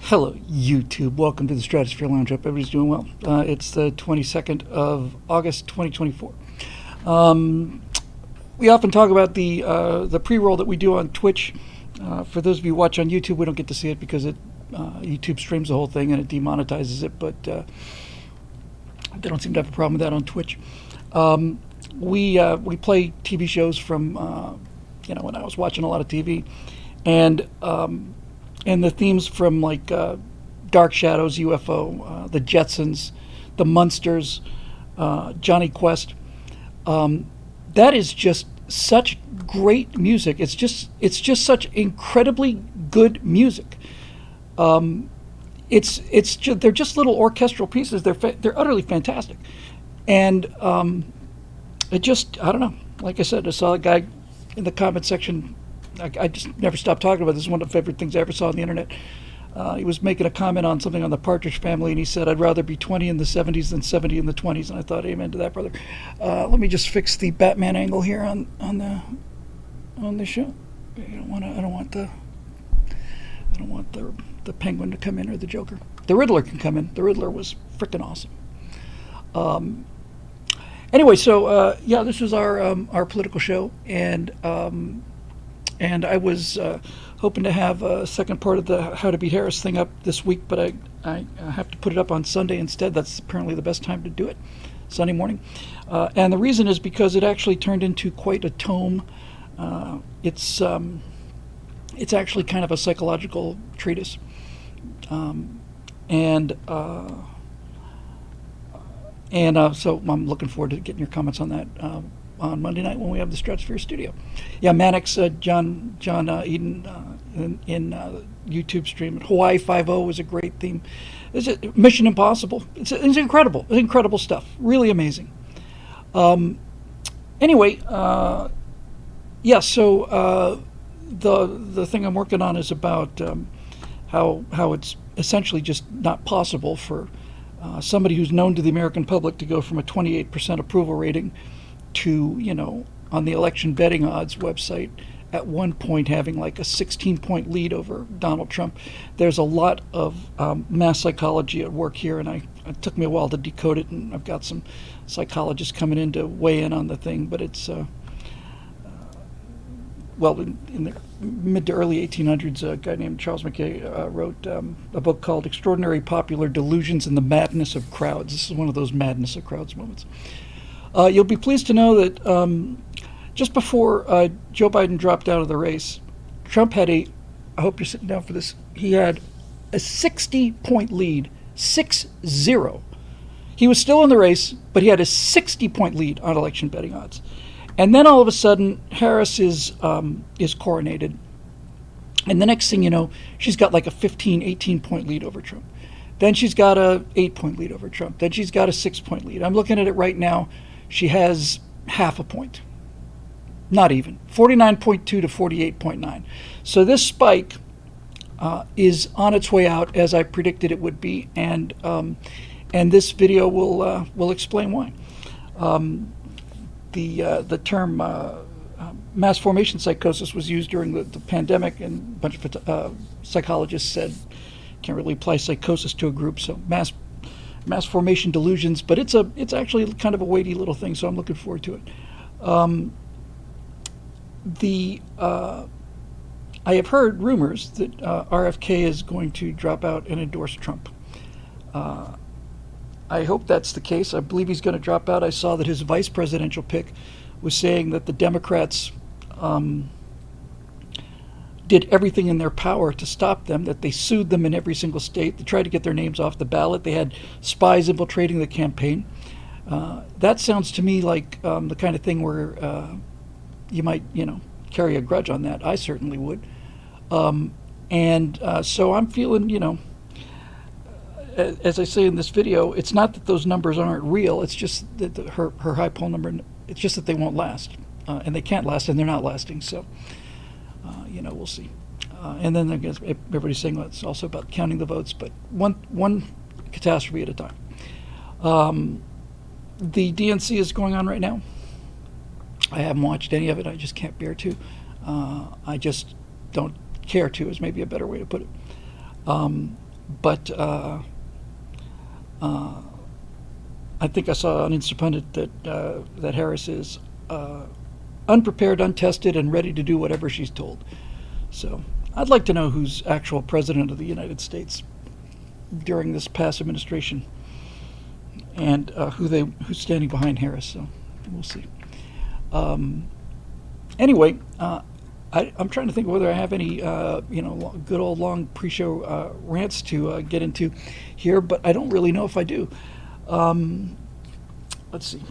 Hello, YouTube. Welcome to the Stratosphere Lounge. Hope everybody's doing well. It's the 22nd of August, 2024. We often talk about the pre-roll that we do on Twitch. For those of you who watch on YouTube, we don't get to see it because YouTube streams the whole thing and it demonetizes it, but they don't seem to have a problem with that on Twitch. We play TV shows from when I was watching a lot of TV, and the themes from like Dark Shadows, UFO, the Jetsons, the Munsters, Johnny Quest. That is just such great music. It's just such incredibly good music. They're just little orchestral pieces. They're utterly fantastic, and I don't know. Like I said, I saw a guy in the comment section. I just never stopped talking about this. This is one of the favorite things I ever saw on the internet. He was making a comment on something on the Partridge Family, and he said, "I'd rather be 20 in the 70s than 70 in the 20s." And I thought, amen to that, brother. Let me just fix the Batman angle here on the show. I don't want the Penguin to come in, or the Joker. The Riddler can come in. The Riddler was freaking awesome. Anyway, so this is our political show, and I was hoping to have a second part of the How to Beat Harris thing up this week, but I have to put it up on Sunday instead. That's apparently the best time to do it, Sunday morning. And the reason is because it actually turned into quite a tome. It's actually kind of a psychological treatise. So I'm looking forward to getting your comments on that on Monday night when we have the Stratosphere studio. Yeah, Mannix, John Eden in YouTube stream. Hawaii 5-0 was a great theme. It's Mission Impossible. It's incredible. It's incredible stuff. Really amazing. Anyway, so the thing I'm working on is about how it's essentially just not possible for somebody who's known to the American public to go from a 28% approval rating to, on the election betting odds website, at one point having like a 16-point lead over Donald Trump. There's a lot of mass psychology at work here, and it took me a while to decode it, and I've got some psychologists coming in to weigh in on the thing, but it's, in the mid to early 1800s, a guy named Charles Mackay wrote a book called Extraordinary Popular Delusions and the Madness of Crowds. This is one of those madness of crowds moments. You'll be pleased to know that just before Joe Biden dropped out of the race, Trump had I hope you're sitting down for this, he had a 60-point lead, 6-0. He was still in the race, but he had a 60-point lead on election betting odds. And then all of a sudden, Harris is coronated. And the next thing you know, she's got like a 15, 18-point lead over Trump. Then she's got a 8-point lead over Trump. Then she's got a 6-point lead. I'm looking at it right now. She has half a point. Not even. 49.2 to 48.9. So this spike is on its way out, as I predicted it would be. And this video will explain why. The term mass formation psychosis was used during the pandemic, and a bunch of psychologists said can't really apply psychosis to a group, so mass formation delusions. But it's actually kind of a weighty little thing, so I'm looking forward to it. I have heard rumors that RFK is going to drop out and endorse Trump. I hope that's the case. I believe he's going to drop out. I saw that his vice presidential pick was saying that the Democrats did everything in their power to stop them, that they sued them in every single state. They tried to get their names off the ballot. They had spies infiltrating the campaign. That sounds to me like the kind of thing where you might, carry a grudge on that. I certainly would. So I'm feeling, as I say in this video, it's not that those numbers aren't real. It's just that her high poll number, it's just that they won't last. And they can't last, and they're not lasting. So, we'll see. And then I guess everybody's saying it's also about counting the votes, but one catastrophe at a time. The DNC is going on right now. I haven't watched any of it. I just can't bear to. I just don't care to, is maybe a better way to put it. But I think I saw on Instapundit that Harris is unprepared, untested, and ready to do whatever she's told. So I'd like to know who's actual president of the United States during this past administration, and who's standing behind Harris. So we'll see. Anyway, I'm trying to think whether I have any good old long pre-show rants to get into here, but I don't really know if I do. Let's see.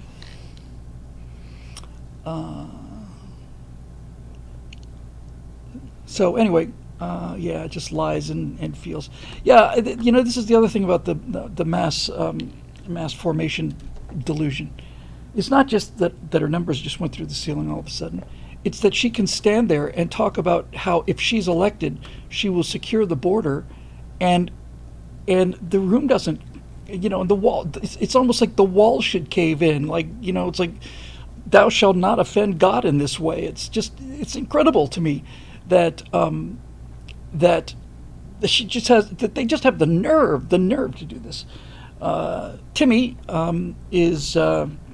So anyway, yeah, just lies and feels. Yeah, this is the other thing about the mass formation delusion. It's not just that her numbers just went through the ceiling all of a sudden. It's that she can stand there and talk about how if she's elected, she will secure the border, and the room doesn't, the wall. It's almost like the wall should cave in. Like, it's like, thou shalt not offend God in this way. It's incredible to me that that she just has, that they just have the nerve to do this. Timmy is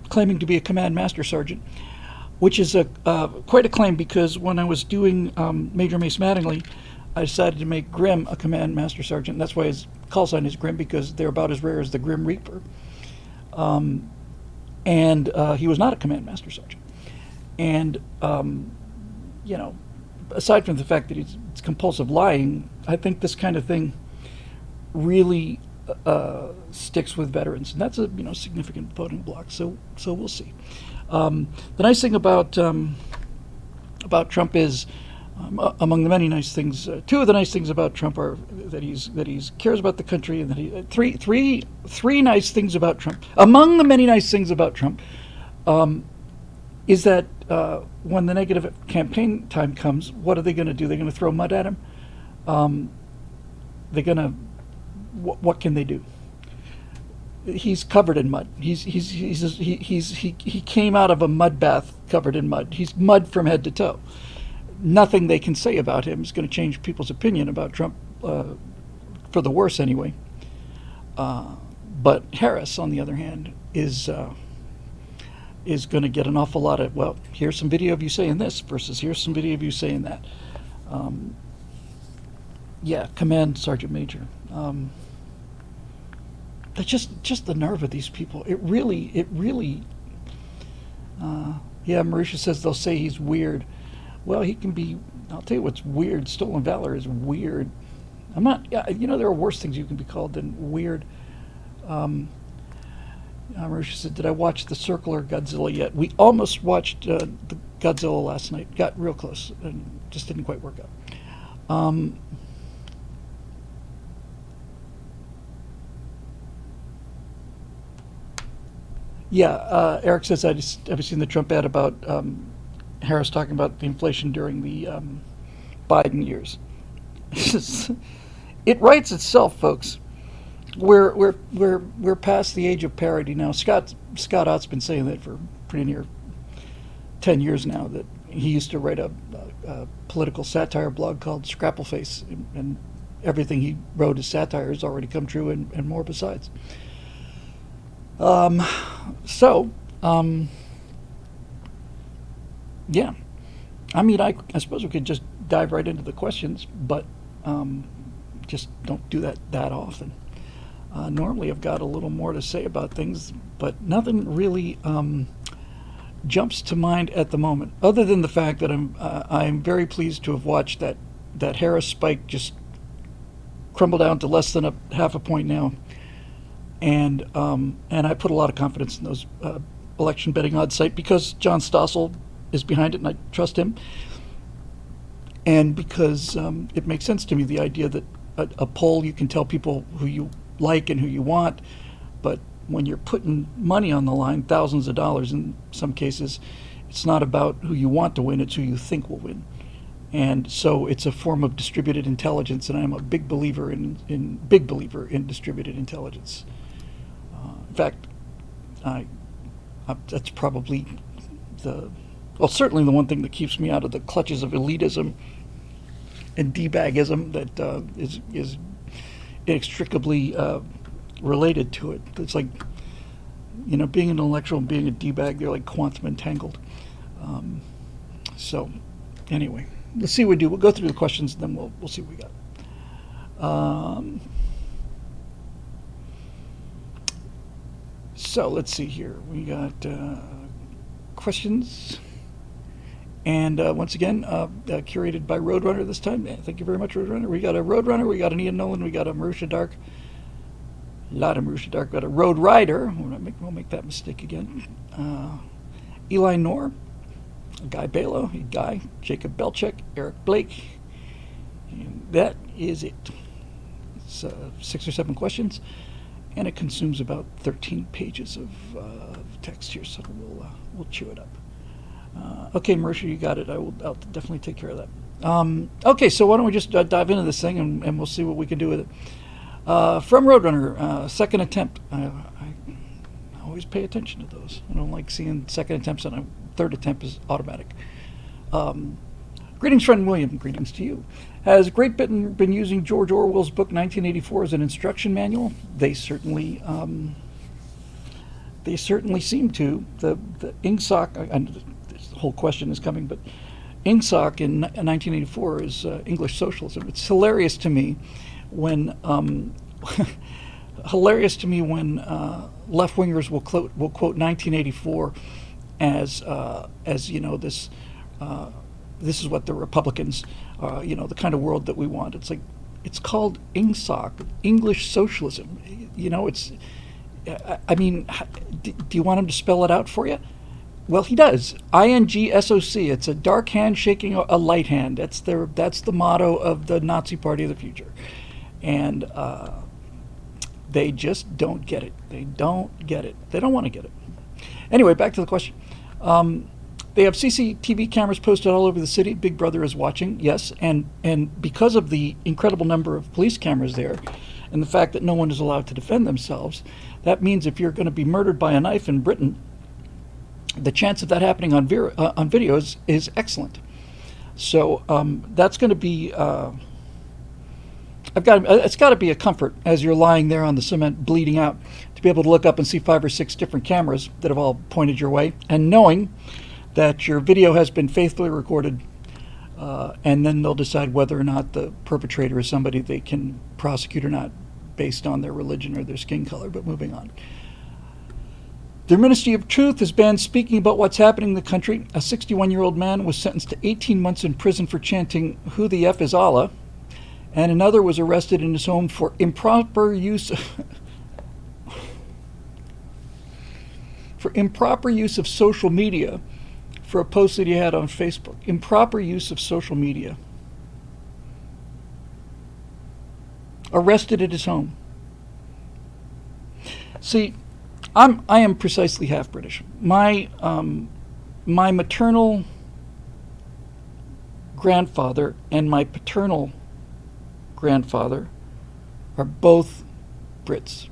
claiming to be a command master sergeant, which is quite a claim, because when I was doing Major Mace Mattingly, I decided to make Grim a command master sergeant. That's why his call sign is Grim, because they're about as rare as the Grim Reaper. And he was not a command master sergeant. And, aside from the fact that it's compulsive lying, I think this kind of thing really sticks with veterans, and that's a significant voting block. So we'll see. The nice thing about Trump is, among the many nice things, two of the nice things about Trump are that he's cares about the country, and that he three nice things about Trump. Among the many nice things about Trump, is that when the negative campaign time comes, what are they going to do? They're going to throw mud at him. They're going to. What can they do? He's covered in mud. He came out of a mud bath covered in mud. He's mud from head to toe. Nothing they can say about him is going to change people's opinion about Trump, for the worse anyway. But Harris, on the other hand, is going to get an awful lot of, well, here's some video of you saying this versus here's some video of you saying that. Yeah, command sergeant major. That's just the nerve of these people. It really. Yeah, Marisha says they'll say he's weird. Well, he can be. I'll tell you what's weird. Stolen valor is weird. I'm not. Yeah, there are worse things you can be called than weird. Marisha said, "Did I watch The Circle or Godzilla yet?" We almost watched the Godzilla last night. Got real close and just didn't quite work out. Yeah, Eric says, have you seen the Trump ad about Harris talking about the inflation during the Biden years? It writes itself, folks. We're past the age of parody now. Scott Ott's been saying that for pretty near 10 years now. That he used to write a political satire blog called Scrappleface, and everything he wrote as satire has already come true, and more besides. Yeah. I mean, I suppose we could just dive right into the questions, but just don't do that often. Normally I've got a little more to say about things, but nothing really jumps to mind at the moment, other than the fact that I'm very pleased to have watched that Harris spike just crumble down to less than a half a point now. And I put a lot of confidence in those election betting odds site, because John Stossel is behind it, and I trust him. And because it makes sense to me, the idea that a poll, you can tell people who you like and who you want, but when you're putting money on the line, thousands of dollars in some cases, it's not about who you want to win, it's who you think will win. And so it's a form of distributed intelligence, and I'm a big believer in distributed intelligence. In fact, that's probably certainly the one thing that keeps me out of the clutches of elitism and D-bagism that inextricably related to it. It's like, being an intellectual and being a D-bag, they're like quantum entangled. So, anyway, let's see what we do. We'll go through the questions, and then we'll see what we got. So let's see here. We got questions, and once again, curated by Roadrunner this time. Thank you very much, Roadrunner. We got a Roadrunner, we got an Ian Nolan, we got a Marusha Dark. A lot of Marusha Dark. Got a Road Rider. We'll make that mistake again. Eli Noor, Guy Balo, Guy, Jacob Belchek, Eric Blake. And that is it. It's 6 or 7 questions, and it consumes about 13 pages of text here, so we'll chew it up. Okay, Marusha, you got it. I'll definitely take care of that. Okay, so why don't we just dive into this thing, and we'll see what we can do with it. From Roadrunner, second attempt. I always pay attention to those. I don't like seeing second attempts, and a third attempt is automatic. Greetings, friend William. Greetings to you. Has Great Britain been using George Orwell's book 1984 as an instruction manual? They certainly seem to. The INGSOC, the whole question is coming, but INGSOC in 1984 is English socialism. It's hilarious to me when left-wingers will quote 1984 as this is what the Republicans, the kind of world that we want. It's like, it's called INGSOC, English socialism. Do you want him to spell it out for you? Well, he does. INGSOC. It's a dark hand shaking a light hand. That's the motto of the Nazi Party of the future. And they just don't get it. They don't get it. They don't want to get it. Anyway, back to the question. They have CCTV cameras posted all over the city. Big Brother is watching, yes. And because of the incredible number of police cameras there and the fact that no one is allowed to defend themselves, that means if you're going to be murdered by a knife in Britain, the chance of that happening on videos is excellent. So that's going to be... it's got to be a comfort as you're lying there on the cement bleeding out to be able to look up and see 5 or 6 different cameras that have all pointed your way, and knowing that your video has been faithfully recorded, and then they'll decide whether or not the perpetrator is somebody they can prosecute or not based on their religion or their skin color. But moving on. The Ministry of Truth has banned speaking about what's happening in the country. A 61-year-old man was sentenced to 18 months in prison for chanting, "Who the F is Allah?" And another was arrested in his home for improper use of social media for a post that he had on Facebook. Improper use of social media. Arrested at his home. See, I am precisely half British. My maternal grandfather and my paternal grandfather are both Brits,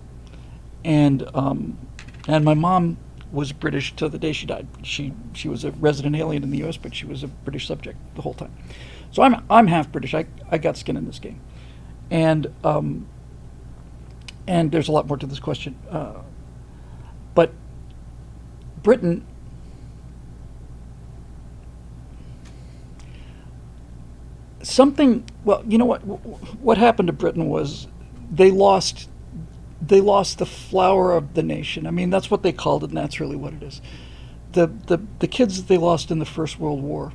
and my mom was British till the day she died. She was a resident alien in the U.S., but she was a British subject the whole time. So I'm half British. I got skin in this game, and there's a lot more to this question, but Britain. Well, you know what happened to Britain was they lost the flower of the nation. I mean, that's what they called it, and that's really what it is. The kids that they lost in the First World War,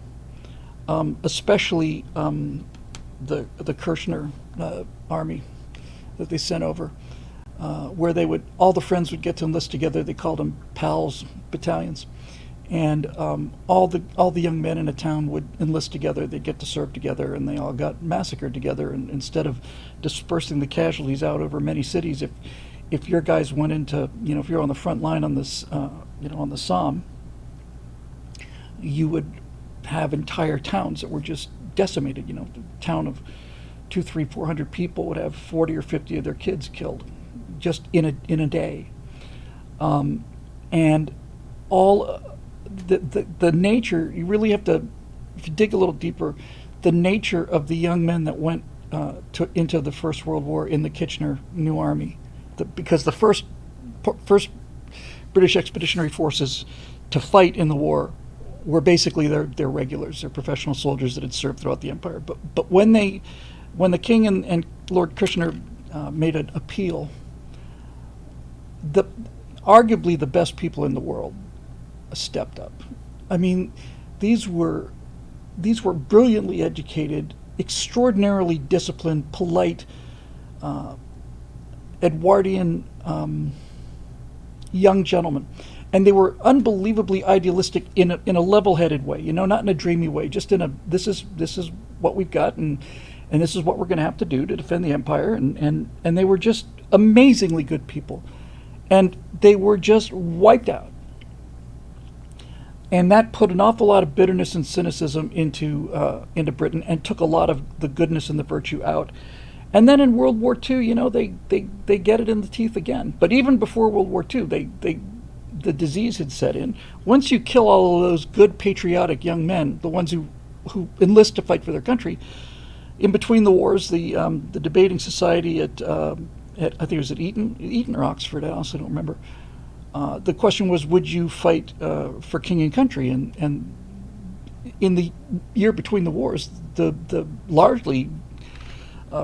especially the Kirchner army that they sent over, where all the friends would get to enlist together. They called them PALS battalions. And all the young men in a town would enlist together. They'd get to serve together, and they all got massacred together. And instead of dispersing the casualties out over many cities, if your guys went into, if you're on the front line on this, on the Somme, you would have entire towns that were just decimated. The town of 200, 300, 400 people would have 40 or 50 of their kids killed, just in a day, and all. The nature, you really have to, if you dig a little deeper, the nature of the young men that went into the First World War in the Kitchener New Army, because the first British Expeditionary Forces to fight in the war were basically their regulars, their professional soldiers that had served throughout the empire. But when the King and Lord Kitchener made an appeal, arguably the best people in the world stepped up. I mean, these were brilliantly educated, extraordinarily disciplined, polite, Edwardian young gentlemen, and they were unbelievably idealistic in a level-headed way. Not in a dreamy way, just in a this is what we've got, and this is what we're going to have to do to defend the empire, and they were just amazingly good people, and they were just wiped out. And that put an awful lot of bitterness and cynicism into Britain, and took a lot of the goodness and the virtue out. And then in World War II, they get it in the teeth again. But even before World War II, the disease had set in. Once you kill all of those good patriotic young men, the ones who enlist to fight for their country, in between the wars, the debating society at I think it was at Eton or Oxford, I also don't remember. The question was, would you fight for king and country? And in the year between the wars, the largely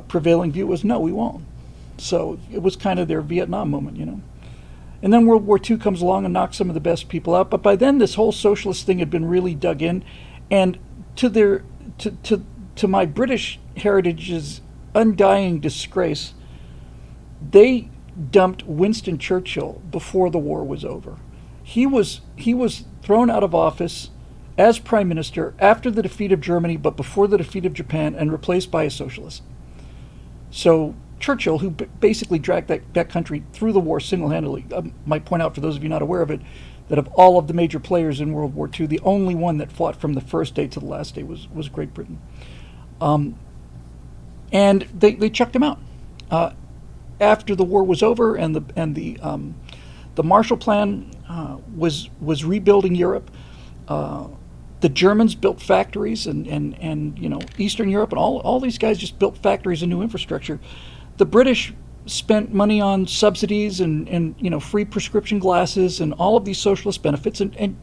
prevailing view was, no, we won't. So it was kind of their Vietnam moment, And then World War II comes along and knocks some of the best people out. But by then, this whole socialist thing had been really dug in, and to my British heritage's undying disgrace, they dumped Winston Churchill before the war was over. He was thrown out of office as prime minister after the defeat of Germany, but before the defeat of Japan, and replaced by a socialist. So Churchill, who basically dragged that country through the war single-handedly, I might point out for those of you not aware of it, that of all of the major players in World War II, the only one that fought from the first day to the last day was Great Britain. And they chucked him out. After the war was over, and the Marshall Plan was rebuilding Europe. The Germans built factories, and Eastern Europe, and all these guys just built factories and new infrastructure. The British spent money on subsidies and free prescription glasses and all of these socialist benefits, and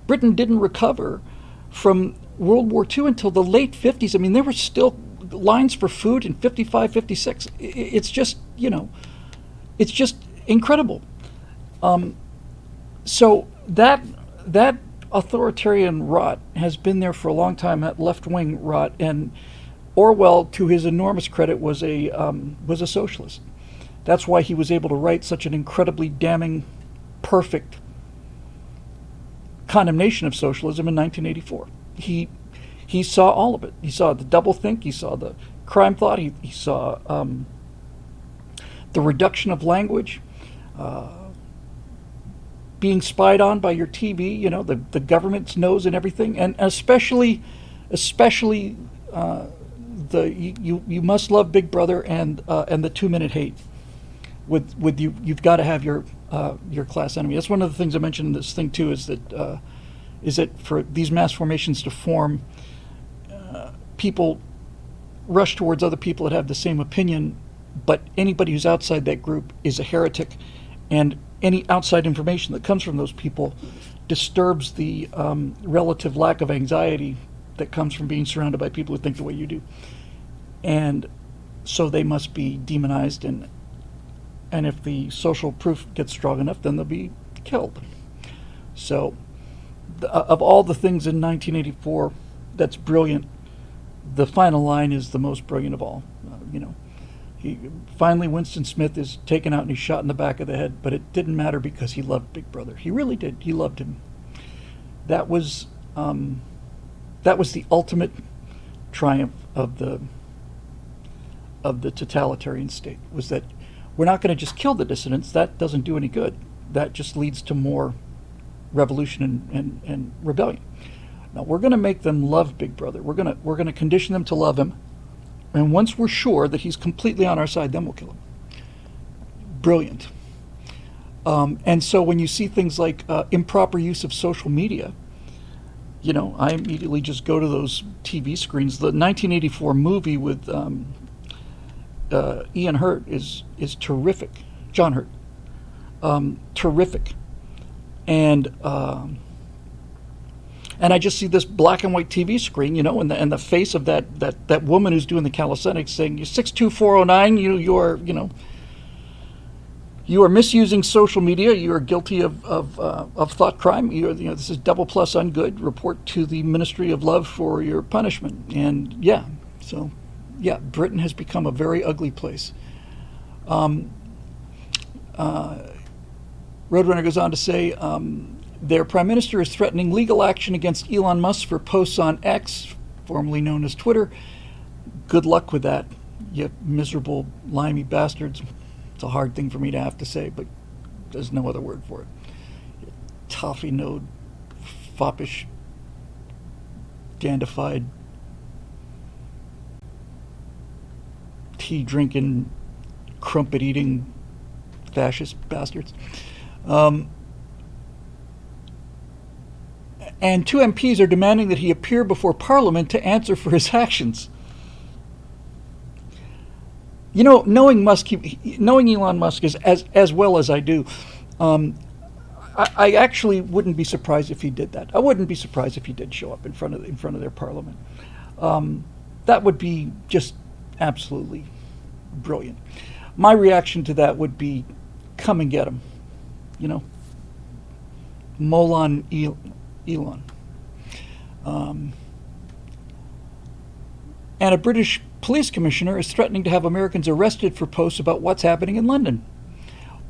Britain didn't recover from World War II until the late 50s. I mean, there were still lines for food in 55, 56. It's just, it's just incredible. So that authoritarian rot has been there for a long time, that left-wing rot, and Orwell, to his enormous credit, was a socialist. That's why he was able to write such an incredibly damning, perfect condemnation of socialism in 1984. He saw all of it. He saw the doublethink. He saw the crime thought. He saw the reduction of language, being spied on by your TV. The government's nose and everything, and especially you must love Big Brother and the 2-minute hate. With you've got to have your class enemy. That's one of the things I mentioned in this thing too. Is that for these mass formations to form, people rush towards other people that have the same opinion, but anybody who's outside that group is a heretic, and any outside information that comes from those people disturbs the relative lack of anxiety that comes from being surrounded by people who think the way you do. And so they must be demonized, and if the social proof gets strong enough, then they'll be killed. So of all the things in 1984 that's brilliant, the final line is the most brilliant of all. Finally Winston Smith is taken out and he's shot in the back of the head, but it didn't matter because he loved Big Brother. He really did. He loved him. That was the ultimate triumph of the totalitarian state, was that we're not going to just kill the dissidents. That doesn't do any good. That just leads to more revolution and rebellion. Now we're going to make them love Big Brother. We're going to condition them to love him, and once we're sure that he's completely on our side, then we'll kill him. Brilliant. And so when you see things like improper use of social media, I immediately just go to those TV screens. The 1984 movie with Ian Hurt is terrific. John Hurt, terrific, and I just see this black and white TV screen, and the face of that woman who's doing the calisthenics saying, "You 62409, you are misusing social media. You are guilty of thought crime. This is double plus ungood. Report to the Ministry of Love for your punishment." And Britain has become a very ugly place. Roadrunner goes on to say, their prime minister is threatening legal action against Elon Musk for posts on X, formerly known as Twitter. Good luck with that, you miserable, limey bastards. It's a hard thing for me to have to say, but there's no other word for it. Toffee-node, foppish, dandified, tea-drinking, crumpet-eating fascist bastards. And 2 MPs are demanding that he appear before Parliament to answer for his actions. Knowing Elon Musk as well as I do, I actually wouldn't be surprised if he did that. I wouldn't be surprised if he did show up in front of their Parliament. That would be just absolutely brilliant. My reaction to that would be, come and get him. Molon Elon. And a British police commissioner is threatening to have Americans arrested for posts about what's happening in London.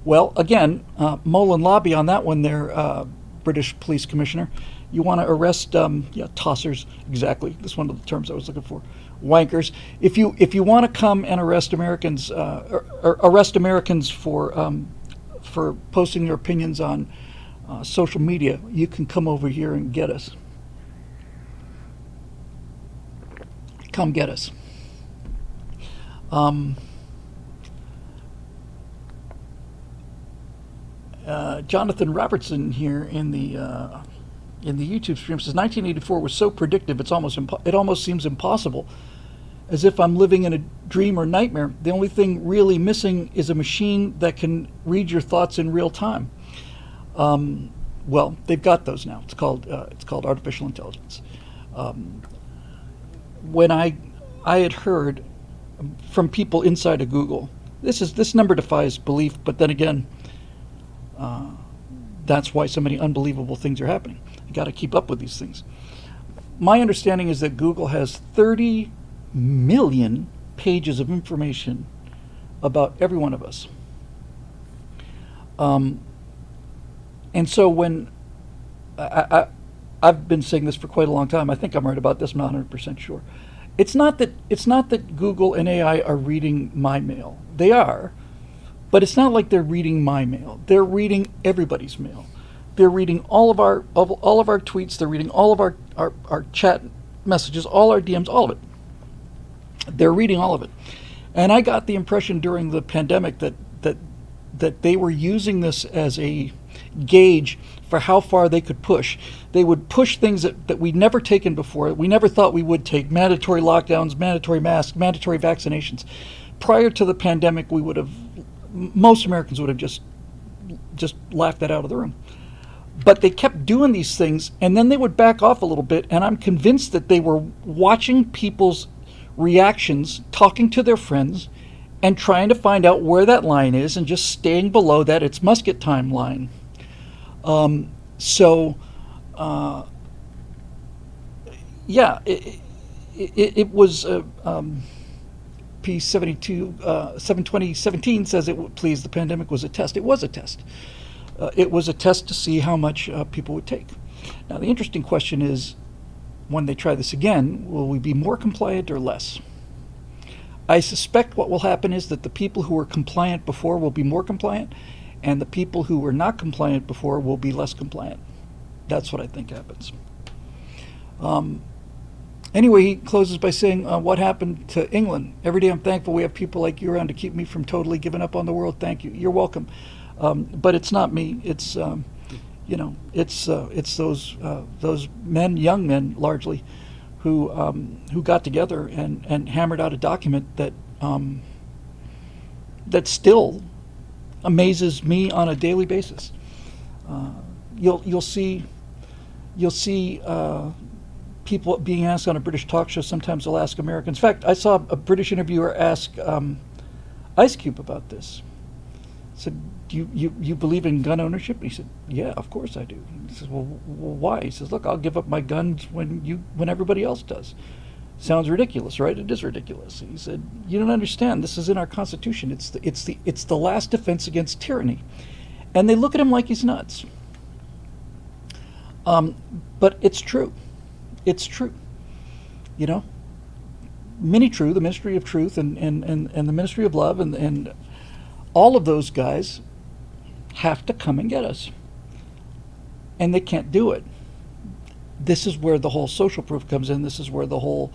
Well, again, Mullen lobby on that one there, British police commissioner. You want to arrest, tossers, exactly. That's one of the terms I was looking for. Wankers. If you want to come and arrest Americans, or arrest Americans for posting their opinions on social media, you can come over here and get us. Come get us. Jonathan Robertson here in the YouTube stream says 1984 was so predictive it almost seems impossible, as if I'm living in a dream or nightmare. The only thing really missing is a machine that can read your thoughts in real time. Well, they've got those now. It's called artificial intelligence. When I had heard from people inside of Google, this number defies belief, but then again, that's why so many unbelievable things are happening. You got to keep up with these things. My understanding is that Google has 30 million pages of information about every one of us. And so when I've been saying this for quite a long time, I think I'm right about this. I'm not 100% sure. It's not that Google and AI are reading my mail. They are, but it's not like they're reading my mail. They're reading everybody's mail. They're reading all of our tweets. They're reading all of our chat messages, all our DMs, all of it. They're reading all of it. And I got the impression during the pandemic that they were using this as a gauge for how far they could push. They would push things that we'd never taken before, we never thought we would take: mandatory lockdowns, mandatory masks, mandatory vaccinations. Prior to the pandemic, most Americans would have just laughed that out of the room. But they kept doing these things, and then they would back off a little bit, and I'm convinced that they were watching people's reactions, talking to their friends, and trying to find out where that line is, and just staying below that "it's musket time" line. It was P72 72017 says the pandemic was a test. It was a test. It was a test to see how much people would take. Now the interesting question is, when they try this again, will we be more compliant or less? I suspect what will happen is that the people who were compliant before will be more compliant, and the people who were not compliant before will be less compliant. That's what I think happens. Anyway, he closes by saying, what happened to England? Every day I'm thankful we have people like you around to keep me from totally giving up on the world. Thank you. You're welcome. But it's not me. It's It's those men, young men largely, who got together and hammered out a document that still amazes me on a daily basis. You'll see people being asked on a British talk show. Sometimes they'll ask Americans. In fact, I saw a British interviewer ask Ice Cube about this. Said, "Do you believe in gun ownership?" And he said, "Yeah, of course I do." He says, "Well, why?" He says, "Look, I'll give up my guns when everybody else does." Sounds ridiculous, right? It is ridiculous. He said, "You don't understand. This is in our Constitution. It's the last defense against tyranny." And they look at him like he's nuts. But it's true. It's true. Mini-True, the Ministry of Truth, and the Ministry of Love, and all of those guys have to come and get us. And they can't do it. This is where the whole social proof comes in. This is where the whole,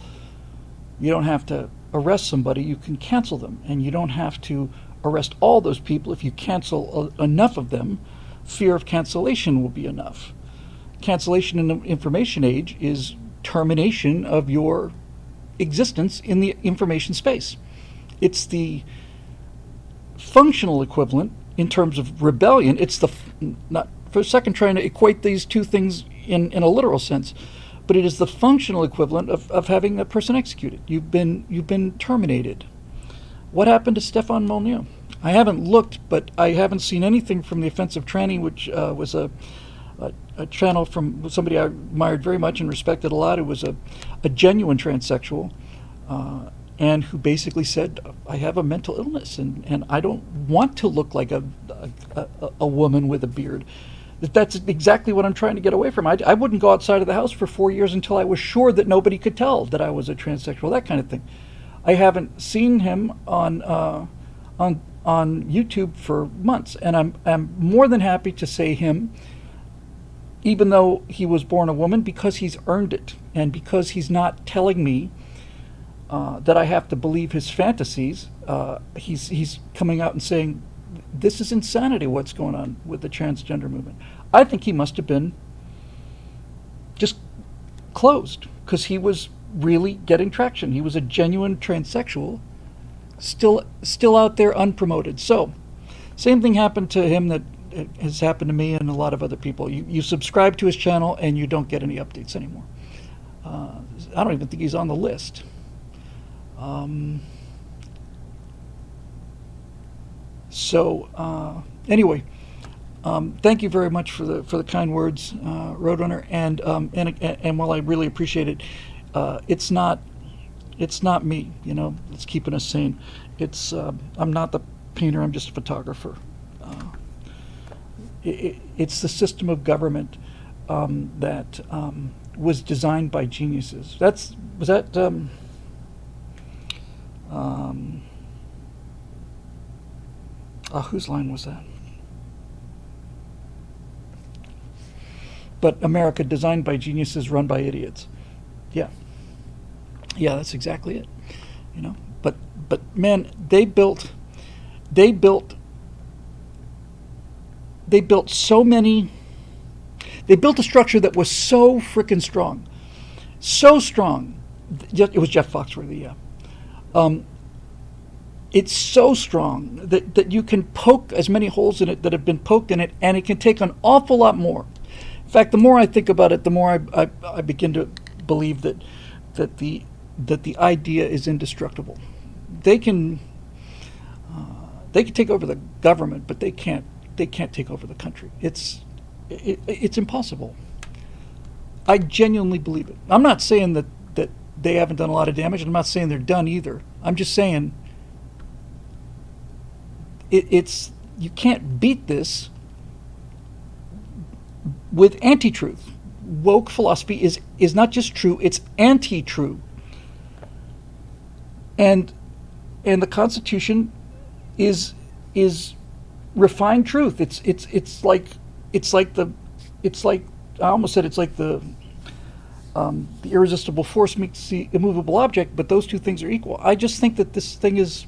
you don't have to arrest somebody, you can cancel them. And you don't have to arrest all those people. If you cancel enough of them, fear of cancellation will be enough. Cancellation in the information age is termination of your existence in the information space. It's the functional equivalent in terms of rebellion. It's not for a second trying to equate these two things in a literal sense, but it is the functional equivalent of having a person executed. You've been terminated. What happened to Stefan Molyneux? I haven't looked, but I haven't seen anything from the Offensive Tranny, which was a channel from somebody I admired very much and respected a lot. It was a genuine transsexual, and who basically said, "I have a mental illness, and I don't want to look like a woman with a beard." That's exactly what I'm trying to get away from. I wouldn't go outside of the house for 4 years until I was sure that nobody could tell that I was a transsexual, that kind of thing. I haven't seen him on YouTube for months, and I'm more than happy to say him, even though he was born a woman, because he's earned it, and because he's not telling me that I have to believe his fantasies. He's coming out and saying, this is insanity what's going on with the transgender movement. I think he must have been just closed, because he was really getting traction. He was a genuine transsexual, still out there unpromoted. So, same thing happened to him that has happened to me and a lot of other people. You subscribe to his channel and you don't get any updates anymore. I don't even think he's on the list. Anyway, thank you very much for the kind words, Roadrunner. And while I really appreciate it, it's not me. It's keeping us sane. I'm not the painter. I'm just a photographer. It's the system of government that was designed by geniuses. Whose line was that? But America designed by geniuses, run by idiots. Yeah, that's exactly it. But man, they built so many. They built a structure that was so freaking strong, so strong. It was Jeff Foxworthy, yeah. It's so strong that you can poke as many holes in it that have been poked in it, and it can take an awful lot more. In fact, the more I think about it, the more I begin to believe that the idea is indestructible. They can take over the government, but they can't take over the country. It's impossible. I genuinely believe it. I'm not saying that they haven't done a lot of damage, and I'm not saying they're done either. I'm just saying you can't beat this with anti-truth. Woke philosophy is not just true, it's anti-true. And the Constitution is refined truth. It's like I almost said it's like the irresistible force meets the immovable object, but those two things are equal. I just think that this thing is,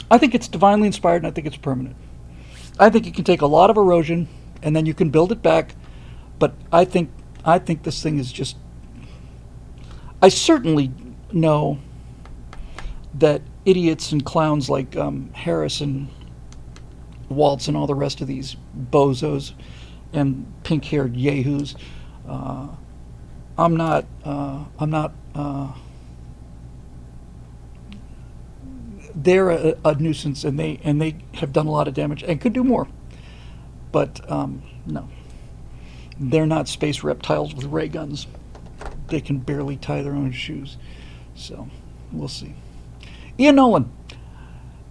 I think it's divinely inspired, and I think it's permanent. I think it can take a lot of erosion, and then you can build it back. But I think this thing is just. I certainly know that idiots and clowns like Harris and Waltz and all the rest of these bozos and pink-haired yahoos. I'm not. They're a nuisance, and they have done a lot of damage and could do more. But no, they're not space reptiles with ray guns. They can barely tie their own shoes. So we'll see. Ian Nolan.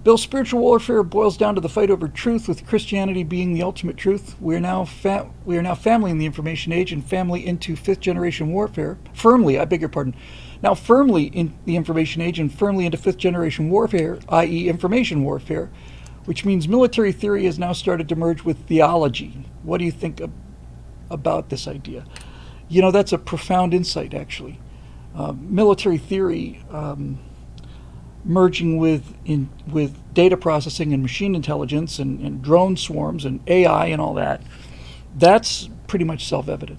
Bill, spiritual warfare boils down to the fight over truth, with Christianity being the ultimate truth. We are now family in the information age, and family into fifth generation warfare. Firmly in the information age and firmly into fifth generation warfare, i.e. information warfare, which means military theory has now started to merge with theology. What do you think about this idea? You know, that's a profound insight, actually. Military theory merging with data processing and machine intelligence and drone swarms and AI and all that, that's pretty much self-evident.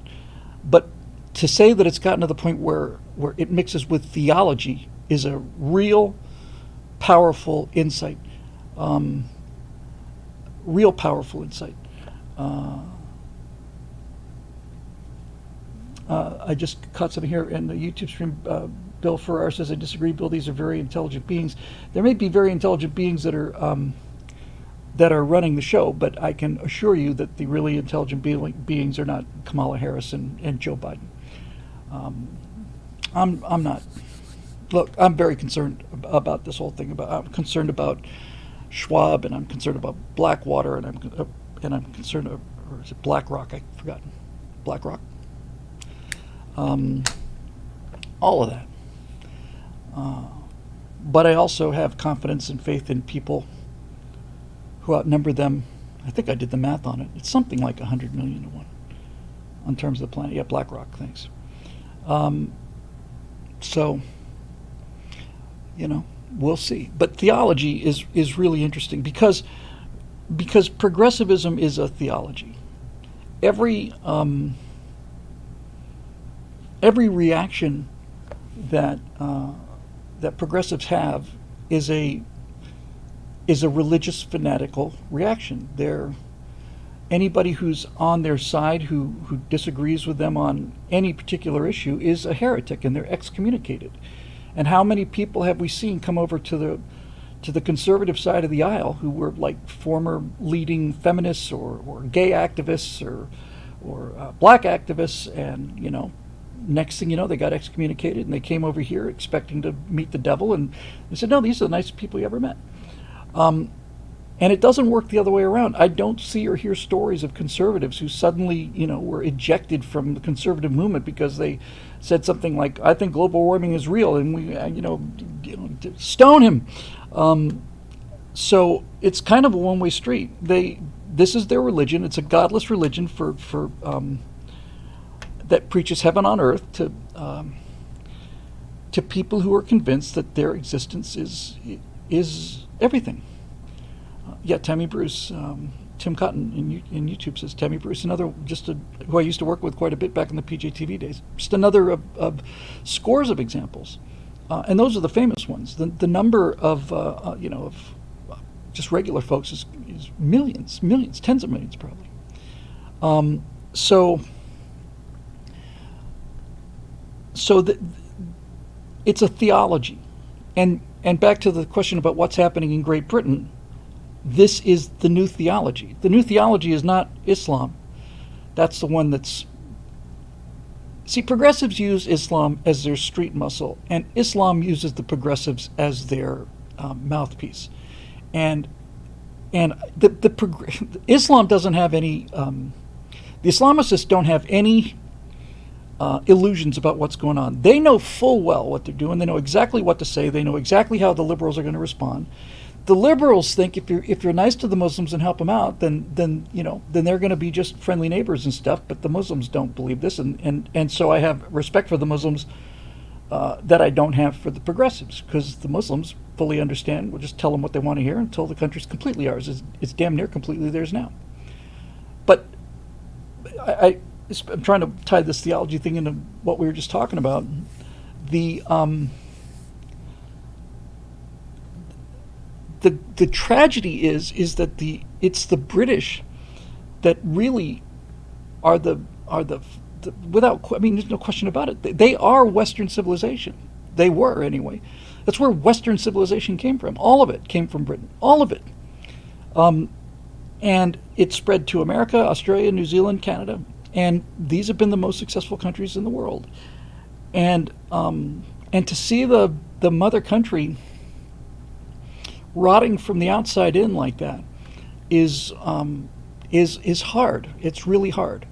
But to say that it's gotten to the point where it mixes with theology is a real powerful insight. Real powerful insight. I just caught something here in the YouTube stream. Bill Farrar says, I disagree, Bill. These are very intelligent beings. There may be very intelligent beings that are running the show, but I can assure you that the really intelligent beings are not Kamala Harris and Joe Biden. I'm not. Look, I'm very concerned about this whole thing. I'm concerned about Schwab, and I'm concerned about Blackwater, and I'm concerned, or is it BlackRock? I've forgotten. BlackRock. All of that. But I also have confidence and faith in people who outnumber them. I think I did the math on it. It's something like 100 million to 1 on terms of the planet. Yeah, BlackRock, thanks. So, you know, we'll see. But theology is really interesting because progressivism is a theology. Every reaction that progressives have is a religious fanatical reaction. Anybody who's on their side who disagrees with them on any particular issue is a heretic, and they're excommunicated. And how many people have we seen come over to the conservative side of the aisle who were like former leading feminists or gay activists or black activists, and you know, next thing you know, they got excommunicated, and they came over here expecting to meet the devil, and they said, no, these are the nicest people you ever met. And it doesn't work the other way around. I don't see or hear stories of conservatives who suddenly, you know, were ejected from the conservative movement because they said something like, I think global warming is real, and we, stone him. So it's kind of a one-way street. This is their religion. It's a godless religion for that preaches heaven on earth to people who are convinced that their existence is everything. Yeah, Tammy Bruce, Tim Cotton in YouTube says Tammy Bruce, another who I used to work with quite a bit back in the PJTV days. Just another of scores of examples, and those are the famous ones. The number of just regular folks is millions, tens of millions probably. So it's a theology, and back to the question about what's happening in Great Britain. This is the new theology. The new theology is not Islam. That's the one that's... See, progressives use Islam as their street muscle, and Islam uses the progressives as their mouthpiece. And Islam doesn't have any... the Islamicists don't have any illusions about what's going on. They know full well what they're doing. They know exactly what to say. They know exactly how the liberals are going to respond. The liberals think if you're nice to the Muslims and help them out, then they're going to be just friendly neighbors and stuff. But the Muslims don't believe this, and so I have respect for the Muslims that I don't have for the progressives, because the Muslims fully understand. We'll just tell them what they want to hear until the country's completely ours. It's damn near completely theirs now. But I'm trying to tie this theology thing into what we were just talking about. The tragedy is that it's the British that really are the without, I mean, there's no question about it. They are Western civilization. They were, anyway. That's where Western civilization came from. All of it came from Britain. All of it. And it spread to America, Australia, New Zealand, Canada. And these have been the most successful countries in the world. And to see the mother country rotting from the outside in like that is hard. It's really hard.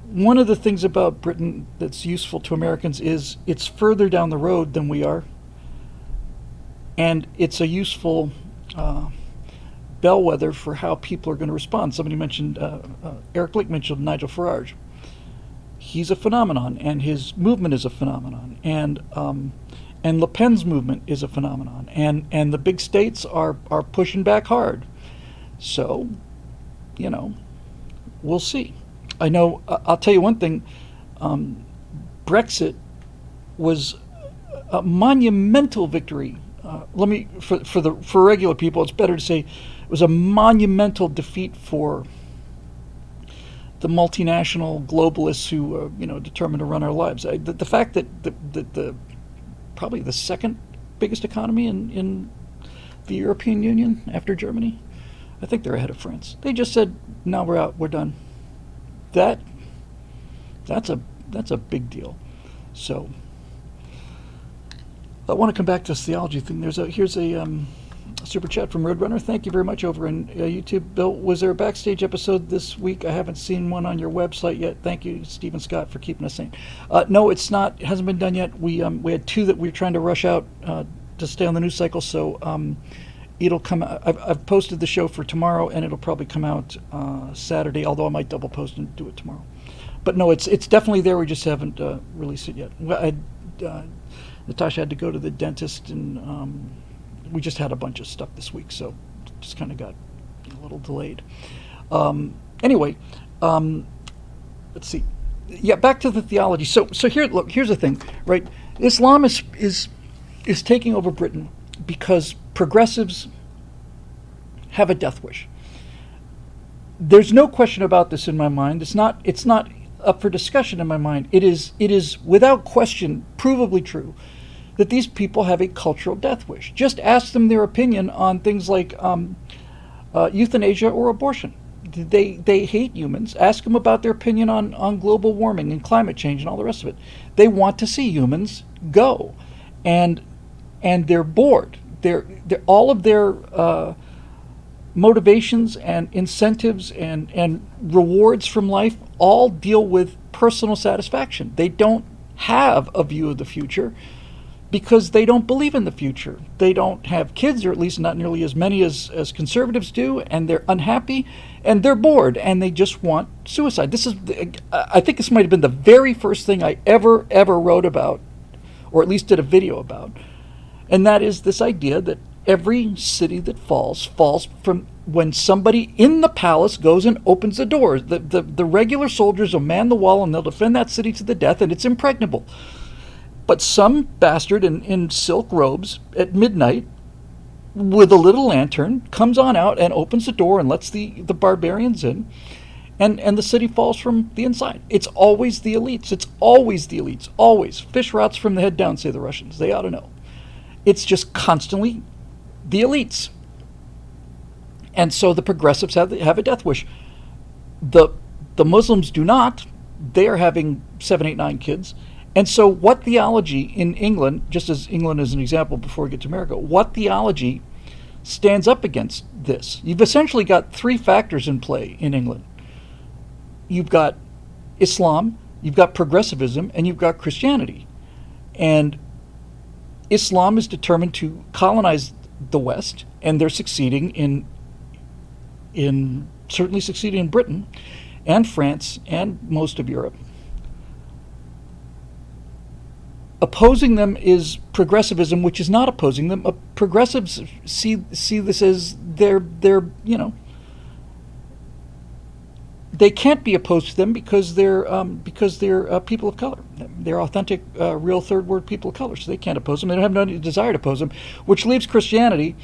One of the things about Britain that's useful to Americans is it's further down the road than we are, and it's a useful bellwether for how people are going to respond. Somebody mentioned, Eric Blake mentioned Nigel Farage. He's a phenomenon, and his movement is a phenomenon, and Le Pen's movement is a phenomenon, and the big states are pushing back hard. So, we'll see. I know. I'll tell you one thing. Brexit was a monumental victory. For regular people, it's better to say it was a monumental defeat for the multinational globalists who are, determined to run our lives. The fact that the probably the second biggest economy in the European Union after Germany, I think they're ahead of France. They just said, "No, we're out. We're done." That's a big deal. So I want to come back to this theology thing. Here's a super chat from Roadrunner. Thank you very much over in YouTube. Bill, was there a backstage episode this week? I haven't seen one on your website yet. Thank you, Stephen Scott, for keeping us sane. No, it's not. It hasn't been done yet. We had two that we were trying to rush out to stay on the news cycle. So it'll come. I've posted the show for tomorrow, and it'll probably come out Saturday. Although I might double post and do it tomorrow. But no, it's definitely there. We just haven't released it yet. Natasha had to go to the dentist, and we just had a bunch of stuff this week, so just kind of got a little delayed. Anyway, let's see. Yeah, back to the theology. So here's the thing, right? Islam is taking over Britain because progressives have a death wish. There's no question about this in my mind. It's not up for discussion in my mind. It is without question provably true that these people have a cultural death wish. Just ask them their opinion on things like euthanasia or abortion. They hate humans. Ask them about their opinion on global warming and climate change and all the rest of it. They want to see humans go, and they're bored. They're all of their motivations and incentives and rewards from life all deal with personal satisfaction. They don't have a view of the future because they don't believe in the future. They don't have kids, or at least not nearly as many as conservatives do, and they're unhappy and they're bored and they just want suicide. I think this might have been the very first thing I ever wrote about, or at least did a video about, and that is this idea that every city that falls from when somebody in the palace goes and opens the doors. The regular soldiers will man the wall and they'll defend that city to the death, and it's impregnable. But some bastard in silk robes at midnight with a little lantern comes on out and opens the door and lets the barbarians in, and the city falls from the inside. It's always the elites. It's always the elites. Always. Fish rots from the head down, say the Russians. They ought to know. It's just constantly the elites. And so the progressives have a death wish. The Muslims do not. They are having 7, 8, 9 kids. And so what theology in England, just as England is an example before we get to America, what theology stands up against this? You've essentially got 3 factors in play in England. You've got Islam, you've got progressivism, and you've got Christianity. And Islam is determined to colonize the West, and they're succeeding certainly succeeding in Britain and France and most of Europe. Opposing them is progressivism, which is not opposing them. Progressives see this as they're they can't be opposed to them because they're people of color. They're authentic, real third world people of color, so they can't oppose them. They don't have no desire to oppose them, which leaves Christianity,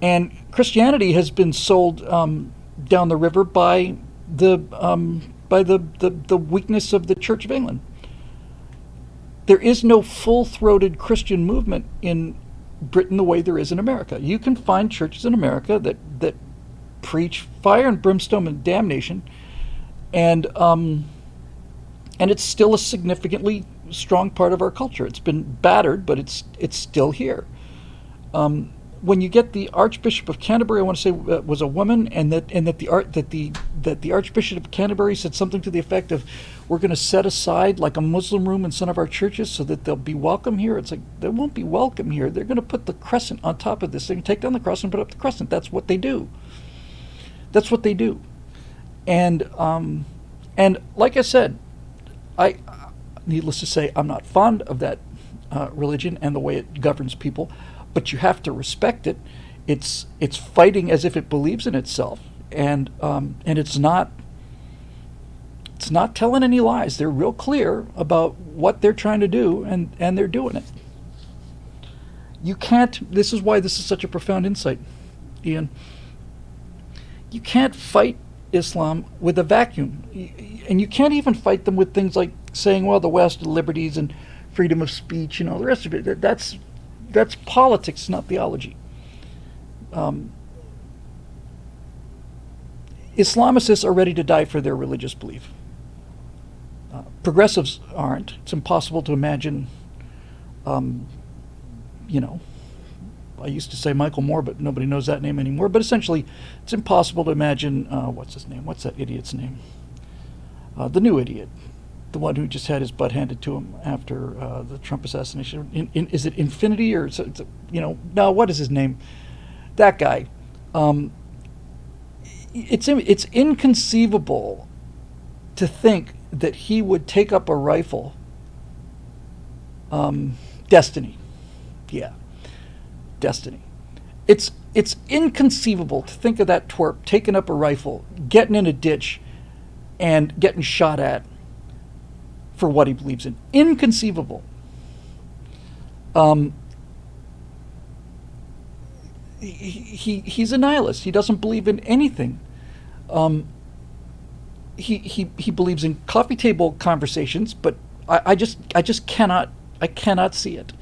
and Christianity has been sold down the river by the weakness of the Church of England. There is no full-throated Christian movement in Britain the way there is in America. You can find churches in America that preach fire and brimstone and damnation, and it's still a significantly strong part of our culture. It's been battered, but it's still here. When you get the Archbishop of Canterbury, I want to say was a woman, and that the Archbishop of Canterbury said something to the effect of, "We're going to set aside like a Muslim room in some of our churches so that they'll be welcome here." It's like, they won't be welcome here. They're going to put the crescent on top of this. They can take down the cross and put up the crescent. That's what they do. That's what they do. And like I said, needless to say, I'm not fond of that religion and the way it governs people. But you have to respect it. It's fighting as if it believes in itself, and it's not telling any lies. They're real clear about what they're trying to do, and they're doing it. You can't. This is why this is such a profound insight, Ian. You can't fight Islam with a vacuum, and you can't even fight them with things like saying, "Well, the West, liberties and freedom of speech, the rest of it." That's politics, not theology. Islamicists are ready to die for their religious belief. Progressives aren't. It's impossible to imagine, I used to say Michael Moore, but nobody knows that name anymore. But essentially, it's impossible to imagine, what's his name? What's that idiot's name? The new idiot. The one who just had his butt handed to him after the Trump assassination. Is it Infinity or no? What is his name? That guy. It's inconceivable to think that he would take up a rifle. Destiny, yeah, Destiny. It's inconceivable to think of that twerp taking up a rifle, getting in a ditch, and getting shot at for what he believes in. Inconceivable. He's a nihilist. He doesn't believe in anything. He believes in coffee table conversations, but I just cannot see it.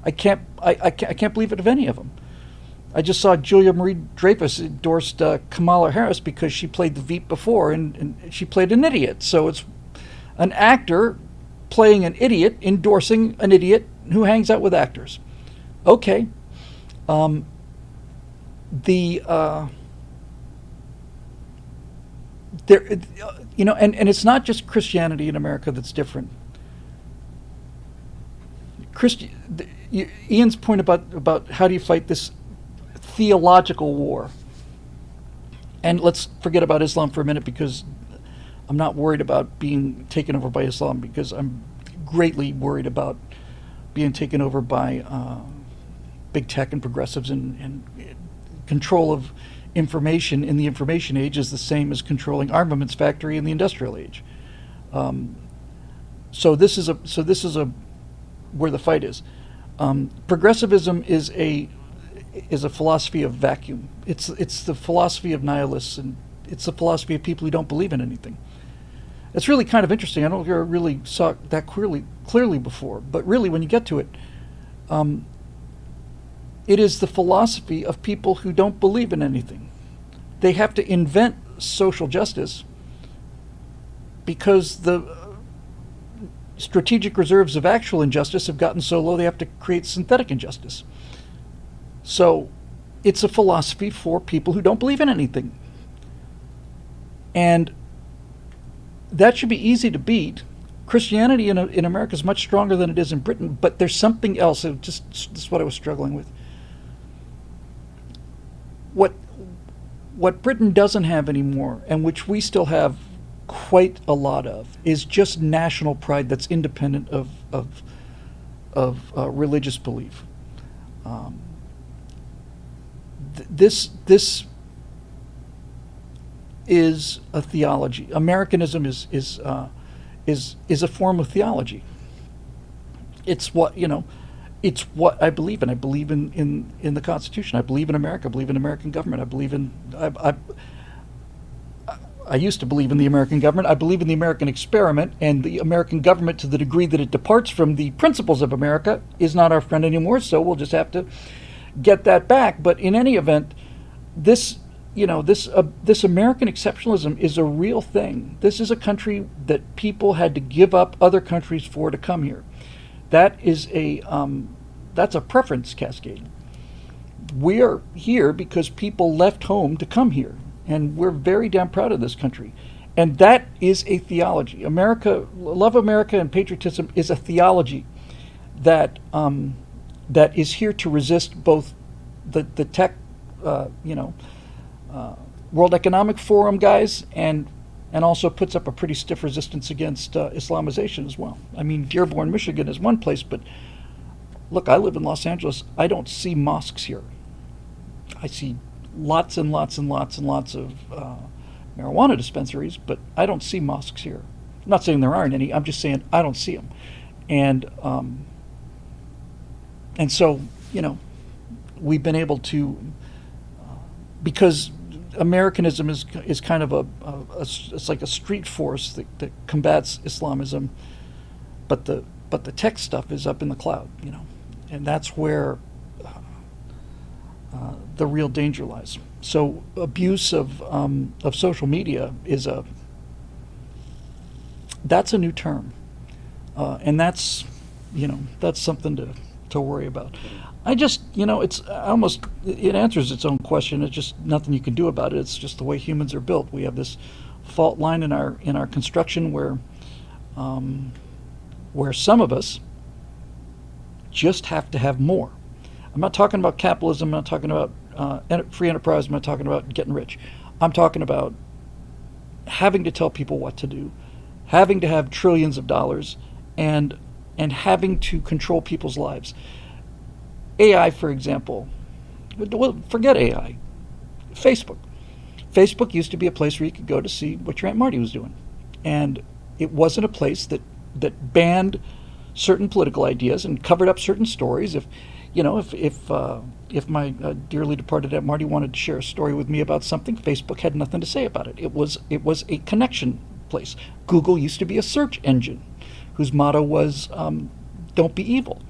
I can't believe it of any of them. I just saw Julia Marie-Dreyfus endorsed Kamala Harris because she played the Veep before, and she played an idiot. So it's an actor playing an idiot, endorsing an idiot who hangs out with actors. Okay. And it's not just Christianity in America that's different. Ian's point about how do you fight this theological war, and let's forget about Islam for a minute, because I'm not worried about being taken over by Islam, because I'm greatly worried about being taken over by big tech and progressives, and control of information in the information age is the same as controlling armaments factory in the industrial age. So this is where the fight is. Progressivism is a philosophy of vacuum. It's the philosophy of nihilists, and it's the philosophy of people who don't believe in anything. It's really kind of interesting. I don't think I really saw it that clearly before, but really when you get to it, it is the philosophy of people who don't believe in anything. They have to invent social justice because the strategic reserves of actual injustice have gotten so low they have to create synthetic injustice. So it's a philosophy for people who don't believe in anything. And that should be easy to beat. Christianity in America is much stronger than it is in Britain, but there's something else. This is what I was struggling with. What Britain doesn't have anymore, and which we still have quite a lot of, is just national pride that's independent of of religious belief. This is a theology. Americanism is a form of theology. It's what it's what I believe in. I believe in the Constitution. I believe in America. I believe in American government. I believe in I used to believe in the American government. I believe in the American experiment, and the American government, to the degree that it departs from the principles of America, is not our friend anymore. So we'll just have to get that back. But in any event, this American exceptionalism is a real thing. This is a country that people had to give up other countries for to come here. That is that's a preference cascade. We are here because people left home to come here, and we're very damn proud of this country. And that is a theology. America, love America and patriotism is a theology that that is here to resist both the tech, World Economic Forum guys, and also puts up a pretty stiff resistance against Islamization as well. I mean, Dearborn, Michigan is one place, but look, I live in Los Angeles. I don't see mosques here. I see lots and lots and lots and lots of marijuana dispensaries, but I don't see mosques here. I'm not saying there aren't any. I'm just saying I don't see them. And so, we've been able to, because Americanism is kind of it's like a street force that combats Islamism, but the tech stuff is up in the cloud, and that's where the real danger lies. So abuse of social media that's a new term, and that's something to worry about. I just, it answers its own question. It's just nothing you can do about it. It's just the way humans are built. We have this fault line in our construction where some of us just have to have more. I'm not talking about capitalism. I'm not talking about free enterprise. I'm not talking about getting rich. I'm talking about having to tell people what to do, having to have trillions of dollars, and having to control people's lives. AI, for example. Well, forget AI. Facebook. Facebook used to be a place where you could go to see what your Aunt Marty was doing. And it wasn't a place that banned certain political ideas and covered up certain stories. If my dearly departed Aunt Marty wanted to share a story with me about something, Facebook had nothing to say about it. It was a connection place. Google used to be a search engine whose motto was, don't be evil.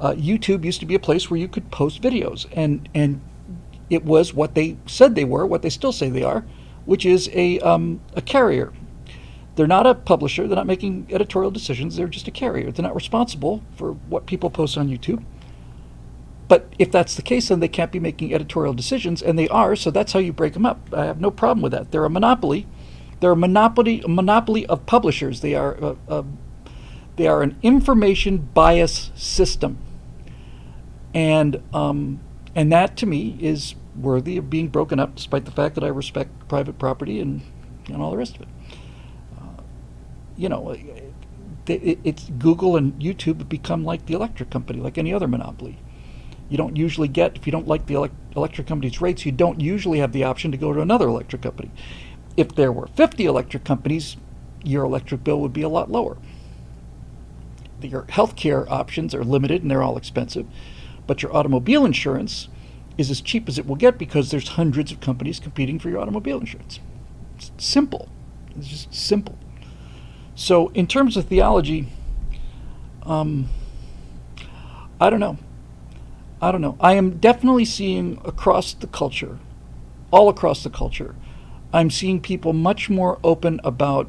YouTube used to be a place where you could post videos, and it was what they said they were, what they still say they are, which is a carrier. They're not a publisher. They're not making editorial decisions. They're just a carrier. They're not responsible for what people post on YouTube. But if that's the case, then they can't be making editorial decisions, and they are, so that's how you break them up. I have no problem with that. They're a monopoly. They're a monopoly of publishers. They are an information bias system. And that, to me, is worthy of being broken up, despite the fact that I respect private property and all the rest of it. It's Google and YouTube have become like the electric company, like any other monopoly. You don't usually get, if you don't like the electric company's rates, you don't usually have the option to go to another electric company. If there were 50 electric companies, your electric bill would be a lot lower. Your healthcare options are limited and they're all expensive, but your automobile insurance is as cheap as it will get because there's hundreds of companies competing for your automobile insurance. It's simple. It's just simple. So in terms of theology, I don't know. I am definitely seeing across the culture, all across the culture, I'm seeing people much more open about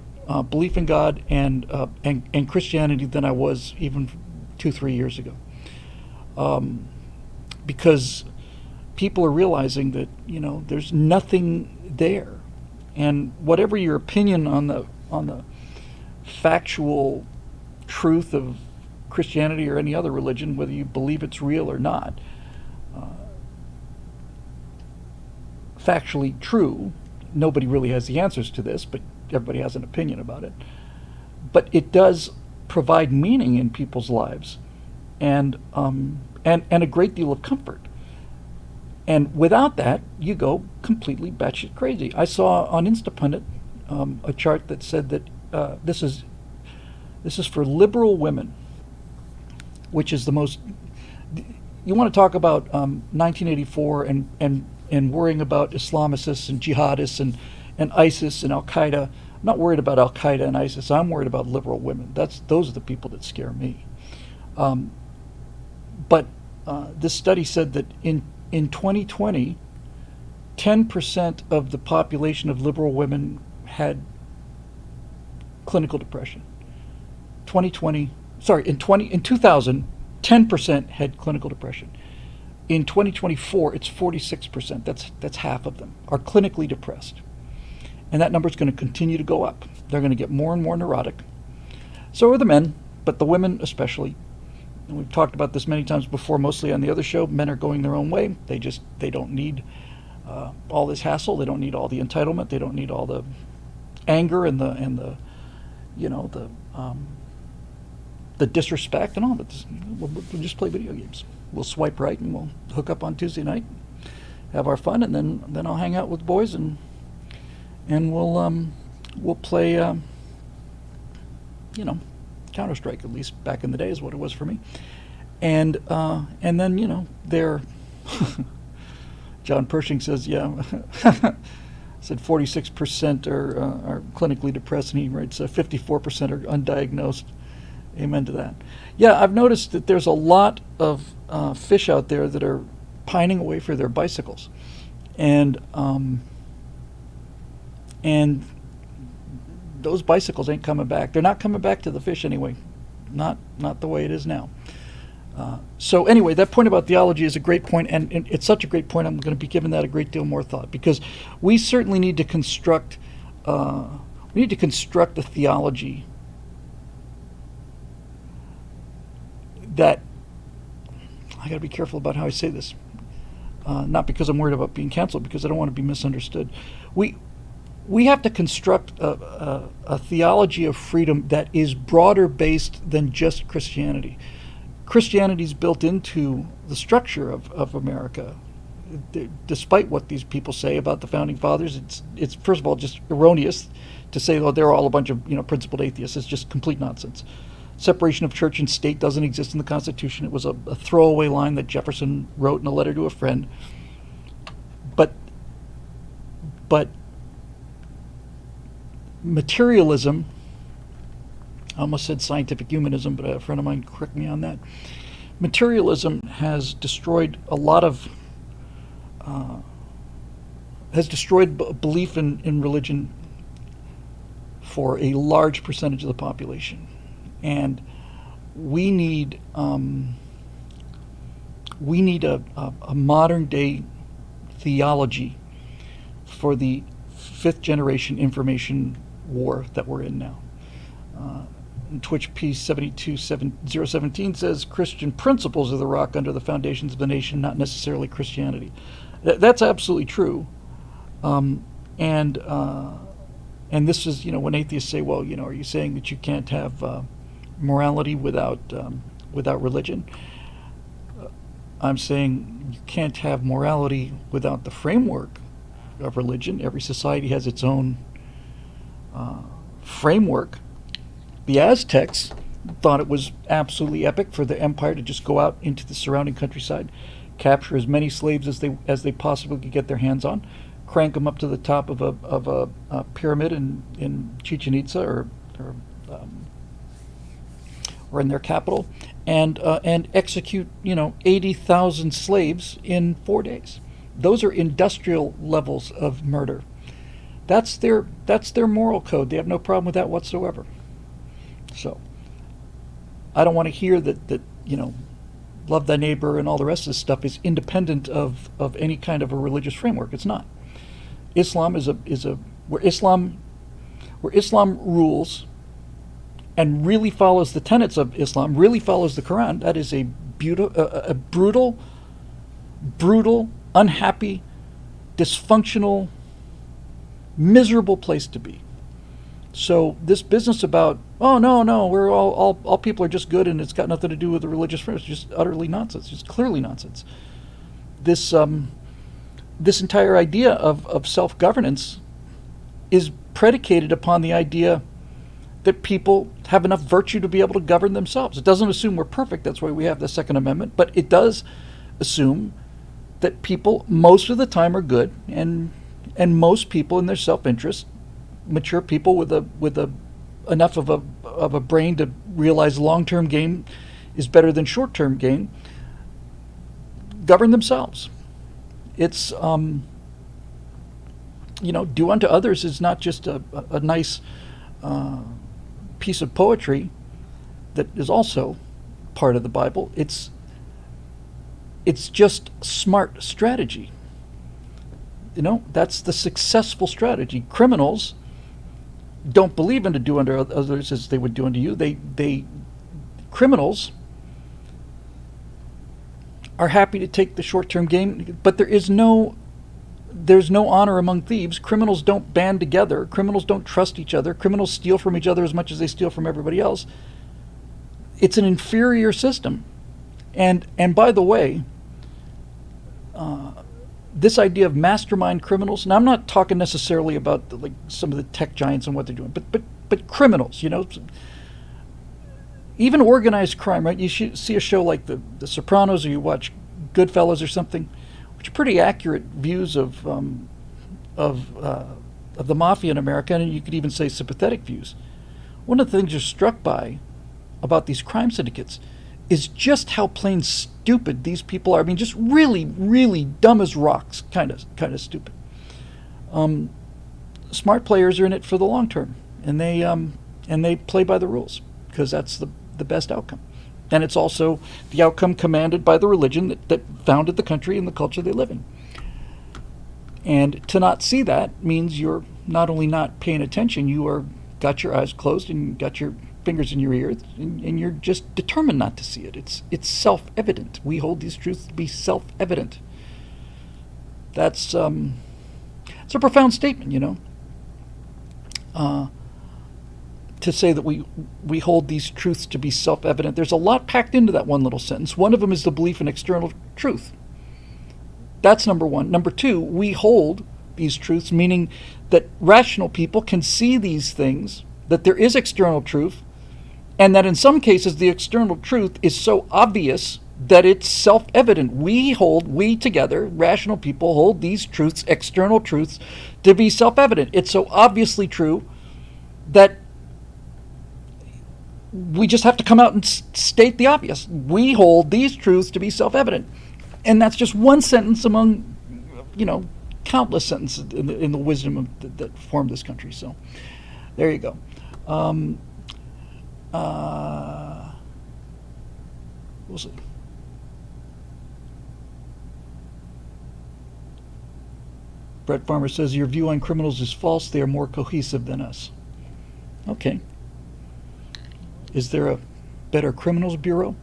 belief in God and Christianity than I was even 2-3 years ago, because people are realizing that there's nothing there, and whatever your opinion on the factual truth of Christianity or any other religion, whether you believe it's real or not, factually true. Nobody really has the answers to this, but everybody has an opinion about it. But it does provide meaning in people's lives. and a great deal of comfort. And without that, you go completely batshit crazy. I saw on Instapundit a chart that said that this is for liberal women, which is the most. You want to talk about 1984 and worrying about Islamicists and jihadists and ISIS and Al Qaeda. I'm not worried about Al Qaeda and ISIS. I'm worried about liberal women. Those are the people that scare me. But this study said that in 2020, 10% of the population of liberal women had clinical depression. In 2000, 10% had clinical depression. In 2024, it's 46%. That's half of them are clinically depressed. And that number is going to continue to go up. They're going to get more and more neurotic. So are the men, but the women especially. And we've talked about this many times before, mostly on the other show. Men are going their own way. They don't need all this hassle. They don't need all the entitlement. They don't need all the anger and the disrespect and all that. We'll just play video games. We'll swipe right and we'll hook up on Tuesday night, have our fun, and then I'll hang out with the boys and we'll play Counter-Strike, at least back in the day is what it was for me. And then they're John Pershing says, said 46% are clinically depressed, and he writes 54% are undiagnosed. Amen to that. Yeah, I've noticed that there's a lot of fish out there that are pining away for their bicycles, and those bicycles ain't coming back. They're not coming back to the fish anyway, not the way it is now. So anyway, that point about theology is a great point, and it's such a great point. I'm going to be giving that a great deal more thought, because we certainly need to construct a theology that, I got to be careful about how I say this, not because I'm worried about being canceled, because I don't want to be misunderstood. We have to construct a theology of freedom that is broader based than just Christianity. Christianity is built into the structure of America. Despite what these people say about the founding fathers, it's first of all just erroneous to say, oh, they're all a bunch of principled atheists. It's just complete nonsense. Separation of church and state doesn't exist in the Constitution. It was a throwaway line that Jefferson wrote in a letter to a friend. But materialism, I almost said scientific humanism, but a friend of mine corrected me on that. Materialism has destroyed a lot of, belief in religion for a large percentage of the population. And we need a modern day theology for the fifth generation information war that we're in now. Twitch P72017 says Christian principles are the rock under the foundations of the nation, not necessarily Christianity. That's absolutely true. And this is, when atheists say, well, are you saying that you can't have morality without religion? I'm saying you can't have morality without the framework of religion. Every society has its own framework. The Aztecs thought it was absolutely epic for the empire to just go out into the surrounding countryside, capture as many slaves as they possibly could get their hands on, crank them up to the top of a pyramid in Chichen Itza or in their capital, and execute 80,000 slaves in 4 days. Those are industrial levels of murder. That's their moral code. They have no problem with that whatsoever. So I don't want to hear that love thy neighbor and all the rest of this stuff is independent of any kind of a religious framework. It's not. Islam is where Islam rules and really follows the tenets of Islam, really follows the Quran. That is a brutal, unhappy, dysfunctional, miserable place to be. So this business about oh no, we're all people are just good, and it's got nothing to do with the religious freedom. It's just utterly nonsense. Just clearly nonsense. This entire idea of self-governance is predicated upon the idea that people have enough virtue to be able to govern themselves. It doesn't assume we're perfect. That's why we have the Second Amendment. But it does assume that people most of the time are good, and most people in their self-interest, mature people with enough of a brain to realize long-term gain is better than short-term gain, govern themselves. It's do unto others is not just a nice piece of poetry that is also part of the Bible. It's just smart strategy. That's the successful strategy. Criminals don't believe in to do unto others as they would do unto you. Criminals are happy to take the short-term gain, but there's no honor among thieves. Criminals don't band together. Criminals don't trust each other. Criminals steal from each other as much as they steal from everybody else. It's an inferior system. And by the way, this idea of mastermind criminals, and I'm not talking necessarily about some of the tech giants and what they're doing, but criminals, even organized crime, right? You should see a show like the Sopranos, or you watch Goodfellas or something, which are pretty accurate views of the mafia in America, and you could even say sympathetic views. One of the things you're struck by about these crime syndicates is just how plain stupid these people are. I mean, just really, really dumb as rocks, kind of stupid. Smart players are in it for the long term, and they play by the rules because that's the best outcome. And it's also the outcome commanded by the religion that founded the country and the culture they live in. And to not see that means you're not only not paying attention, you are got your eyes closed and got your fingers in your ears, and you're just determined not to see it. It's self-evident. We hold these truths to be self-evident. That's it's a profound statement, to say that we hold these truths to be self-evident. There's a lot packed into that one little sentence. One of them is the belief in external truth. That's number one. Number two, we hold these truths, meaning that rational people can see these things, that there is external truth, and that in some cases the external truth is so obvious that it's self-evident. We together, rational people, hold these truths, external truths, to be self-evident. It's so obviously true that we just have to come out and state the obvious. We hold these truths to be self-evident. And that's just one sentence among, countless sentences in the wisdom that formed this country. So there you go. We'll see. Brett Farmer says, your view on criminals is false. They are more cohesive than us. Okay. Is there a better criminals bureau?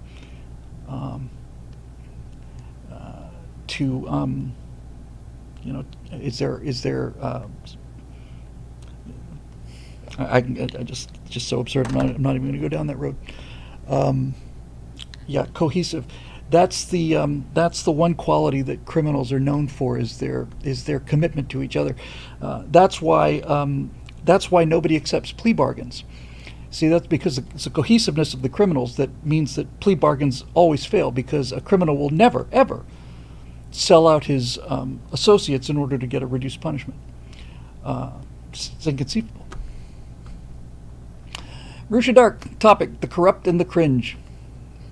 Is there? I just so absurd. I'm not even going to go down that road. Cohesive. That's the one quality that criminals are known for is their commitment to each other. That's why nobody accepts plea bargains. See, that's because it's the cohesiveness of the criminals that means that plea bargains always fail, because a criminal will never, ever sell out his associates in order to get a reduced punishment. It's inconceivable. Rusha Dark topic, the corrupt and the cringe.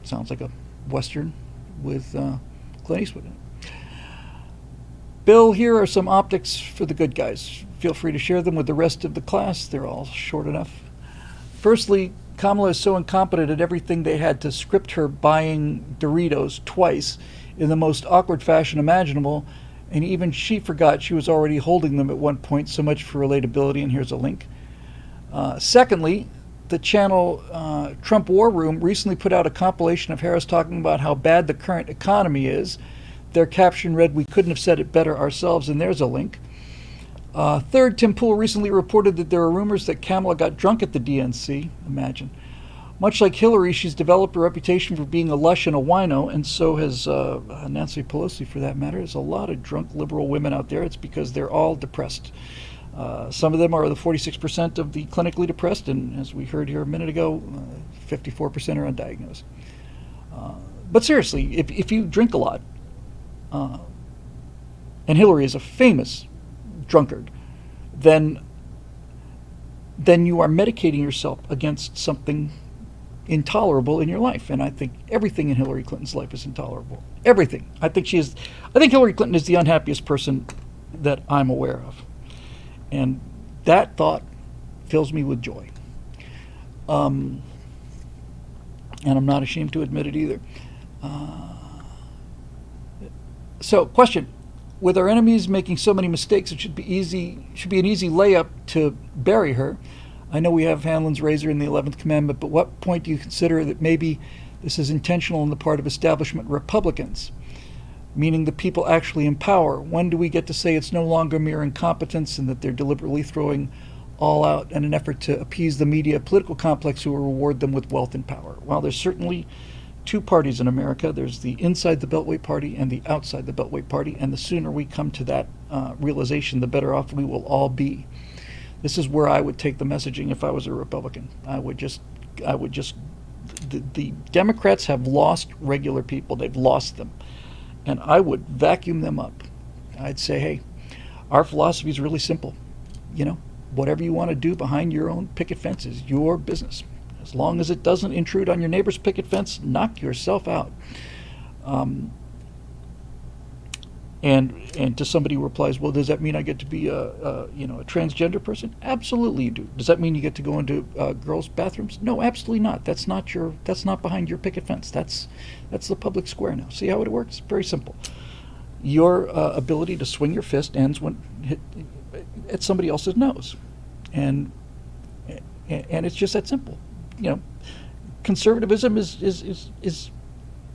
Sounds like a Western with Clint Eastwood in it. Bill, here are some optics for the good guys. Feel free to share them with the rest of the class. They're all short enough. Firstly, Kamala is so incompetent at everything they had to script her buying Doritos twice in the most awkward fashion imaginable, and even she forgot she was already holding them at one point. So much for relatability, and here's a link. Secondly, the channel Trump War Room recently put out a compilation of Harris talking about how bad the current economy is. Their caption read, "We couldn't have said it better ourselves," and there's a link. Third, Tim Pool recently reported that there are rumors that Kamala got drunk at the DNC. Imagine. Much like Hillary, she's developed a reputation for being a lush and a wino, and so has Nancy Pelosi, for that matter. There's a lot of drunk liberal women out there. It's because they're all depressed. Some of them are the 46% of the clinically depressed, and as we heard here a minute ago, 54% are undiagnosed. But seriously, if you drink a lot, and Hillary is a famous drunkard, then you are medicating yourself against something intolerable in your life. And I think everything in Hillary Clinton's life is intolerable. Everything. I think Hillary Clinton is the unhappiest person that I'm aware of. And that thought fills me with joy. And I'm not ashamed to admit it either. So, question. With our enemies making so many mistakes, it should be an easy layup to bury her. I know we have Hanlon's razor in the 11th commandment, but what point do you consider that maybe this is intentional on the part of establishment Republicans, meaning the people actually in power? When do we get to say it's no longer mere incompetence and that they're deliberately throwing all out in an effort to appease the media political complex who will reward them with wealth and power? Well, there's certainly two parties in America. There's the inside the Beltway party and the outside the Beltway party, and the sooner we come to that realization, the better off we will all be. This is where I would take the messaging if I was a Republican. The Democrats have lost regular people. They've lost them. And I would vacuum them up. I'd say, hey, our philosophy is really simple. Whatever you want to do behind your own picket fence is your business. As long as it doesn't intrude on your neighbor's picket fence, knock yourself out. And to somebody who replies, well, does that mean I get to be a transgender person? Absolutely you do. Does that mean you get to go into girls' bathrooms? No, absolutely not. That's not behind your picket fence. That's the public square now. See how it works? Very simple. Your ability to swing your fist ends when hit at somebody else's nose, and it's just that simple. Conservatism is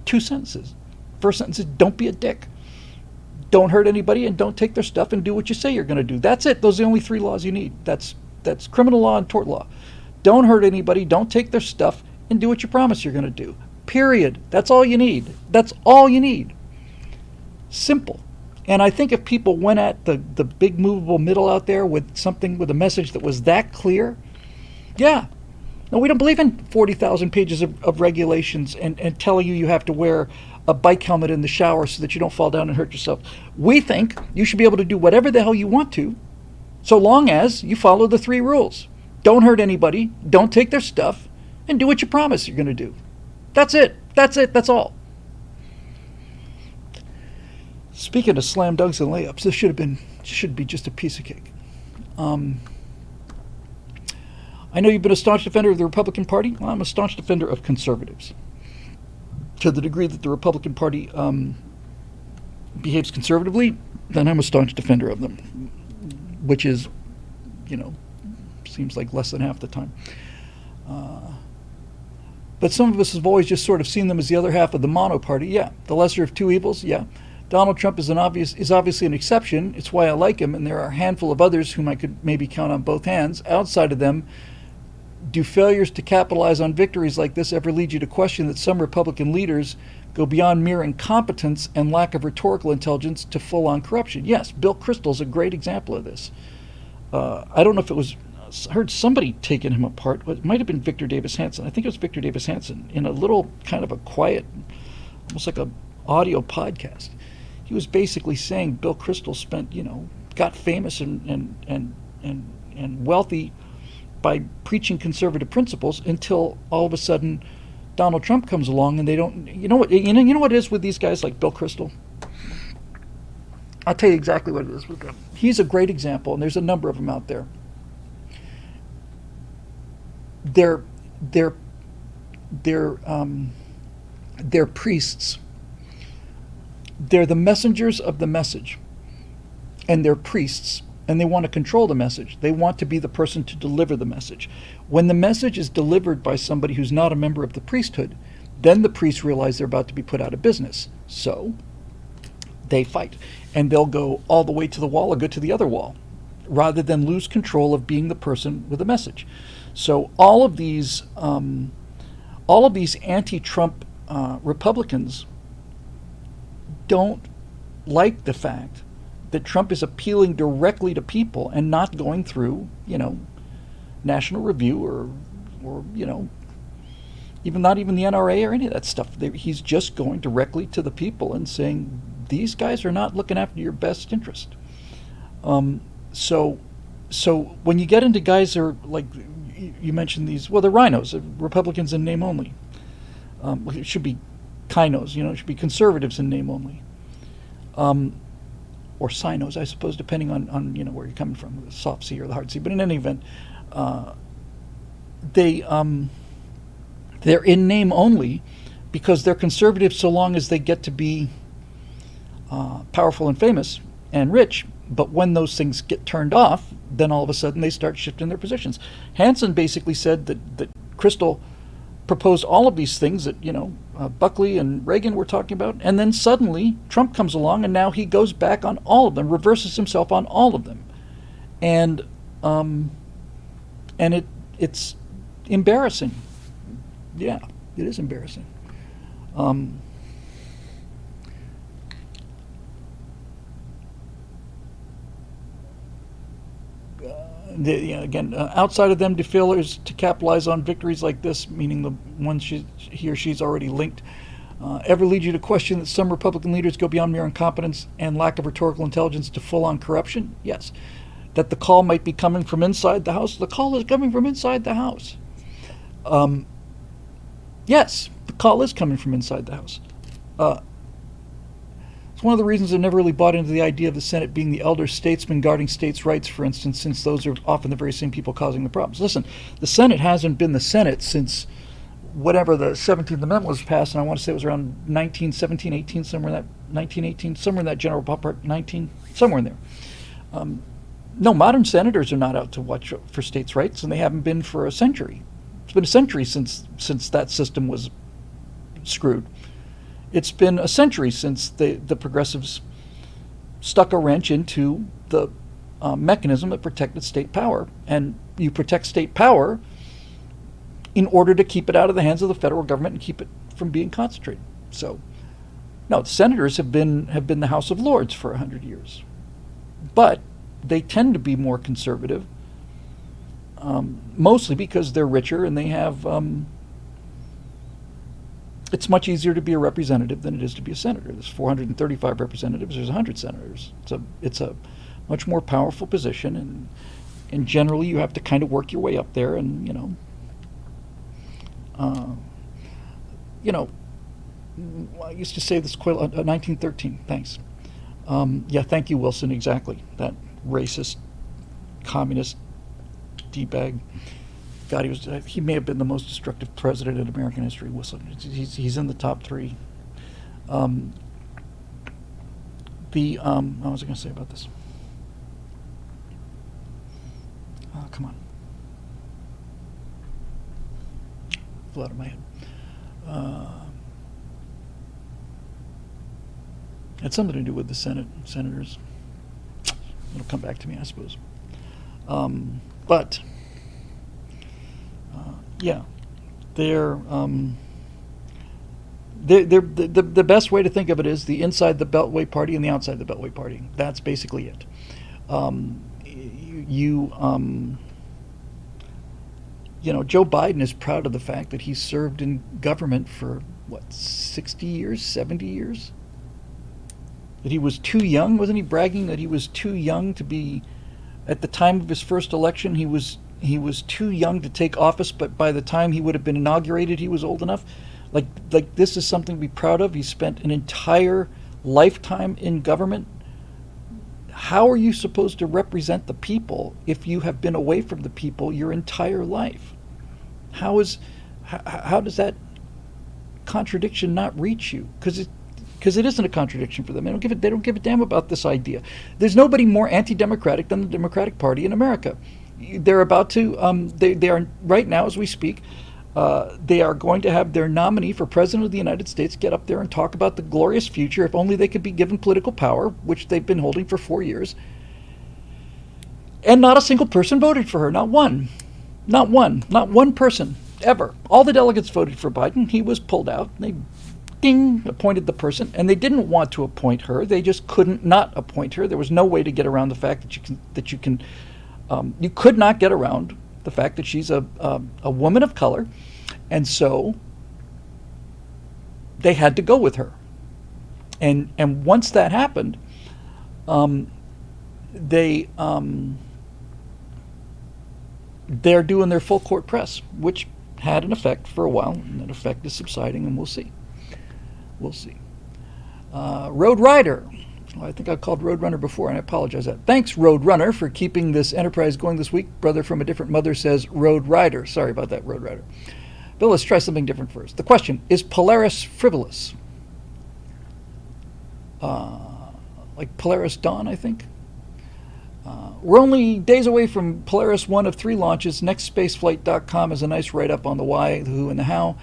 two sentences. First sentence is don't be a dick. Don't hurt anybody and don't take their stuff and do what you say you're going to do. That's it. Those are the only three laws you need. That's criminal law and tort law. Don't hurt anybody, don't take their stuff, and do what you promise you're going to do. Period. That's all you need. That's all you need. Simple. And I think if people went at the big movable middle out there with a message that was that clear, yeah. No, we don't believe in 40,000 pages of regulations and telling you have to wear a bike helmet in the shower so that you don't fall down and hurt yourself. We think you should be able to do whatever the hell you want to, so long as you follow the three rules. Don't hurt anybody, don't take their stuff, and do what you promise you're going to do. That's it. That's all. Speaking of slam dunks and layups, this should be just a piece of cake. I know you've been a staunch defender of the Republican Party. Well, I'm a staunch defender of conservatives. To the degree that the Republican Party behaves conservatively, then I'm a staunch defender of them, which is, seems like less than half the time. But some of us have always just sort of seen them as the other half of the mono party. Yeah, the lesser of two evils. Yeah, Donald Trump is obviously an exception. It's why I like him, and there are a handful of others whom I could maybe count on both hands. Outside of them, do failures to capitalize on victories like this ever lead you to question that some Republican leaders go beyond mere incompetence and lack of rhetorical intelligence to full-on corruption? Yes, Bill Kristol's a great example of this. I don't know if it was, I heard somebody taking him apart. It might have been Victor Davis Hanson. I think it was Victor Davis Hanson in a little kind of a quiet, almost like an audio podcast. He was basically saying Bill Kristol got famous and wealthy by preaching conservative principles until all of a sudden Donald Trump comes along and they don't. You know what it is with these guys like Bill Kristol? I'll tell you exactly what it is with them. He's a great example, and there's a number of them out there. They're priests. They're the messengers of the message, and they're priests. And they want to control the message. They want to be the person to deliver the message. When the message is delivered by somebody who's not a member of the priesthood, then the priests realize they're about to be put out of business. So they fight. And they'll go all the way to the wall or go to the other wall. rather than lose control of being the person with a message. So all of these anti-Trump Republicans don't like the fact that Trump is appealing directly to people and not going through, National Review or not even the NRA or any of that stuff. He's just going directly to the people and saying, these guys are not looking after your best interest. So when you get into guys that are like, you mentioned these, the RINOs, Republicans in name only. It should be KINOs, it should be conservatives in name only. Or sinos, I suppose, depending on where you're coming from, the soft C or the hard C. But in any event, they're in name only because they're conservative so long as they get to be powerful and famous and rich. But when those things get turned off, then all of a sudden they start shifting their positions. Hansen basically said that Crystal proposed all of these things that Buckley and Reagan were talking about, and then suddenly Trump comes along, and now he goes back on all of them, reverses himself on all of them, and it's embarrassing. Yeah, it is embarrassing. Outside of them, defillers to capitalize on victories like this, meaning the ones he or she's already linked, ever lead you to question that some Republican leaders go beyond mere incompetence and lack of rhetorical intelligence to full-on corruption? Yes. That the call might be coming from inside the House? The call is coming from inside the House. Yes, the call is coming from inside the House. It's one of the reasons I've never really bought into the idea of the Senate being the elder statesman guarding states' rights, for instance, since those are often the very same people causing the problems. Listen, the Senate hasn't been the Senate since whatever the 17th Amendment was passed, and I want to say it was around 1917, 18, somewhere in that 1918, somewhere in that general ballpark, 19, somewhere in there. No, modern senators are not out to watch for states' rights, and they haven't been for a century. It's been a century since that system was screwed. It's been a century since the progressives stuck a wrench into the mechanism that protected state power. And you protect state power in order to keep it out of the hands of the federal government and keep it from being concentrated. So, no, the senators have been the House of Lords for 100 years. But they tend to be more conservative, mostly because they're richer and they have... it's much easier to be a representative than it is to be a senator. There's 435 representatives. There's 100 senators. It's a much more powerful position, and generally you have to kind of work your way up there. And I used to say this quite 1913. Thanks. Yeah, thank you, Wilson. Exactly. That racist, communist d-bag. God, he may have been the most destructive president in American history. Wilson, he's in the top three. What was I going to say about this? Come on, flew out of my head. Had something to do with the senators. It'll come back to me, I suppose. But. Yeah, they're the best way to think of it is the inside the Beltway party and the outside the Beltway party. That's basically it. Joe Biden is proud of the fact that he served in government for 60 years, 70 years. That he was too young, wasn't he bragging that he was too young to be, at the time of his first election, he was too young to take office, but by the time he would have been inaugurated, he was old enough. Like this is something to be proud of. He spent an entire lifetime in government. How are you supposed to represent the people if you have been away from the people your entire life? How does that contradiction not reach you? Because it isn't a contradiction for them. They don't give a damn about this idea. There's nobody more anti-democratic than the Democratic Party in America. They're about to, they are right now as we speak, they are going to have their nominee for President of the United States get up there and talk about the glorious future if only they could be given political power, which they've been holding for 4 years. And not a single person voted for her. Not one. Not one. Not one person ever. All the delegates voted for Biden. He was pulled out. They ding, appointed the person, and they didn't want to appoint her. They just couldn't not appoint her. There was no way to get around the fact that you could not get around the fact that she's a woman of color, and so they had to go with her. And once that happened, they're doing their full court press, which had an effect for a while, and that effect is subsiding, and we'll see. We'll see. Road Rider. Well, I think I called Roadrunner before, and I apologize for that. Thanks, Roadrunner, for keeping this enterprise going this week. Brother from a different mother says Road Rider. Sorry about that, Road Rider. Bill, let's try something different first. The question, is Polaris frivolous? Like Polaris Dawn, I think. We're only days away from Polaris 1 of 3 launches. Nextspaceflight.com has a nice write-up on the why, the who, and the how.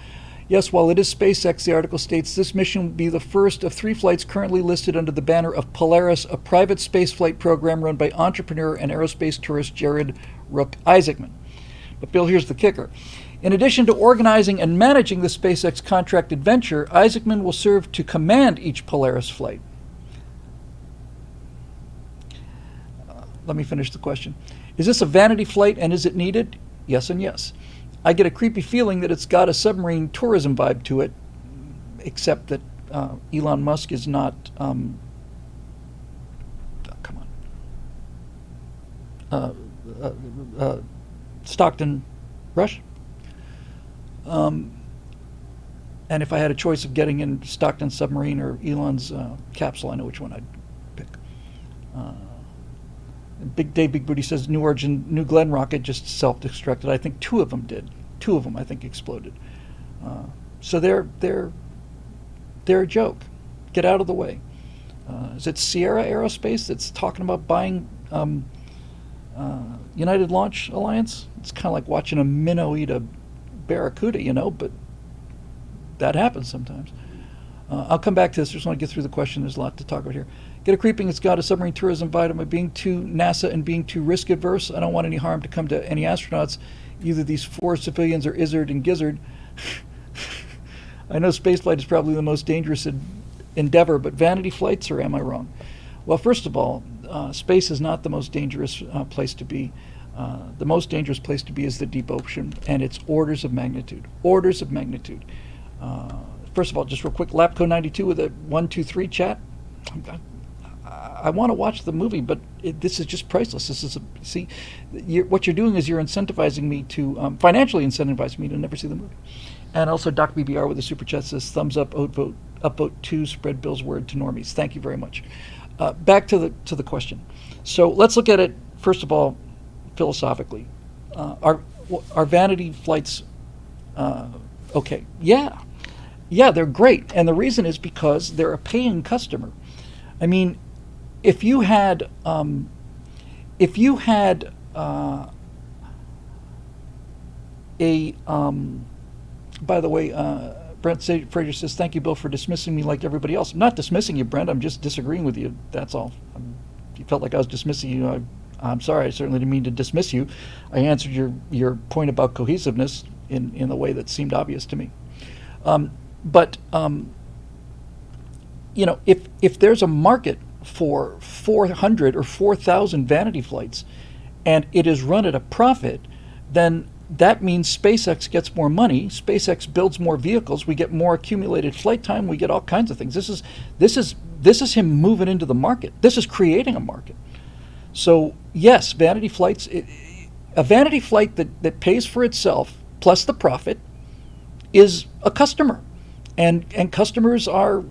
Yes, while it is SpaceX, the article states, this mission will be the first of 3 flights currently listed under the banner of Polaris, a private spaceflight program run by entrepreneur and aerospace tourist Jared Rook Isaacman. But Bill, here's the kicker. In addition to organizing and managing the SpaceX contracted venture, Isaacman will serve to command each Polaris flight. Let me finish the question. Is this a vanity flight, and is it needed? Yes and yes. I get a creepy feeling that it's got a submarine tourism vibe to it, except that Elon Musk is not, come on, Stockton Rush. And if I had a choice of getting in Stockton's submarine or Elon's capsule, I know which one I'd pick. Big Dave Big Booty says New Glenn rocket just self-destructed. I think 2 of them did. 2 of them, I think, exploded. So they're a joke. Get out of the way. Is it Sierra Aerospace that's talking about buying United Launch Alliance? It's kind of like watching a minnow eat a barracuda, but that happens sometimes. I'll come back to this. I just want to get through the question. There's a lot to talk about here. Get a creeping. It's got a submarine tourism vibe. Am I being too NASA and being too risk adverse? I don't want any harm to come to any astronauts, either these 4 civilians or Izzard and Gizzard. I know spaceflight is probably the most dangerous endeavor, but vanity flights, or am I wrong? Well, first of all, space is not the most dangerous place to be. The most dangerous place to be is the deep ocean, and it's orders of magnitude. Orders of magnitude. First of all, just real quick, Lapco92 with a 123 chat. I want to watch the movie, but this is just priceless. This is what you're doing is you're incentivizing me to financially incentivizing me to never see the movie. And also, Doc BBR with a super chat says thumbs up, upvote 2, spread Bill's word to normies. Thank you very much. Back to the question. So let's look at it first of all philosophically. Are vanity flights okay? Yeah, they're great, and the reason is because they're a paying customer. I mean, if you had by the way, Brent Fraser says, thank you, Bill, for dismissing me like everybody else. I'm not dismissing you, Brent. I'm just disagreeing with you. That's all. If you felt like I was dismissing you, I'm sorry. I certainly didn't mean to dismiss you. I answered your point about cohesiveness in the way that seemed obvious to me. But if there's a market for 400 or 4,000 vanity flights and it is run at a profit, then that means SpaceX gets more money, SpaceX builds more vehicles, we get more accumulated flight time, we get all kinds of things. This is him moving into the market. This is creating a market. So yes, vanity flights, a vanity flight that pays for itself plus the profit is a customer, and customers are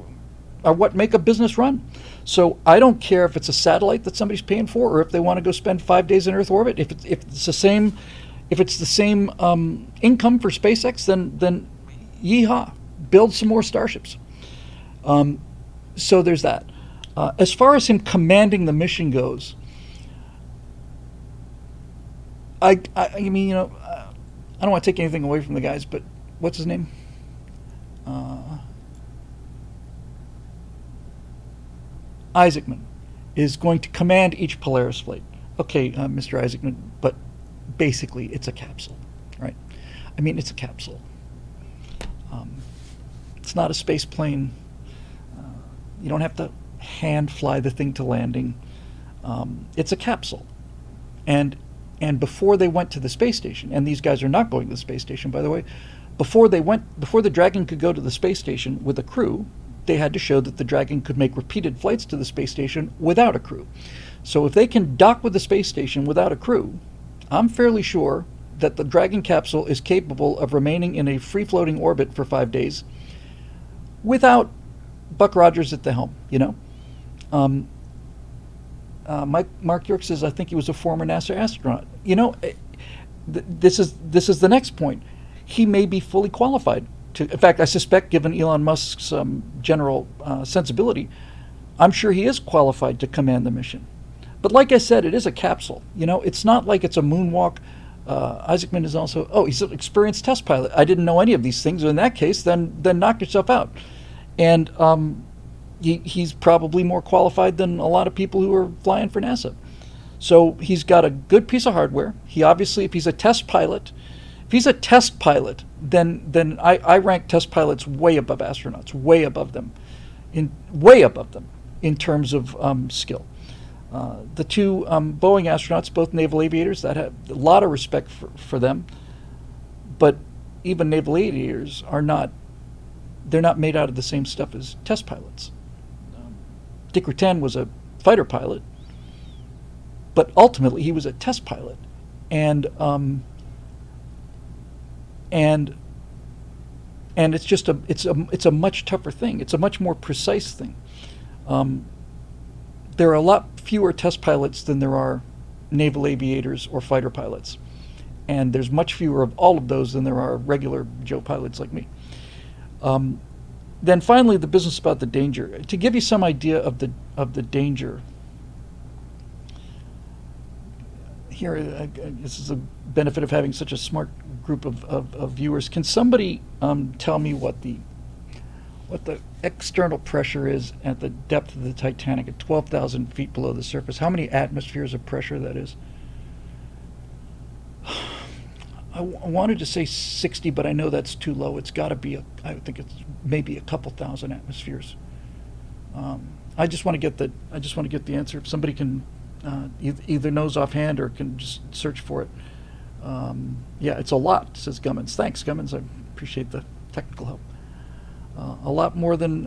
what make a business run. So I don't care if it's a satellite that somebody's paying for, or if they want to go spend 5 days in Earth orbit. If it's the same income for SpaceX, then yeehaw, build some more starships. So there's that. As far as him commanding the mission goes, I mean, I don't want to take anything away from the guys, but what's his name? Isaacman is going to command each Polaris flight. Okay, Mr. Isaacman, but basically it's a capsule, right? I mean, it's a capsule. It's not a space plane. You don't have to hand fly the thing to landing. It's a capsule. And before they went to the space station, and these guys are not going to the space station, by the way, before the Dragon could go to the space station with a crew, they had to show that the Dragon could make repeated flights to the space station without a crew. So if they can dock with the space station without a crew, I'm fairly sure that the Dragon capsule is capable of remaining in a free-floating orbit for 5 days without Buck Rogers at the helm, you know? Mark York says, I think he was a former NASA astronaut. You know, this is the next point. He may be fully qualified to, in fact, I suspect, given Elon Musk's general sensibility, I'm sure he is qualified to command the mission. But like I said, it is a capsule. You know, it's not like it's a moonwalk. Isaacman is also, he's an experienced test pilot. I didn't know any of these things. In that case, then knock yourself out. And he's probably more qualified than a lot of people who are flying for NASA. So he's got a good piece of hardware. He obviously, if he's a test pilot, then I rank test pilots way above astronauts, way above them in terms of skill. The two Boeing astronauts, both naval aviators, that have a lot of respect for them, but even naval aviators they're not made out of the same stuff as test pilots. Dick Rutan was a fighter pilot, but ultimately he was a test pilot, and it's just it's a much tougher thing. It's a much more precise thing. There are a lot fewer test pilots than there are naval aviators or fighter pilots, and there's much fewer of all of those than there are regular Joe pilots like me. Then finally, the business about the danger. To give you some idea of the danger, here, this is a benefit of having such a smart group of viewers. Can somebody tell me what the external pressure is at the depth of the Titanic at 12,000 feet below the surface? How many atmospheres of pressure that is? I wanted to say 60, but I know that's too low. It's got to be, I think it's maybe a couple thousand atmospheres. I just want to get the answer. If somebody can either knows offhand or can just search for it. Yeah, it's a lot, says Gummins. Thanks, Gummins. I appreciate the technical help. A lot more than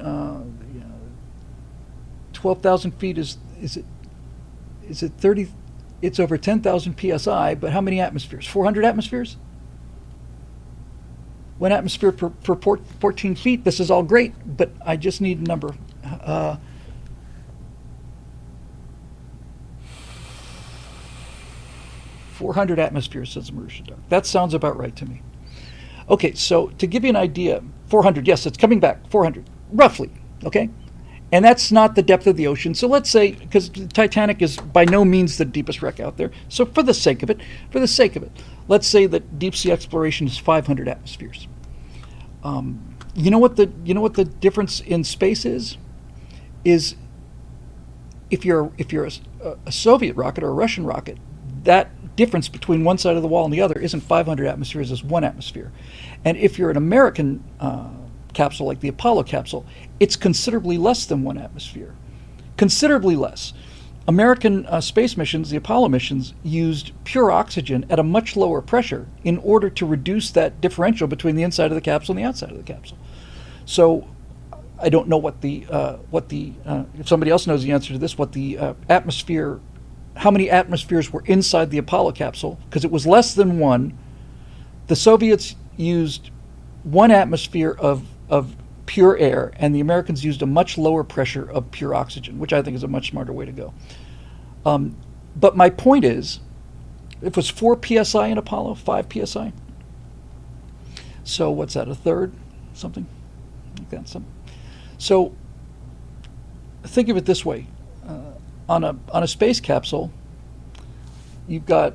12,000 feet is it 30? It's over 10,000 psi, but how many atmospheres? 400 atmospheres? 1 atmosphere per 14 feet. This is all great, but I just need a number. 400 atmospheres, says Marusha Dark. That sounds about right to me. Okay, so to give you an idea, 400, yes, it's coming back, 400, roughly, okay? And that's not the depth of the ocean. So let's say, because the Titanic is by no means the deepest wreck out there. So for the sake of it, let's say that deep sea exploration is 500 atmospheres. You know what the difference in space is? Is if you're a Soviet rocket or a Russian rocket, that difference between one side of the wall and the other isn't 500 atmospheres, it's 1 atmosphere. And if you're an American capsule like the Apollo capsule, it's considerably less than 1 atmosphere. Considerably less. American space missions, the Apollo missions, used pure oxygen at a much lower pressure in order to reduce that differential between the inside of the capsule and the outside of the capsule. So I don't know if somebody else knows the answer to this, what the atmosphere, how many atmospheres were inside the Apollo capsule, because it was less than 1. The Soviets used 1 atmosphere of pure air, and the Americans used a much lower pressure of pure oxygen, which I think is a much smarter way to go. But my point is, it was 4 psi in Apollo, 5 psi. So what's that, a third, something like that? So think of it this way: on a space capsule, you've got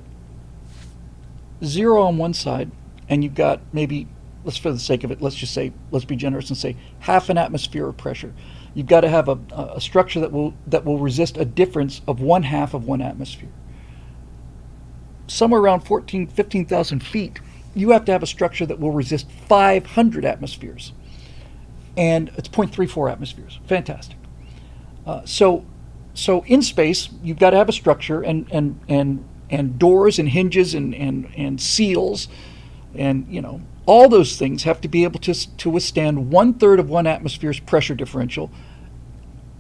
0 on one side, and you've got maybe, for the sake of it, let's be generous and say half an atmosphere of pressure. You've got to have a structure that will resist a difference of 1/2 of 1 atmosphere. somewhere around 15,000 feet, you have to have a structure that will resist 500 atmospheres. And it's 0.34 atmospheres. Fantastic. So in space, you've got to have a structure and doors and hinges and seals, and all those things have to be able to withstand 1/3 of 1 atmosphere's pressure differential.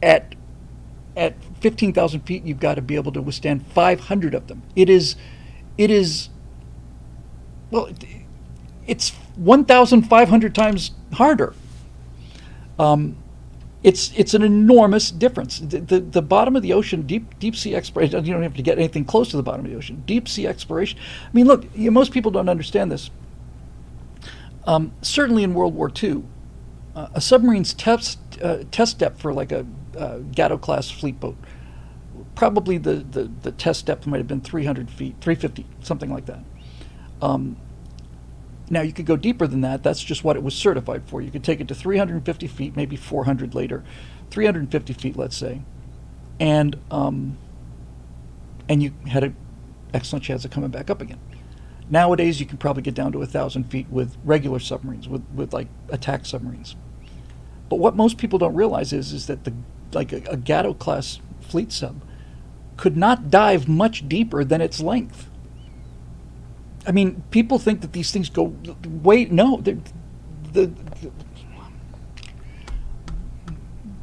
At 15,000 feet, you've got to be able to withstand 500 of them. It's 1,500 times harder. It's an enormous difference. The bottom of the ocean, deep sea exploration. You don't have to get anything close to the bottom of the ocean. Deep sea exploration. I mean, look, most people don't understand this. Certainly in World War II, a submarine's test depth for like a Gatto class fleet boat, probably the test depth might have been 300 feet, 350, something like that. Now, you could go deeper than that. That's just what it was certified for. You could take it to 350 feet, maybe 400 later, 350 feet, let's say, and you had an excellent chance of coming back up again. Nowadays, you can probably get down to 1,000 feet with regular submarines, with like attack submarines. But what most people don't realize is that a Gatto class fleet sub could not dive much deeper than its length. I mean, people think that these things go no.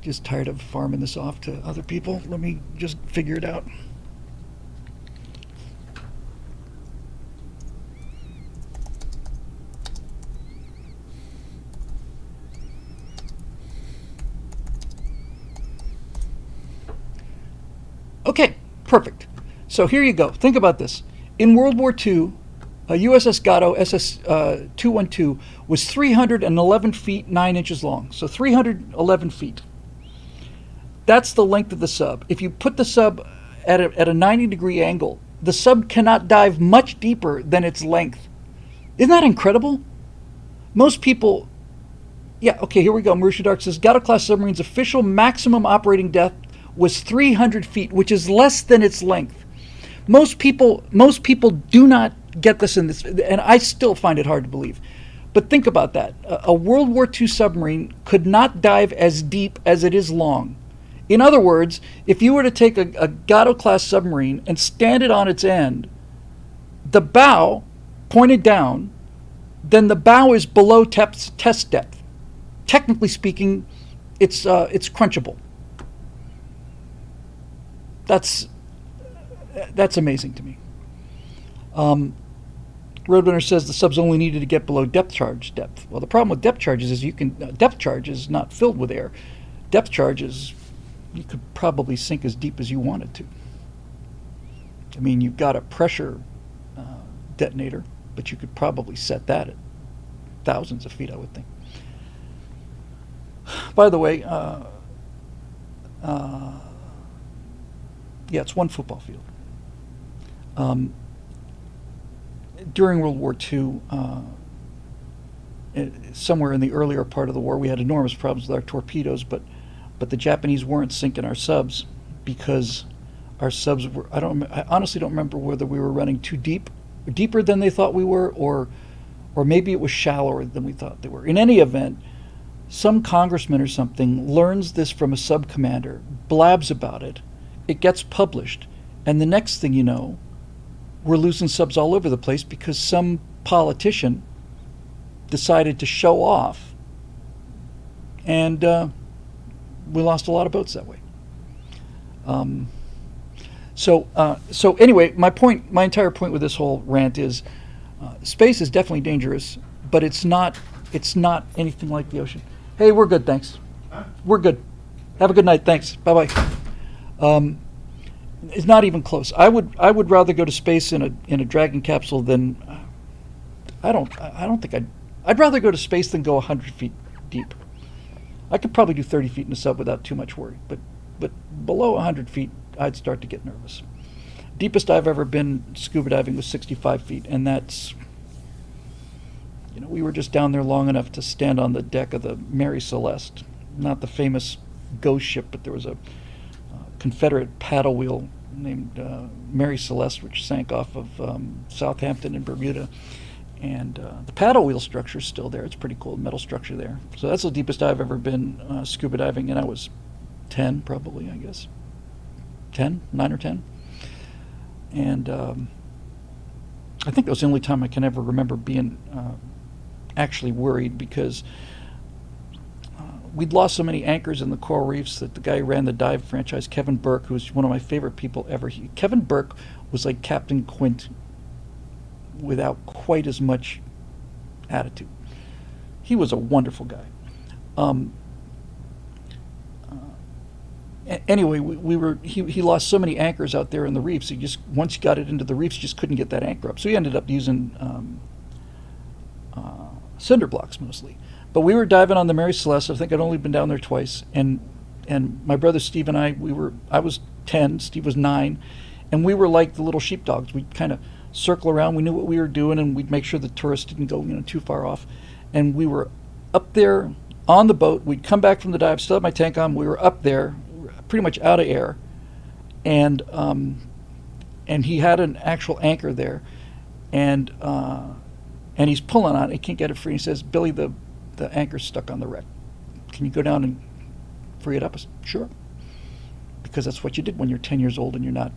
Just tired of farming this off to other people. Let me just figure it out. Okay, perfect. So here you go. Think about this. In World War II, USS Gatto SS 212 was 311 feet 9 inches long. So 311 feet. That's the length of the sub. If you put the sub at a 90-degree angle, the sub cannot dive much deeper than its length. Isn't that incredible? Most people... Yeah, okay, here we go. Marisha Dark says, Gatto-class submarine's official maximum operating depth was 300 feet, which is less than its length. Most people do not get this in this, and I still find it hard to believe. But think about that. A World War II submarine could not dive as deep as it is long. In other words, if you were to take a Gatto-class submarine and stand it on its end, the bow pointed down, then the bow is below test depth. Technically speaking, it's crunchable. That's amazing to me. Roadrunner says the subs only needed to get below depth charge depth. Well, the problem with depth charges is depth charge is not filled with air. Depth charge is, you could probably sink as deep as you wanted to. I mean, you've got a pressure detonator, but you could probably set that at thousands of feet, I would think. By the way, yeah, it's one football field. During World War II, somewhere in the earlier part of the war, we had enormous problems with our torpedoes, but the Japanese weren't sinking our subs because our subs were, I honestly don't remember whether we were running deeper than they thought we were, or maybe it was shallower than we thought they were. In any event, some congressman or something learns this from a sub commander, blabs about it, it gets published, and the next thing you know, we're losing subs all over the place because some politician decided to show off, and we lost a lot of boats that way. So anyway, my entire point with this whole rant is, space is definitely dangerous, but it's not anything like the ocean. Hey, we're good, thanks. Huh? We're good. Have a good night, thanks. Bye bye. It's not even close. I would rather go to space in a Dragon capsule than I'd rather go to space than go 100 feet deep. I could probably do 30 feet in a sub without too much worry, but below 100 feet, I'd start to get nervous. Deepest I've ever been scuba diving was 65 feet, and that's, we were just down there long enough to stand on the deck of the Mary Celeste, not the famous ghost ship, but there was a Confederate paddle wheel named Mary Celeste, which sank off of Southampton in Bermuda. And the paddle wheel structure is still there. It's pretty cool, metal structure there. So that's the deepest I've ever been scuba diving, and I was 10 probably, I guess. 9 or 10. And I think that was the only time I can ever remember being actually worried, because we'd lost so many anchors in the coral reefs that the guy who ran the dive franchise, Kevin Burke, who's one of my favorite people ever, Kevin Burke was like Captain Quint without quite as much attitude. He was a wonderful guy. Anyway, he lost so many anchors out there in the reefs. He just, once you got it into the reefs, you just couldn't get that anchor up. So he ended up using cinder blocks mostly. But we were diving on the Mary Celeste. I think I'd only been down there twice, and my brother Steve and I was 10, Steve was 9, and we were like the little sheepdogs. We'd kind of circle around. We knew what we were doing, and we'd make sure the tourists didn't go too far off. And we were up there on the boat. We'd come back from the dive, still had my tank on. We were up there, pretty much out of air, and he had an actual anchor there, and he's pulling on it. He can't get it free. He says, "Billy, the anchor's stuck on the wreck. Can you go down and free it up?" I said, "Sure," because that's what you did when you're 10 years old and you're not,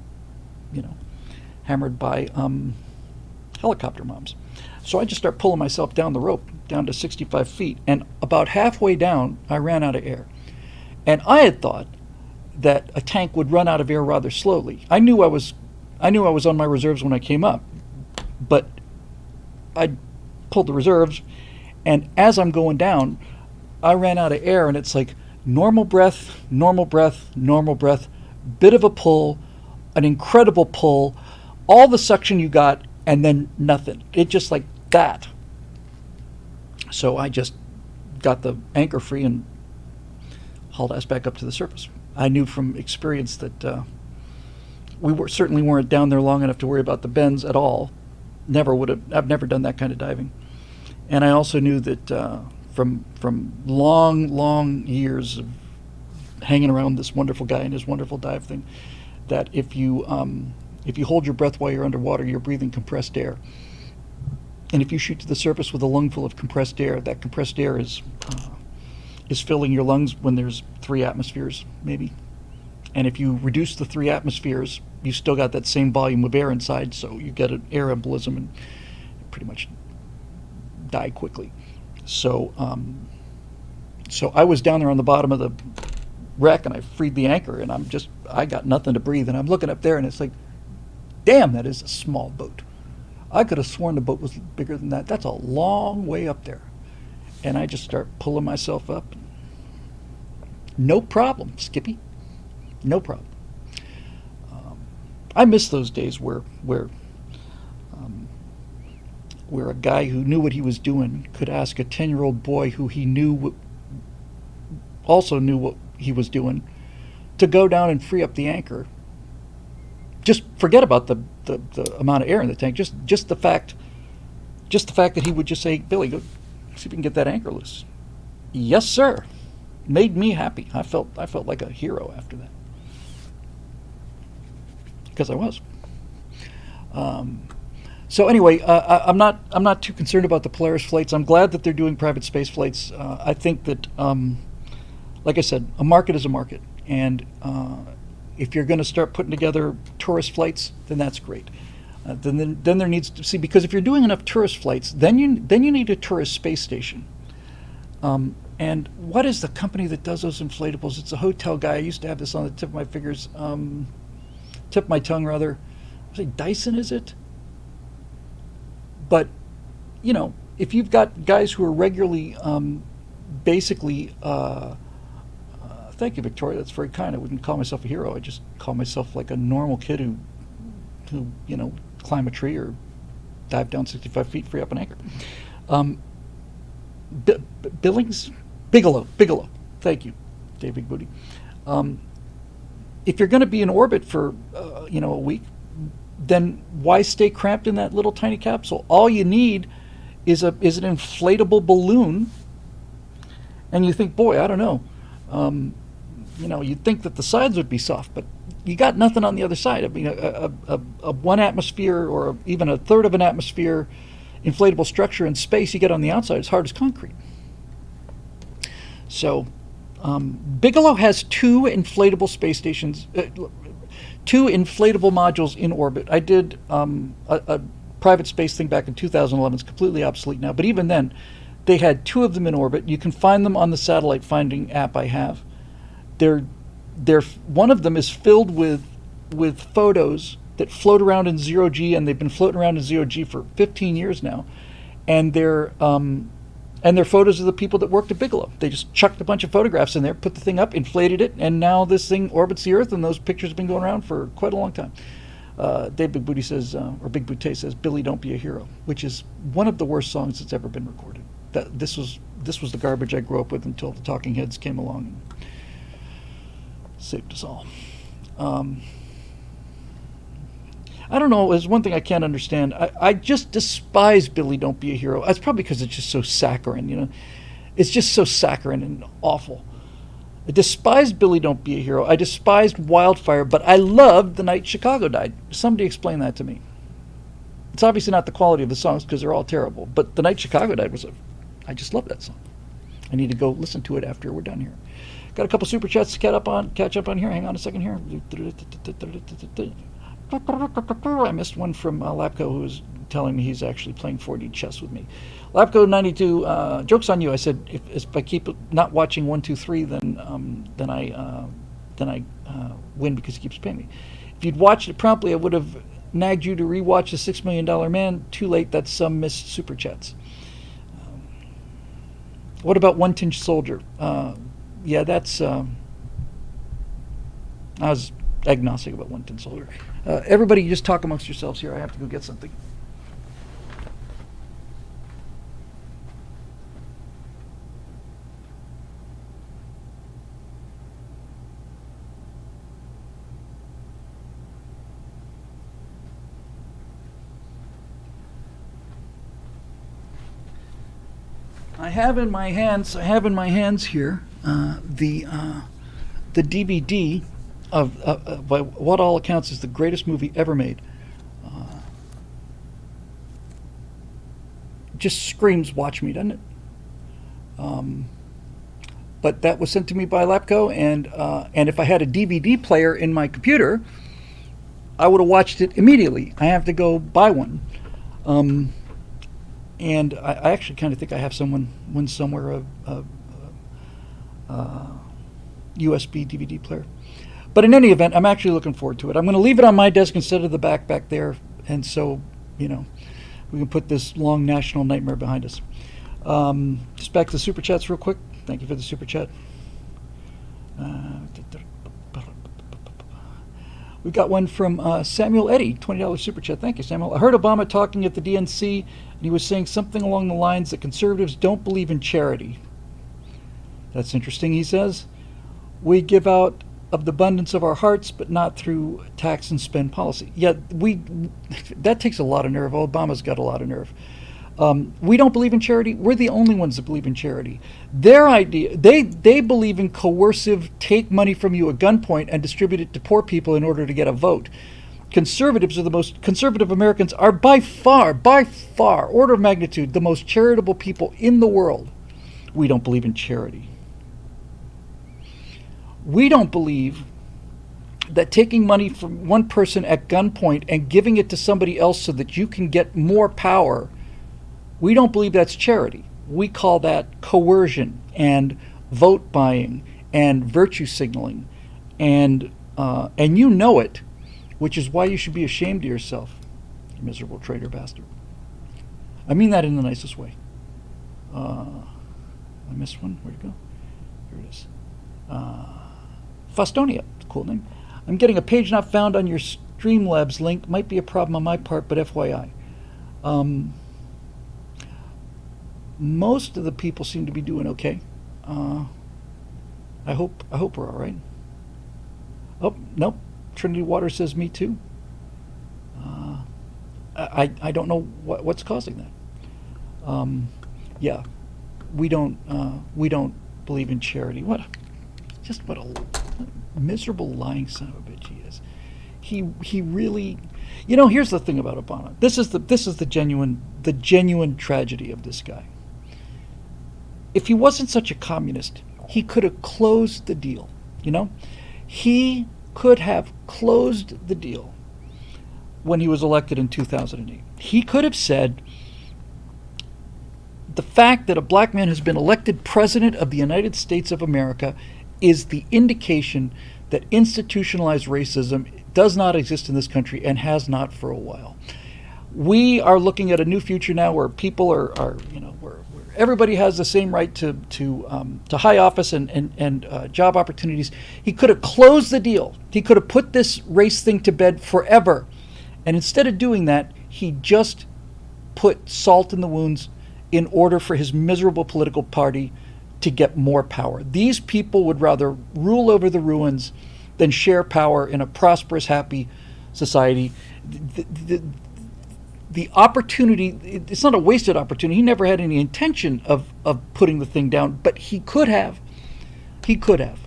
hammered by helicopter moms. So I just start pulling myself down the rope, down to 65 feet, and about halfway down, I ran out of air. And I had thought that a tank would run out of air rather slowly. I knew I was on my reserves when I came up, but I pulled the reserves, and as I'm going down, I ran out of air, and it's like normal breath, normal breath, normal breath, bit of a pull, an incredible pull, all the suction you got, and then nothing. It just like that. So I just got the anchor free and hauled ass back up to the surface. I knew from experience that certainly weren't down there long enough to worry about the bends at all. I've never done that kind of diving. And I also knew that from long years of hanging around this wonderful guy and his wonderful dive thing, that if you hold your breath while you're underwater, you're breathing compressed air. And if you shoot to the surface with a lungful of compressed air, that compressed air is filling your lungs when there's 3 atmospheres, maybe. And if you reduce the 3 atmospheres, you still got that same volume of air inside, so you get an air embolism and pretty much die quickly. So I was down there on the bottom of the wreck, and I freed the anchor, and I got nothing to breathe, and I'm looking up there, and it's like, damn, that is a small boat. I could have sworn the boat was bigger than that. That's a long way up there. And I just start pulling myself up. No problem, Skippy. No problem. I miss those days where a guy who knew what he was doing could ask a 10-year-old boy who he knew also knew what he was doing to go down and free up the anchor. Just forget about the amount of air in the tank. Just the fact that he would just say, "Billy, go see if you can get that anchor loose." Yes, sir. Made me happy. I felt like a hero after that, because I was. So anyway, I'm not too concerned about the Polaris flights. I'm glad that they're doing private space flights. I think that, like I said, a market is a market, and if you're going to start putting together tourist flights, then that's great. Then there needs to see, because if you're doing enough tourist flights, then you need a tourist space station. And what is the company that does those inflatables? It's a hotel guy. I used to have this on the tip of my fingers, tip of my tongue rather. I say Dyson, is it? But if you've got guys who are regularly, basically. Thank you, Victoria. That's very kind. I wouldn't call myself a hero. I just call myself like a normal kid who climb a tree or dive down 65 feet, free up an anchor. Bigelow. Thank you, David Booty. If you're going to be in orbit for a week, then why stay cramped in that little tiny capsule? All you need is an inflatable balloon. And you think, boy, I don't know. you'd think that the sides would be soft, but you got nothing on the other side. I mean, a 1 atmosphere or even a third of an atmosphere inflatable structure in space you get on the outside is hard as concrete. So Bigelow has 2 inflatable space stations, 2 inflatable modules in orbit. I did a private space thing back in 2011. It's completely obsolete now, but even then, they had 2 of them in orbit. You can find them on the satellite finding app I have. One of them is filled with photos that float around in 0G, and they've been floating around in 0G for 15 years now, and they're photos of the people that worked at Bigelow. They just chucked a bunch of photographs in there, put the thing up, inflated it, and now this thing orbits the Earth, and those pictures have been going around for quite a long time. Dave Big Booty says, or Big Booty says, "Billy, don't be a hero," which is one of the worst songs that's ever been recorded. This was the garbage I grew up with until the Talking Heads came along and saved us all. I don't know. There's one thing I can't understand. I just despise Billy, Don't Be a Hero. That's probably because it's just so saccharine, It's just so saccharine and awful. I despised Billy, Don't Be a Hero. I despised Wildfire, but I loved The Night Chicago Died. Somebody explain that to me. It's obviously not the quality of the songs because they're all terrible, but The Night Chicago Died I just love that song. I need to go listen to it after we're done here. Got a couple super chats to catch up on here. Hang on a second here. I missed one from Lapko, who was telling me he's actually playing 4D chess with me. Lapko92, joke's on you. I said if I keep not watching 1, 2, 3, then I win because he keeps paying me. If you'd watched it promptly, I would have nagged you to rewatch The $6 Million Man. Too late. That's some missed super chats. What about One Tinge Soldier? Yeah, that's. I was agnostic about One Tinge Soldier. Everybody, just talk amongst yourselves here. I have to go get something. I have in my hands here the DVD of by what all accounts is the greatest movie ever made. Just screams "Watch Me," doesn't it? But that was sent to me by Lapko, and if I had a DVD player in my computer, I would have watched it immediately. I have to go buy one. And I actually kind of think I have one somewhere, a USB DVD player. But in any event, I'm actually looking forward to it. I'm going to leave it on my desk instead of the back there, and so, we can put this long national nightmare behind us. Just back to the super chats real quick. Thank you for the super chat. We got one from Samuel Eddy, $20 super chat. Thank you, Samuel. I heard Obama talking at the DNC, and he was saying something along the lines that conservatives don't believe in charity. That's interesting, he says. We give out of the abundance of our hearts, but not through tax and spend policy. Yeah, that takes a lot of nerve. Obama's got a lot of nerve. We don't believe in charity. We're the only ones that believe in charity. Their idea, they believe in coercive, take money from you at gunpoint and distribute it to poor people in order to get a vote. Conservative Americans are by far, order of magnitude, the most charitable people in the world. We don't believe in charity. We don't believe that taking money from one person at gunpoint and giving it to somebody else so that you can get more power, we don't believe that's charity. We call that coercion and vote buying and virtue signaling, and you know it, which is why you should be ashamed of yourself, you miserable traitor bastard. I mean that in the nicest way. I missed one. Where'd it go? Here it is. Faustonia, cool name. I'm getting a page not found on your Streamlabs link. Might be a problem on my part, but FYI. Most of the people seem to be doing okay. I hope we're all right. Oh, nope. Trinity Water says me too. I don't know what's causing that. Yeah, we don't believe in charity. What a Miserable, lying son of a bitch he is. He really, here's the thing about Obama. This is the genuine tragedy of this guy. If he wasn't such a communist, he could have closed the deal. He could have closed the deal when he was elected in 2008. He could have said, the fact that a black man has been elected president of the United States of America is the indication that institutionalized racism does not exist in this country and has not for a while. We are looking at a new future now where people are where everybody has the same right to high office and job opportunities. He could have closed the deal. He could have put this race thing to bed forever. And instead of doing that, he just put salt in the wounds in order for his miserable political party to get more power. These people would rather rule over the ruins than share power in a prosperous, happy society. The opportunity, it's not a wasted opportunity. He never had any intention of putting the thing down, but he could have. He could have.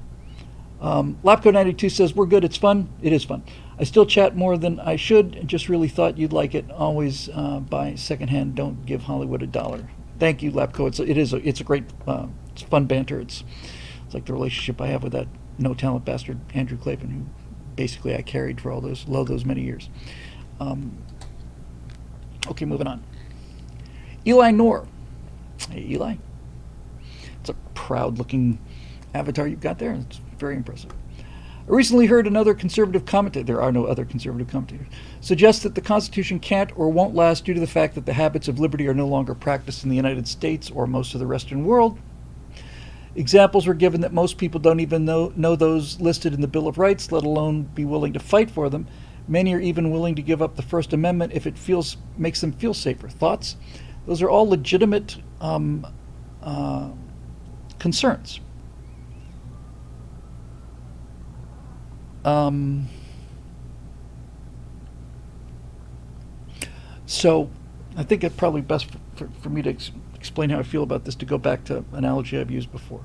Lapco92 says, we're good, it's fun. It is fun. I still chat more than I should and just really thought you'd like it. Always buy secondhand. Don't give Hollywood $1. Thank you, Lapco. It's a great, it's fun banter. It's like the relationship I have with that no-talent bastard Andrew Klavan, who basically I carried for all those many years. Okay, moving on. Eli Noor. Hey, Eli. It's a proud-looking avatar you've got there. It's very impressive. I recently heard another conservative commentator, there are no other conservative commentators, suggest that the Constitution can't or won't last due to the fact that the habits of liberty are no longer practiced in the United States or most of the Western world. Examples were given that most people don't even know those listed in the Bill of Rights, let alone be willing to fight for them. Many are even willing to give up the First Amendment if it makes them feel safer. Thoughts? Those are all legitimate concerns. So I think it's probably best for me to explain how I feel about this, to go back to an analogy I've used before.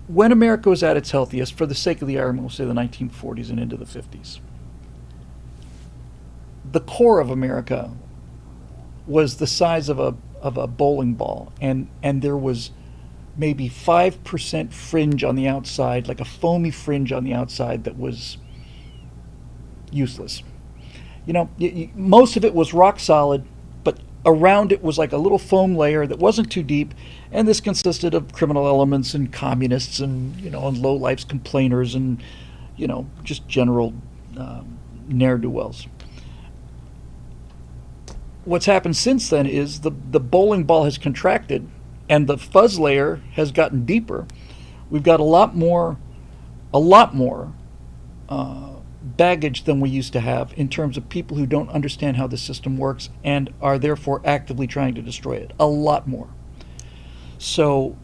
When America was at its healthiest, for the sake of the argument, we'll say the 1940s and into the 50s, the core of America was the size of a bowling ball, and there was maybe 5% fringe on the outside, like a foamy fringe on the outside that was useless. Most of it was rock solid, but around it was like a little foam layer that wasn't too deep, and this consisted of criminal elements and communists and, and low-lifes complainers and, just general ne'er-do-wells. What's happened since then is the bowling ball has contracted and the fuzz layer has gotten deeper. We've got a lot more baggage than we used to have in terms of people who don't understand how the system works and are therefore actively trying to destroy it. A lot more. So,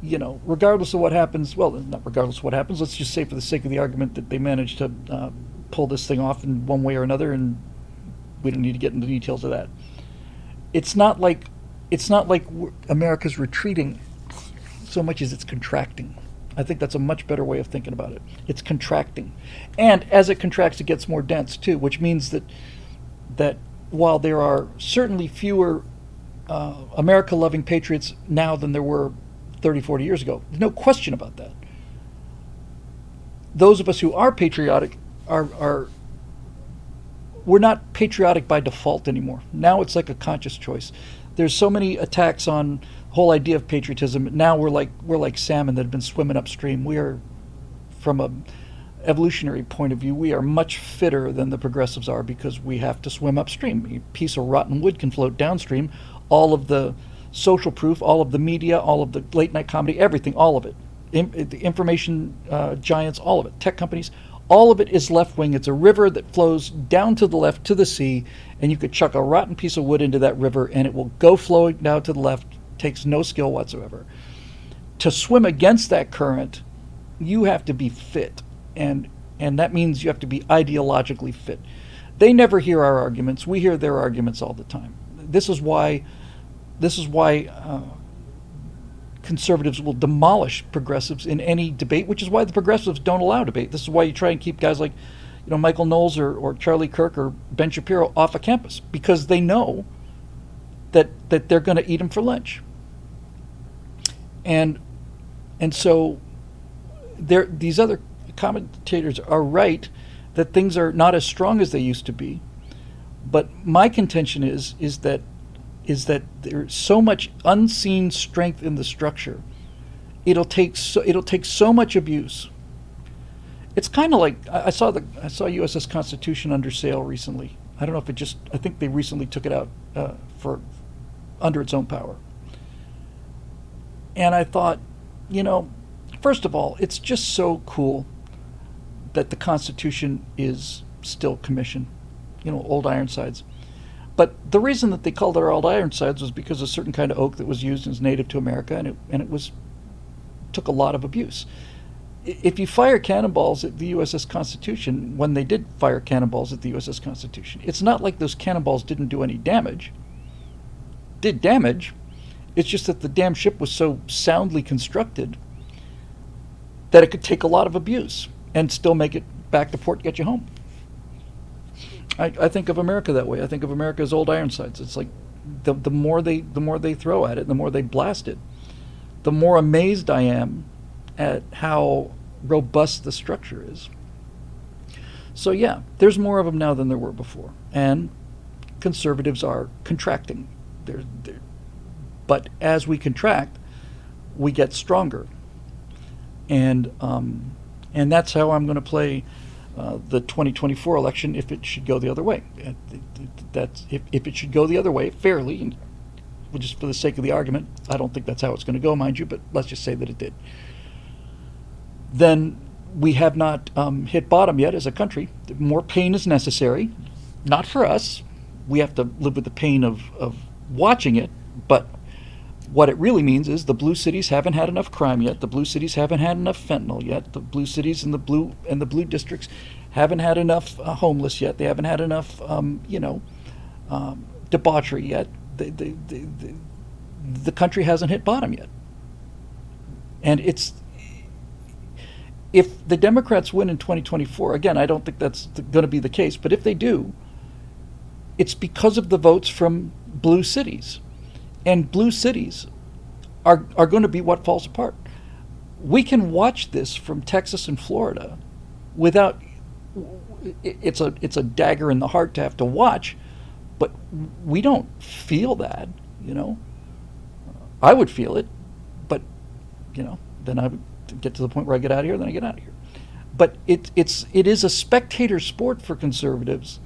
regardless of what happens, well, not regardless of what happens, let's just say for the sake of the argument that they managed to pull this thing off in one way or another, and we don't need to get into the details of that. It's not like America's retreating so much as it's contracting. I think that's a much better way of thinking about it. It's contracting. And as it contracts, it gets more dense too, which means that while there are certainly fewer America-loving patriots now than there were 30, 40 years ago, there's no question about that. Those of us who are patriotic we're not patriotic by default anymore. Now it's like a conscious choice. There's so many attacks on the whole idea of patriotism. Now we're like salmon that have been swimming upstream. We are, from a evolutionary point of view, we are much fitter than the progressives are because we have to swim upstream. A piece of rotten wood can float downstream. All of the social proof, all of the media, all of the late night comedy, everything, all of it. The information giants, all of it. Tech companies, all of it is left wing. It's a river that flows down to the left to the sea, and you could chuck a rotten piece of wood into that river and it will go flowing down to the left. Takes no skill whatsoever. To swim against that current, you have to be fit, and that means you have to be ideologically fit. They never hear our arguments. We hear their arguments all the time. This is why conservatives will demolish progressives in any debate, which is why the progressives don't allow debate. This is why you try and keep guys like, Michael Knowles or Charlie Kirk or Ben Shapiro off of campus, because they know that they're going to eat them for lunch. And so these other commentators are right that things are not as strong as they used to be. But my contention is that there's so much unseen strength in the structure. It'll take so much abuse. It's kind of like I saw USS Constitution under sale recently. I don't know if I think they recently took it out for under its own power. And I thought, first of all, it's just so cool that the Constitution is still commissioned, old Ironsides. But the reason that they called it old Ironsides was because a certain kind of oak that was used and is native to America, and it took a lot of abuse. If you fire cannonballs at the USS Constitution, when they did fire cannonballs at the USS Constitution, it's not like those cannonballs didn't do any damage. Did damage. It's just that the damn ship was so soundly constructed that it could take a lot of abuse and still make it back to port, get you home. I think of America that way. I think of America as old Ironsides. It's like the more they throw at it, the more they blast it, the more amazed I am at how robust the structure is. So yeah, there's more of them now than there were before, and conservatives are contracting. But as we contract, we get stronger, and that's how I'm going to play the 2024 election if it should go the other way. That's if it should go the other way fairly, and just for the sake of the argument, I don't think that's how it's going to go, mind you, but let's just say that it did. Then we have not hit bottom yet as a country. More pain is necessary, not for us. We have to live with the pain of watching it, but what it really means is the blue cities haven't had enough crime yet. The blue cities haven't had enough fentanyl yet. The blue cities and the blue districts haven't had enough homeless yet. They haven't had enough, debauchery yet. The country hasn't hit bottom yet. And if the Democrats win in 2024, again, I don't think that's going to be the case, but if they do, it's because of the votes from blue cities. And blue cities are going to be what falls apart. We can watch this from Texas and Florida without, it's a dagger in the heart to have to watch, but we don't feel that, I would feel it, but, then I would get to the point where I get out of here, then I get out of here. But it is a spectator sport for conservatives.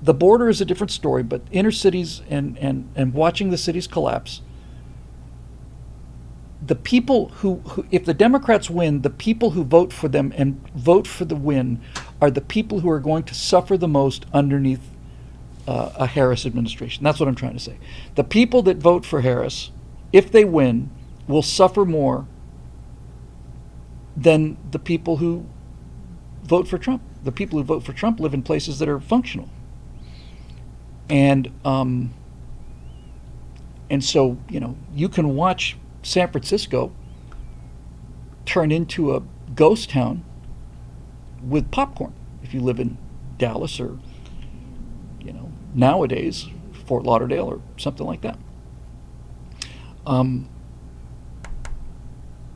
The border is a different story, but inner cities and watching the cities collapse, the people who, if the Democrats win, the people who vote for them and vote for the win are the people who are going to suffer the most underneath a Harris administration. That's what I'm trying to say. The people that vote for Harris, if they win, will suffer more than the people who vote for Trump. The people who vote for Trump live in places that are functional. And so, you can watch San Francisco turn into a ghost town with popcorn if you live in Dallas or, nowadays Fort Lauderdale or something like that.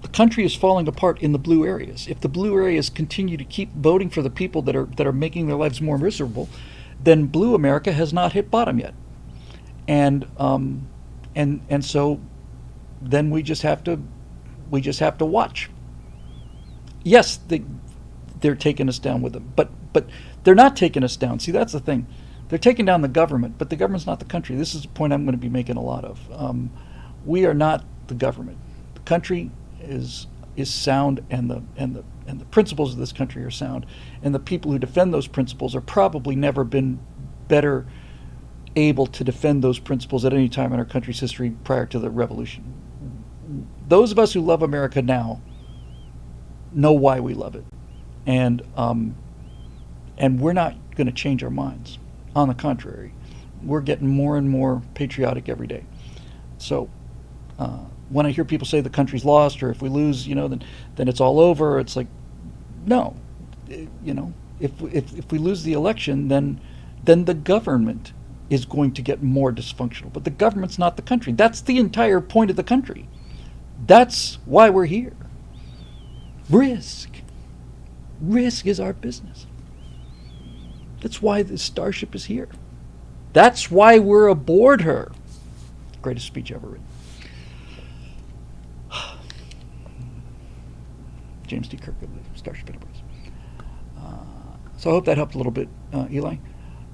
The country is falling apart in the blue areas. If the blue areas continue to keep voting for the people that are making their lives more miserable, then blue America has not hit bottom yet, and so then we just have to watch. Yes, they're taking us down with them, but they're not taking us down. See, that's the thing. They're taking down the government, but the government's not the country. This is a point I'm going to be making a lot of. We are not the government. The country is sound, and the principles of this country are sound, and the people who defend those principles are probably never been better able to defend those principles at any time in our country's history prior to the revolution. Those of us who love America now know why we love it, and we're not going to change our minds. On the contrary, we're getting more and more patriotic every day. So When I hear people say the country's lost, or if we lose, then it's all over. It's like, no, if we lose the election, then the government is going to get more dysfunctional. But the government's not the country. That's the entire point of the country. That's why we're here. Risk is our business. That's why this starship is here. That's why we're aboard her. Greatest speech ever written. James T. Kirk of the Starship Enterprise. So I hope that helped a little bit, Eli.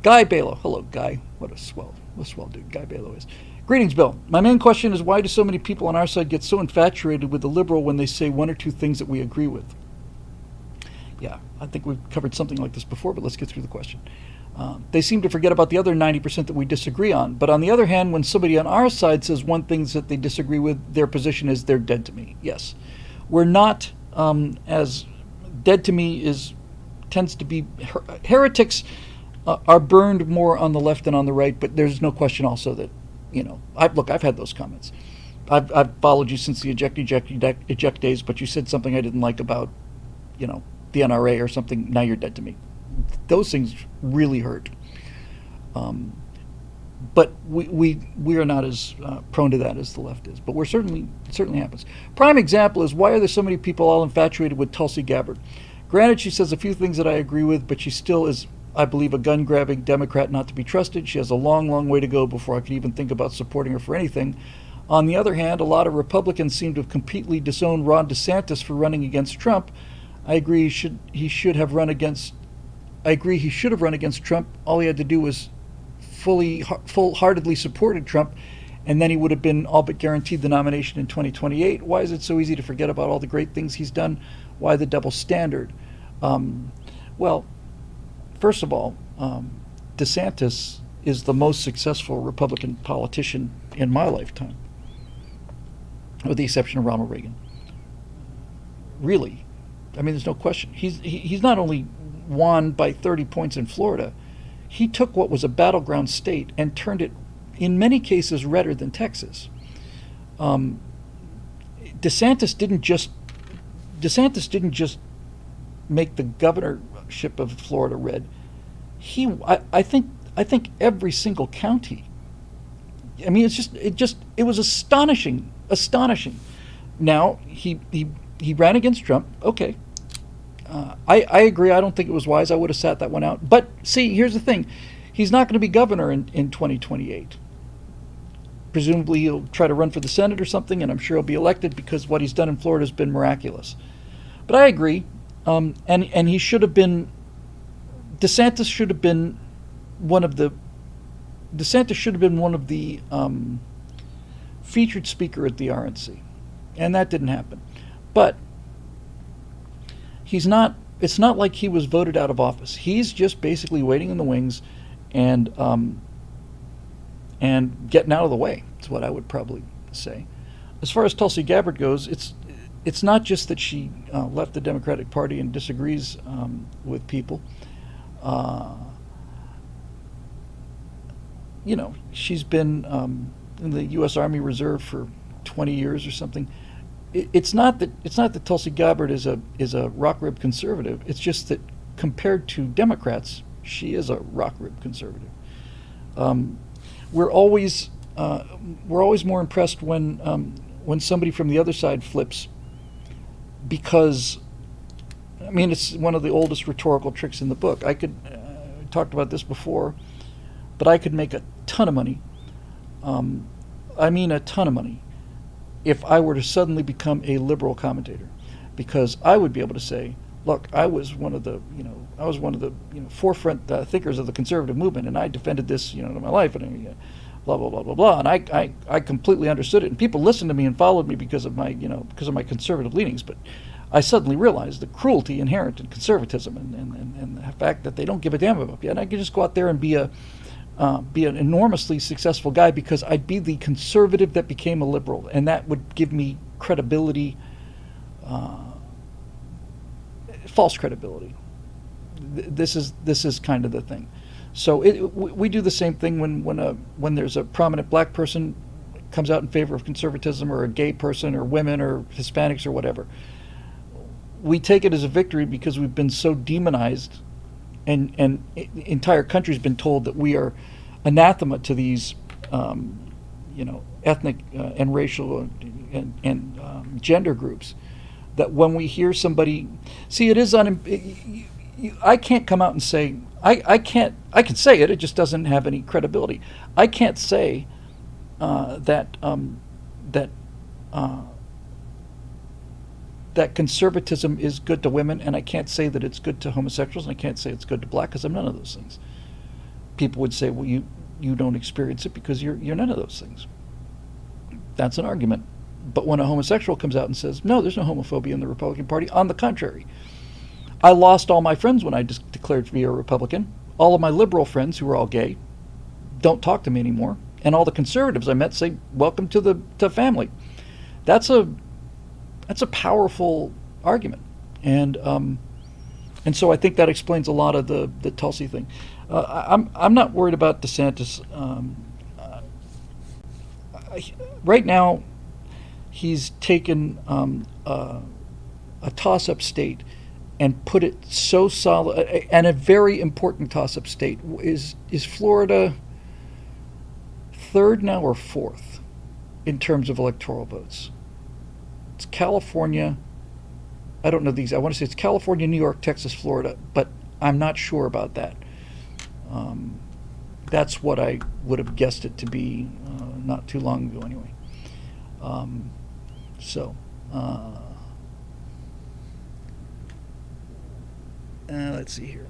Guy Balo. Hello, Guy. What a swell dude Guy Balo is. Greetings, Bill. My main question is, why do so many people on our side get so infatuated with the liberal when they say one or two things that we agree with? Yeah, I think we've covered something like this before, but let's get through the question. They seem to forget about the other 90% that we disagree on. But on the other hand, when somebody on our side says one thing that they disagree with, their position is they're dead to me. Yes. We're not as dead to me tends to be heretics are burned more on the left than on the right, but there's no question also that, I've had those comments. I've followed you since the eject days, but you said something I didn't like about, the NRA or something. Now you're dead to me. Those things really hurt. But we are not as prone to that as the left is. But it certainly happens. Prime example is, why are there so many people all infatuated with Tulsi Gabbard? Granted, she says a few things that I agree with, but she still is, I believe, a gun-grabbing Democrat not to be trusted. She has a long, long way to go before I could even think about supporting her for anything. On the other hand, a lot of Republicans seem to have completely disowned Ron DeSantis for running against Trump. I agree he should have run against Trump. All he had to do was full-heartedly supported Trump, and then he would have been all but guaranteed the nomination in 2028. Why is it so easy to forget about all the great things he's done? Why the double standard? Well, first of all, DeSantis is the most successful Republican politician in my lifetime, with the exception of Ronald Reagan. Really. I mean, there's no question. He's not only won by 30 points in Florida, he took what was a battleground state and turned it, in many cases, redder than Texas. DeSantis didn't just make the governorship of Florida red. I think every single county. I mean, it was astonishing. Now he ran against Trump. Okay. I agree. I don't think it was wise. I would have sat that one out. But see, here's the thing. He's not going to be governor in 2028. Presumably he'll try to run for the Senate or something, and I'm sure he'll be elected because what he's done in Florida has been miraculous. But I agree. And he should have been, DeSantis should have been one of the featured speaker at the RNC. And that didn't happen. But it's not like he was voted out of office. He's just basically waiting in the wings and getting out of the way. That's what I would probably say. As far as Tulsi Gabbard goes, it's not just that she left the Democratic Party and disagrees with people. She's been in the U.S. Army Reserve for 20 years or something. It's not that Tulsi Gabbard is a rock rib conservative. It's just that compared to Democrats, she is a rock rib conservative. We're always more impressed when somebody from the other side flips, because it's one of the oldest rhetorical tricks in the book. I talked about this before, but I could make a ton of money. A ton of money, if I were to suddenly become a liberal commentator, because I would be able to say, look, I was one of the forefront thinkers of the conservative movement, and I defended this, in my life, and blah blah blah blah blah, and I completely understood it, and people listened to me and followed me because of my my conservative leanings. But I suddenly realized the cruelty inherent in conservatism and the fact that they don't give a damn about you, and I could just go out there and be an enormously successful guy because I'd be the conservative that became a liberal, and that would give me credibility, false credibility. This is kind of the thing. So we do the same thing when there's a prominent black person comes out in favor of conservatism, or a gay person, or women, or Hispanics, or whatever, we take it as a victory because we've been so demonized, and entire country's been told that we are anathema to these, ethnic and racial and gender groups, that when we hear somebody, see, it is I can't come out and say, I can say it, it just doesn't have any credibility. I can't say that conservatism is good to women, and I can't say that it's good to homosexuals, and I can't say it's good to black, because I'm none of those things. People would say, well, you don't experience it because you're none of those things. That's an argument. But when a homosexual comes out and says, no, there's no homophobia in the Republican Party, on the contrary. I lost all my friends when I declared to be a Republican. All of my liberal friends, who were all gay, don't talk to me anymore. And all the conservatives I met say, welcome to the family. That's a powerful argument. And so I think that explains a lot of the Tulsi thing. I'm not worried about DeSantis. Right now, he's taken a toss-up state and put it so solid, and a very important toss-up state. Is Florida third now or fourth in terms of electoral votes? It's California. I don't know these. I want to say it's California, New York, Texas, Florida, but I'm not sure about that. That's what I would have guessed it to be not too long ago anyway. Let's see here.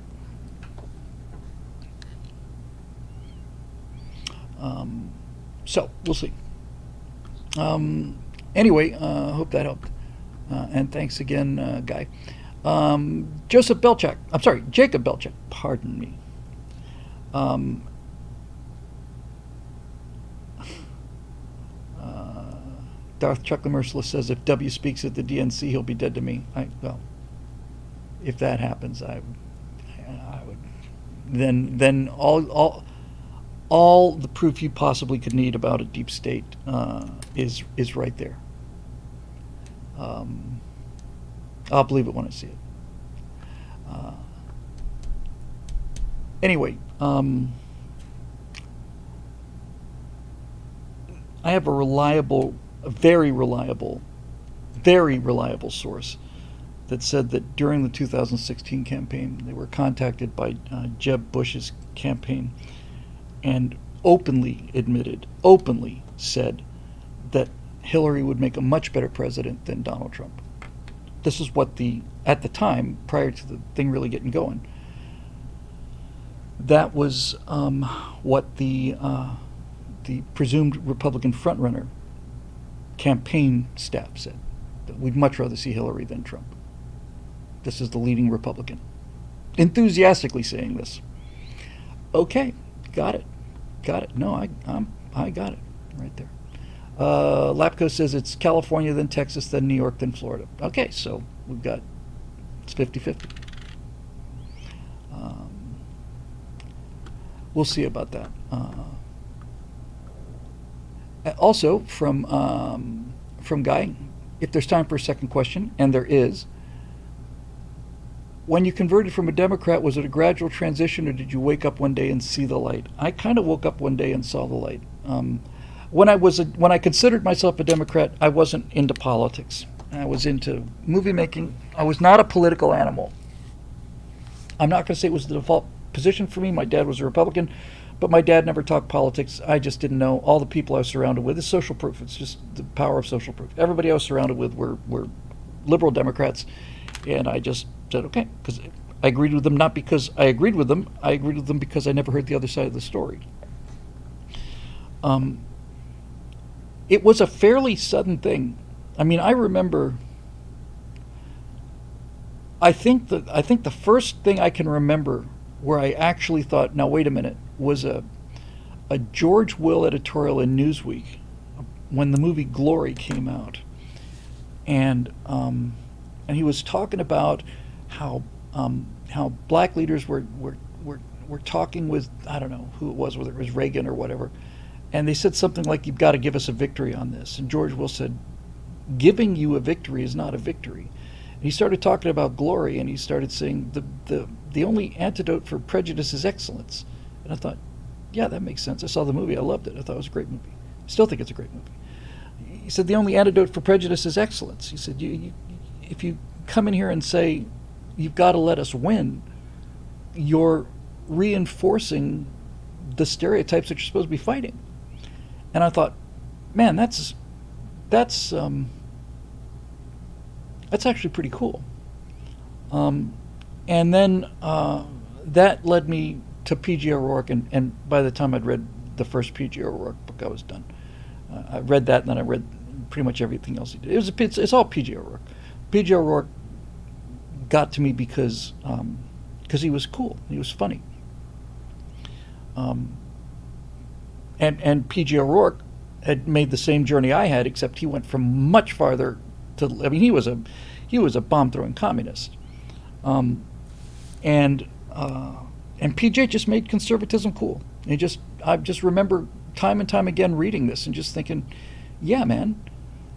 So we'll see. Anyway, hope that helped. And thanks again, Guy. Jacob Belchak, pardon me. Darth Chuck the Merciless says, if W speaks at the DNC, he'll be dead to me. Well, if that happens, I would. Then all the proof you possibly could need about a deep state is right there. I'll believe it when I see it. Anyway, I have a very reliable source that said that during the 2016 campaign, they were contacted by Jeb Bush's campaign and openly said that Hillary would make a much better president than Donald Trump. This is what at the time, prior to the thing really getting going, that was what the presumed Republican frontrunner campaign staff said, that we'd much rather see Hillary than Trump. This is the leading Republican enthusiastically saying this. Okay, got it. No, I got it right there. Lapco says it's California, then Texas, then New York, then Florida. Okay, so it's 50-50. We'll see about that. Also, from Guy, if there's time for a second question, and there is, when you converted from a Democrat, was it a gradual transition, or did you wake up one day and see the light? I kind of woke up one day and saw the light. When I considered myself a Democrat, I wasn't into politics. I was into movie making. I was not a political animal. I'm not going to say it was the default position for me. My dad was a Republican, but my dad never talked politics. I just didn't know. All the people I was surrounded with is social proof. It's just the power of social proof. Everybody I was surrounded with were liberal Democrats, and I just said, okay, because I agreed with them, not because I agreed with them. I agreed with them because I never heard the other side of the story. It was a fairly sudden thing. I mean, I remember. I think the first thing I can remember where I actually thought, now wait a minute, was a George Will editorial in Newsweek when the movie Glory came out, and he was talking about how black leaders were talking with, I don't know who it was, whether it was Reagan or whatever, And they said something like, "You've got to give us a victory on this." And George Will said, "Giving you a victory is not a victory." And he started talking about glory, and he started saying the only antidote for prejudice is excellence. And I thought, yeah, that makes sense. I saw the movie. I loved it. I thought it was a great movie. I still think it's a great movie. He said the only antidote for prejudice is excellence. He said, if you come in here and say, "You've got to let us win," you're reinforcing the stereotypes that you're supposed to be fighting. And I thought, man, that's actually pretty cool. And then that led me to P.G. O'Rourke, and by the time I'd read the first P.G. O'Rourke book, I was done. I read that, and then I read pretty much everything else he did. It's all P.G. O'Rourke. P.G. O'Rourke got to me because he was cool. He was funny. And P.G. O'Rourke had made the same journey I had, except he went from much farther to. I mean, he was a bomb-throwing communist, and PJ just made conservatism cool. I just remember time and time again reading this and just thinking, yeah, man,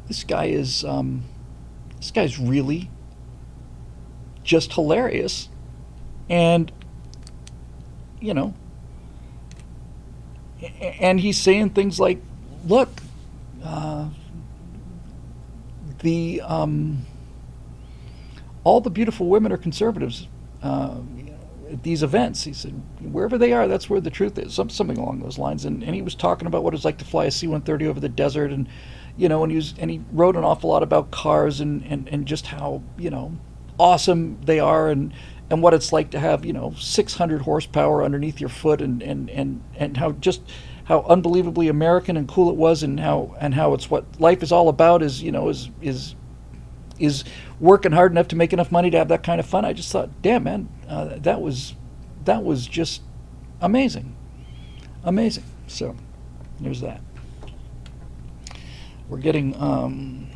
this guy's really just hilarious, and and he's saying things like, look, all the beautiful women are conservatives at these events. He said, wherever they are, that's where the truth is. Something along those lines. And he was talking about what it's like to fly a C-130 over the desert, and and he wrote an awful lot about cars and just how awesome they are, and what it's like to have 600 horsepower underneath your foot, and how unbelievably American and cool it was, and how it's what life is all about, is working hard enough to make enough money to have that kind of fun. I just thought, damn, man, that was just amazing. So there's that. We're getting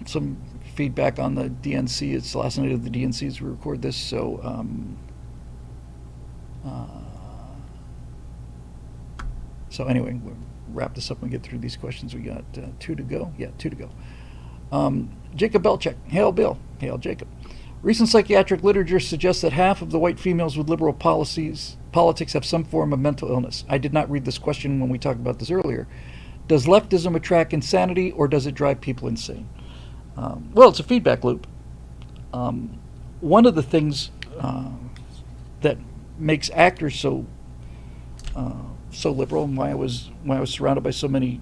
some feedback on the DNC. It's the last night of the DNC as we record this, so so anyway, we'll wrap this up and get through these questions. We got 2 to go. Yeah, 2 to go. Jacob Belcheck. Hail, Bill. Hail, Jacob. Recent psychiatric literature suggests that half of the white females with liberal politics have some form of mental illness. I did not read this question when we talked about this earlier. Does leftism attract insanity, or does it drive people insane? Well, it's a feedback loop. One of the things that makes actors so liberal, and why I was surrounded by so many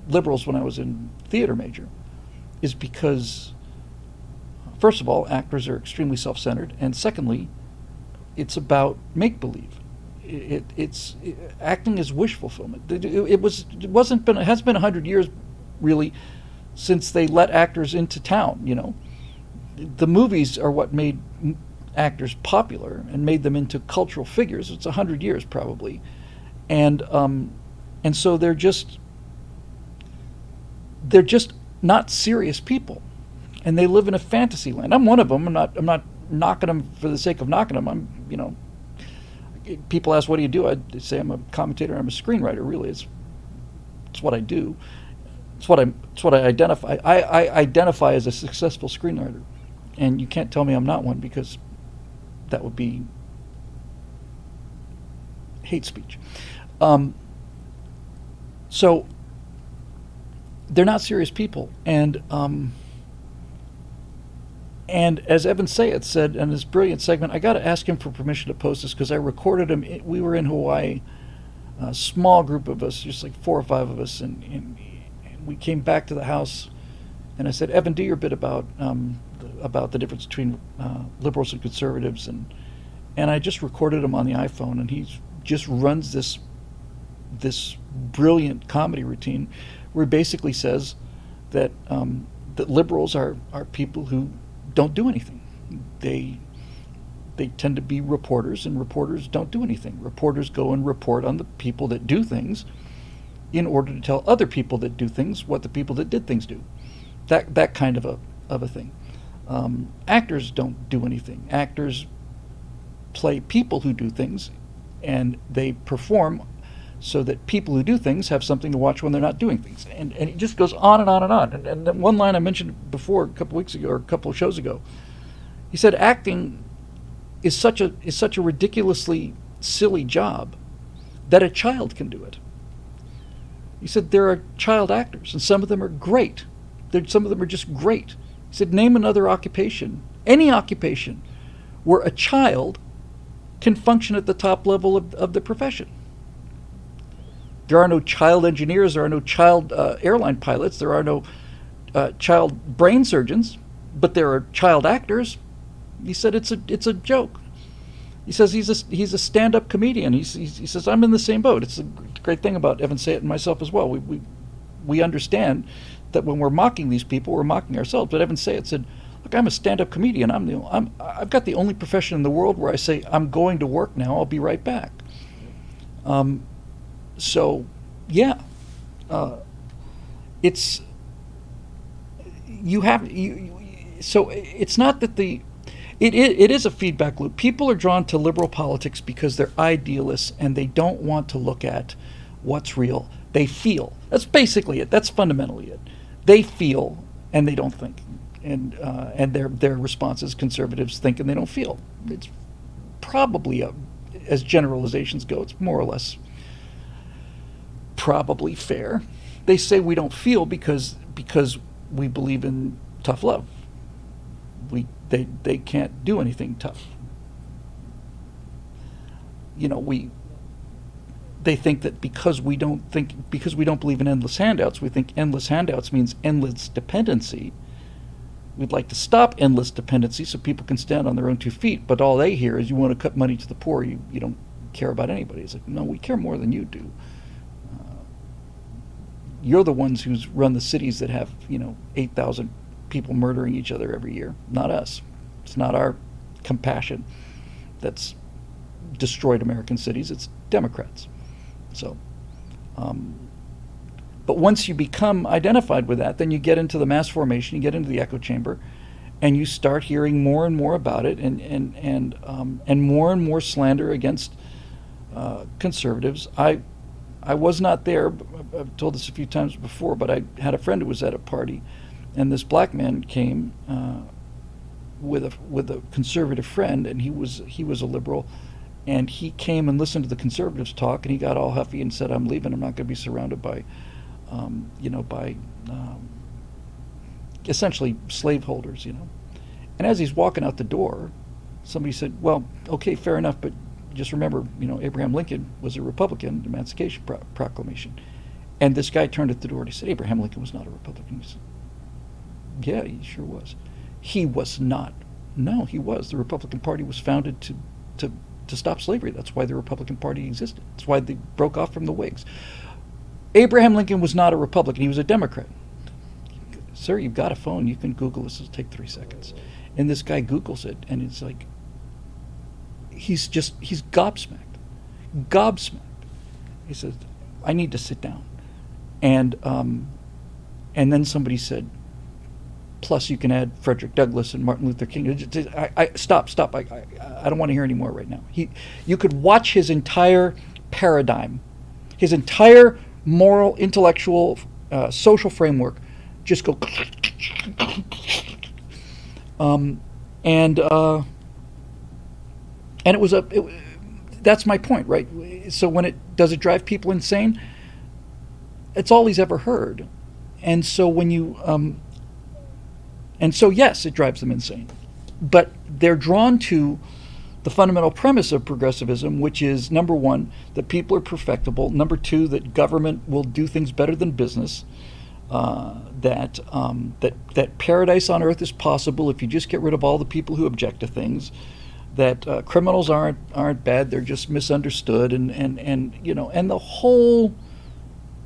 liberals when I was in theater major, is because, first of all, actors are extremely self-centered, and secondly, it's about make-believe. Acting is wish fulfillment. It hasn't been 100 years really since they let actors into town. The movies are what made actors popular and made them into cultural figures. It's 100 years probably, and so they're just not serious people, and they live in a fantasy land. I'm one of them. I'm not knocking them for the sake of knocking them. People ask, what do you do? I say I'm a commentator. I'm a screenwriter. Really, it's what I do. It's what I identify. I identify as a successful screenwriter, and you can't tell me I'm not one, because that would be hate speech. So they're not serious people, and as Evan Sayed said in his brilliant segment, I got to ask him for permission to post this because I recorded him. We were in Hawaii, a small group of us, just like 4 or 5 of us, and we came back to the house, and I said, Evan, do your bit about the difference between liberals and conservatives, and I just recorded him on the iPhone, and he just runs this brilliant comedy routine where he basically says that that liberals are people who don't do anything. They tend to be reporters, and reporters don't do anything. Reporters go and report on the people that do things in order to tell other people that do things what the people that did things do. That kind of a thing. Actors don't do anything. Actors play people who do things, and they perform so that people who do things have something to watch when they're not doing things. And it just goes on and on and on. And then one line I mentioned before a couple weeks ago or a couple of shows ago, he said acting is such a ridiculously silly job that a child can do it. He said there are child actors, and some of them are great. Some of them are just great. He said name another occupation, any occupation, where a child can function at the top level of the profession. There are no child engineers, there are no child airline pilots, there are no child brain surgeons, but there are child actors. He said it's a joke. He says he's a stand-up comedian. He says I'm in the same boat. It's a great thing about Evan Sayet and myself as well. We understand that when we're mocking these people, we're mocking ourselves. But Evan Sayet said, "Look, I'm a stand-up comedian. I've got the only profession in the world where I say I'm going to work now. I'll be right back." So, yeah, it's so it's not that it is a feedback loop. People are drawn to liberal politics because they're idealists and they don't want to look at what's real. They feel. That's basically it. That's fundamentally it. They feel and they don't think, and their response is conservatives think and they don't feel. It's probably as generalizations go, it's more or less probably fair. They say we don't feel because we believe in tough love. They can't do anything tough. They think that because we don't believe in endless handouts, we think endless handouts means endless dependency. We'd like to stop endless dependency so people can stand on their own 2 feet, but all they hear is you want to cut money to the poor, you don't care about anybody. It's like, no, we care more than you do. You're the ones who's run the cities that have 8,000 people murdering each other every year, not us. It's not our compassion that's destroyed American cities, it's Democrats. So, but once you become identified with that, then you get into the mass formation, you get into the echo chamber, and you start hearing more and more about it, and more slander against conservatives. I was not there. I've told this a few times before, but I had a friend who was at a party, and this black man came with a conservative friend, and he was a liberal, and he came and listened to the conservatives talk, and he got all huffy and said, "I'm leaving. I'm not going to be surrounded by, essentially slaveholders, And as he's walking out the door, somebody said, "Well, okay, fair enough, but just remember, Abraham Lincoln was a Republican, the Emancipation Proclamation." And this guy turned at the door and he said, "Abraham Lincoln was not a Republican." He said, "Yeah, he sure was." He was not. No, he was. The Republican Party was founded to stop slavery. That's why the Republican Party existed. That's why they broke off from the Whigs. Abraham Lincoln was not a Republican. He was a Democrat. Sir, you've got a phone. You can Google this. It'll take 3 seconds. And this guy Googles it, and it's like, he's gobsmacked. He says, "I need to sit down." And then somebody said, "Plus you can add Frederick Douglass and Martin Luther King." Stop. I don't want to hear any more right now. You could watch his entire paradigm, his entire moral, intellectual, social framework just go and it was that's my point, right? So does it drive people insane? It's all he's ever heard. And so yes, it drives them insane. But they're drawn to the fundamental premise of progressivism, which is, number one, that people are perfectible. Number two, that government will do things better than business. That paradise on earth is possible if you just get rid of all the people who object to things. That criminals aren't bad; they're just misunderstood, and the whole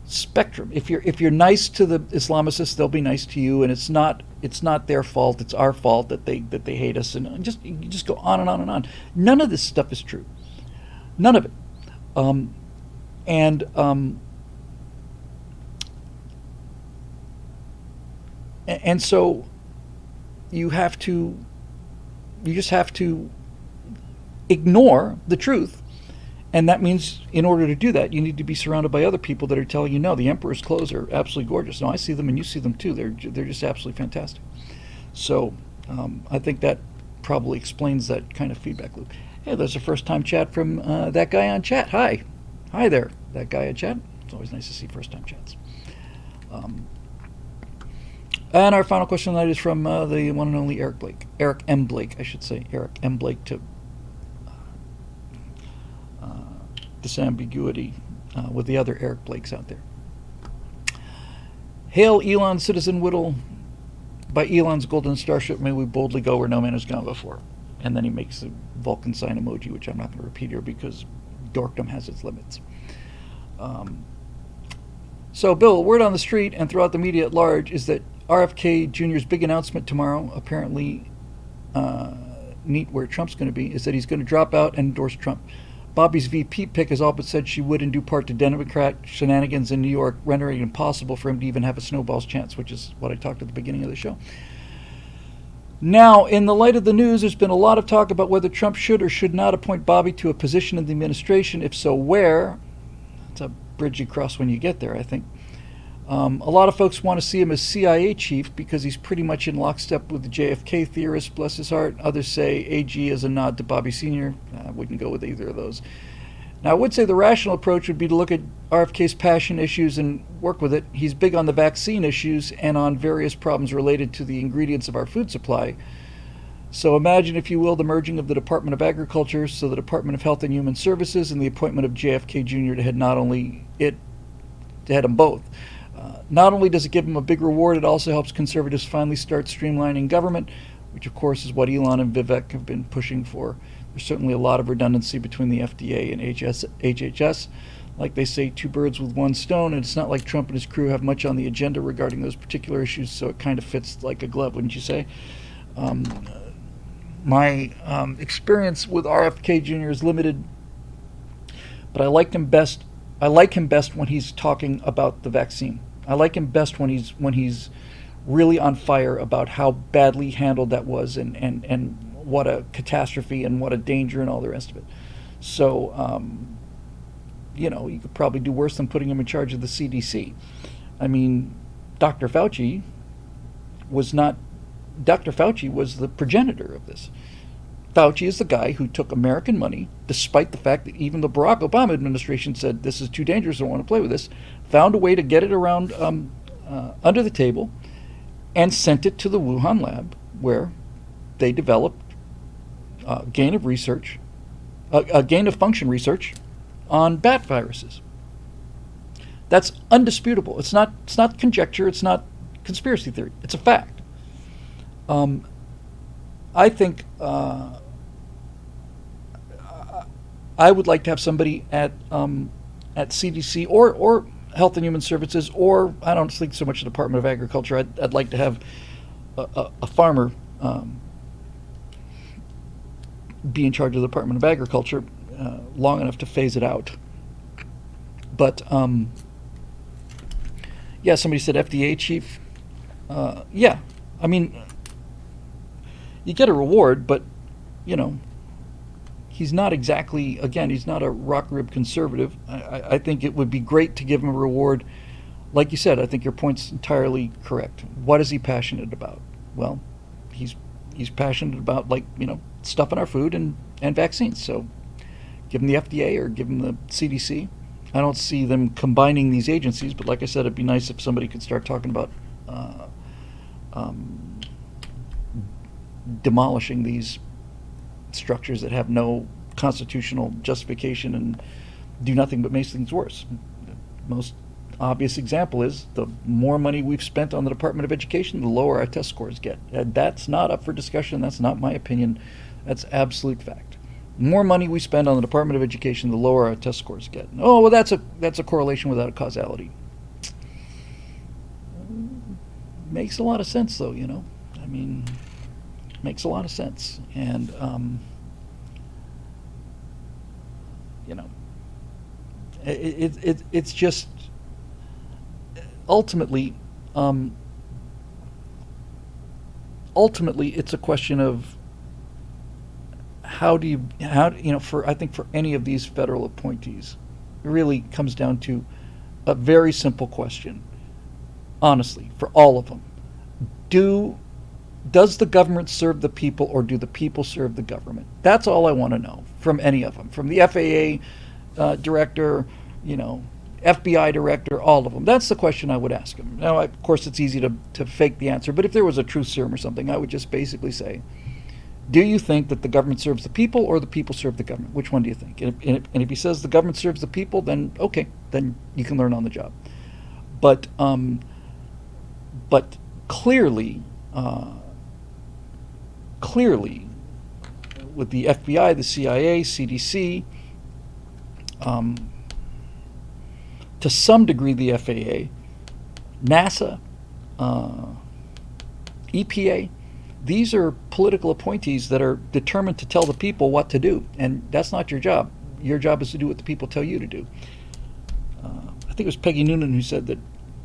spectrum. If you're nice to the Islamicists, they'll be nice to you, and it's not their fault. It's our fault that they hate us, and you just go on and on and on. None of this stuff is true. None of it. And so you just have to ignore the truth And that means in order to do that, you need to be surrounded by other people that are telling you, no, the emperor's clothes are absolutely gorgeous. No, I see them and you see them too. They're just absolutely fantastic. So I think that probably explains that kind of feedback loop. Hey, there's a first-time chat from that guy on chat. Hi. Hi there, that guy on chat. It's always nice to see first-time chats. And our final question tonight is from the one and only Eric Blake. Eric M. Blake, I should say. Eric M. Blake to disambiguity with the other Eric Blakes out there. Hail Elon, Citizen Whittle. By Elon's golden starship, may we boldly go where no man has gone before. And then he makes a Vulcan sign emoji, which I'm not going to repeat here because dorkdom has its limits. So, Bill, word on the street and throughout the media at large is that RFK Jr.'s big announcement tomorrow, apparently neat where Trump's going to be, is that he's going to drop out and endorse Trump. Bobby's VP pick has all but said she would in due part to Democrat shenanigans in New York, rendering it impossible for him to even have a snowball's chance, which is what I talked at the beginning of the show. Now, in the light of the news, there's been a lot of talk about whether Trump should or should not appoint Bobby to a position in the administration. If so, where? It's a bridge you cross when you get there, I think. A lot of folks want to see him as CIA chief because he's pretty much in lockstep with the JFK theorists, bless his heart. Others say AG as a nod to Bobby Sr. I wouldn't go with either of those. Now, I would say the rational approach would be to look at RFK's passion issues and work with it. He's big on the vaccine issues and on various problems related to the ingredients of our food supply. So imagine, if you will, the merging of the Department of Agriculture, so the Department of Health and Human Services, and the appointment of JFK Jr. to head not only it, to head them both. Not only does it give him a big reward, it also helps conservatives finally start streamlining government, which of course is what Elon and Vivek have been pushing for. There's certainly a lot of redundancy between the FDA and HHS. Like they say, two birds with one stone, and it's not like Trump and his crew have much on the agenda regarding those particular issues, so it kind of fits like a glove, wouldn't you say? My experience with RFK Jr. is limited, but I like him best when he's talking about the vaccine. I like him best when he's really on fire about how badly handled that was and what a catastrophe and what a danger and all the rest of it. So, you could probably do worse than putting him in charge of the CDC. I mean, Dr. Fauci was the progenitor of this. Fauci is the guy who took American money, despite the fact that even the Barack Obama administration said this is too dangerous, I don't want to play with this, found a way to get it around under the table and sent it to the Wuhan lab, where they developed gain of function research on bat viruses. That's undisputable. It's not conjecture. It's not conspiracy theory. It's a fact. I think I would like to have somebody at CDC or Health and Human Services, or I don't think so much the Department of Agriculture. I'd like to have a farmer be in charge of the Department of Agriculture long enough to phase it out. But somebody said FDA chief. I mean, you get a reward, but he's not exactly, again, he's not a rock rib conservative. I think it would be great to give him a reward. Like you said, I think your point's entirely correct. What is he passionate about? Well, he's passionate about, stuff in our food and vaccines. So give him the FDA or give him the CDC. I don't see them combining these agencies, but like I said, it'd be nice if somebody could start talking about demolishing these structures that have no constitutional justification and do nothing but make things worse. The most obvious example is the more money we've spent on the Department of Education, the lower our test scores get. That's not up for discussion. That's not my opinion. That's absolute fact. The more money we spend on the Department of Education, the lower our test scores get. Oh, well, that's a correlation without a causality. Makes a lot of sense, though, I mean, makes a lot of sense. And, it's just, ultimately, it's a question of I think for any of these federal appointees, it really comes down to a very simple question. Honestly, for all of them, does the government serve the people, or do the people serve the government? That's all I want to know from any of them, from the FAA director, FBI director, all of them. That's the question I would ask them. Now, of course, it's easy to fake the answer, but if there was a truth serum or something, I would just basically say, do you think that the government serves the people, or the people serve the government? Which one do you think? And if he says the government serves the people, then okay, then you can learn on the job. But clearly, with the FBI, the CIA, CDC, to some degree the FAA, NASA, EPA, these are political appointees that are determined to tell the people what to do, and that's not your job. Your job is to do what the people tell you to do. I think it was Peggy Noonan who said that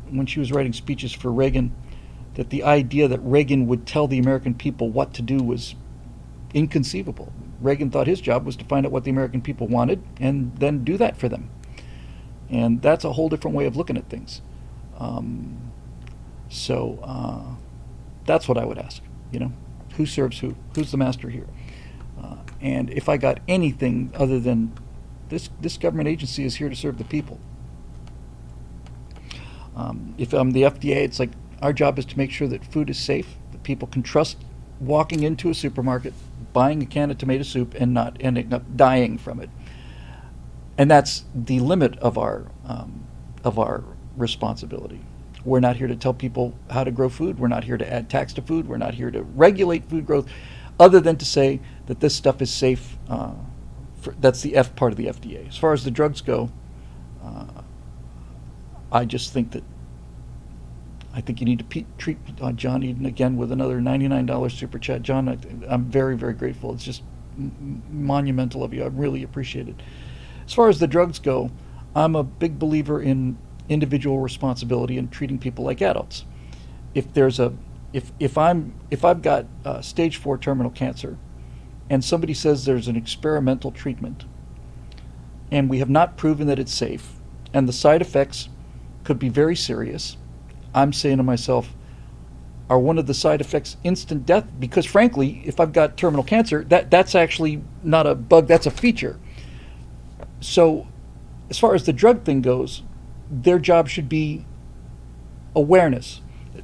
when she was writing speeches for Reagan, that the idea that Reagan would tell the American people what to do was inconceivable. Reagan thought his job was to find out what the American people wanted and then do that for them. And that's a whole different way of looking at things. So that's what I would ask. Who serves who? Who's the master here? And if I got anything other than this government agency is here to serve the people. If I'm the FDA, it's like our job is to make sure that food is safe, that people can trust walking into a supermarket, buying a can of tomato soup, and not ending up dying from it. And that's the limit of our responsibility. We're not here to tell people how to grow food. We're not here to add tax to food. We're not here to regulate food growth, other than to say that this stuff is safe. That's the F part of the FDA. As far as the drugs go, I just think that you need to treat John Eden again with another $99 super chat. John, I'm very, very grateful. It's just monumental of you. I really appreciate it. As far as the drugs go, I'm a big believer in individual responsibility and treating people like adults. If I've got stage 4 terminal cancer, and somebody says there's an experimental treatment, and we have not proven that it's safe, and the side effects could be very serious, I'm saying to myself, are one of the side effects instant death? Because frankly, if I've got terminal cancer, that's actually not a bug, that's a feature. So as far as the drug thing goes, their job should be awareness,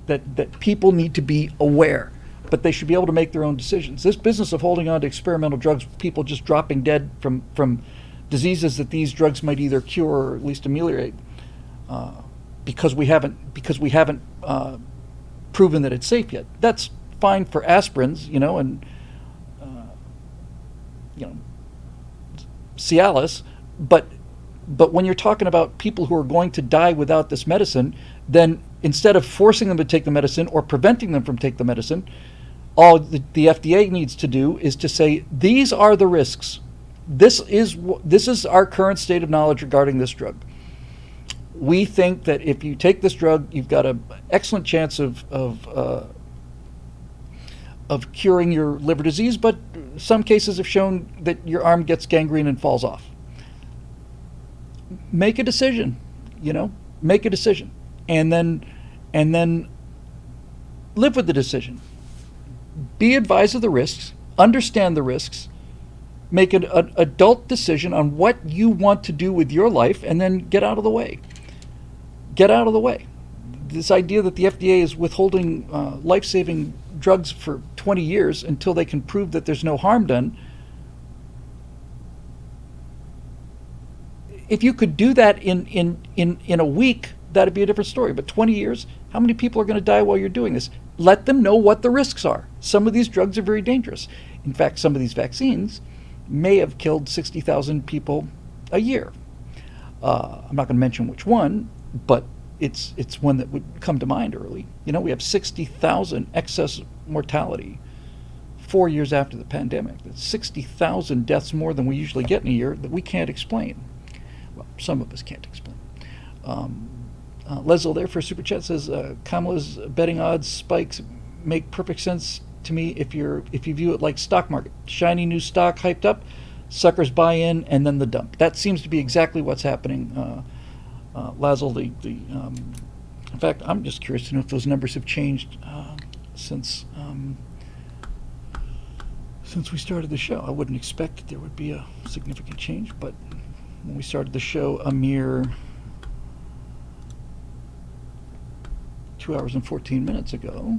that people need to be aware, but they should be able to make their own decisions. This business of holding on to experimental drugs, people just dropping dead from diseases that these drugs might either cure or at least ameliorate, because we haven't proven that it's safe yet. That's fine for aspirins, and Cialis, but when you're talking about people who are going to die without this medicine, then instead of forcing them to take the medicine or preventing them from taking the medicine, all the FDA needs to do is to say, these are the risks. This is our current state of knowledge regarding this drug. We think that if you take this drug, you've got an excellent chance of curing your liver disease, but some cases have shown that your arm gets gangrene and falls off. Make a decision, make a decision, and then live with the decision. Be advised of the risks, understand the risks, make an adult decision on what you want to do with your life, and then get out of the way. Get out of the way. This idea that the FDA is withholding life-saving drugs for 20 years until they can prove that there's no harm done. If you could do that in a week, that'd be a different story. But 20 years, how many people are going to die while you're doing this? Let them know what the risks are. Some of these drugs are very dangerous. In fact, some of these vaccines may have killed 60,000 people a year. I'm not going to mention which one, but it's one that would come to mind early. We have 60,000 excess mortality 4 years after the pandemic. That's 60,000 deaths more than we usually get in a year that we can't explain. Well, some of us can't explain. Leslie there for a super chat says Kamala's betting odds spikes make perfect sense to me, if you view it like stock market, shiny new stock hyped up, suckers buy in, and then the dump. That seems to be exactly what's happening. Lazel, in fact, I'm just curious to know if those numbers have changed since we started the show. I wouldn't expect that there would be a significant change, but when we started the show a mere 2 hours and 14 minutes ago,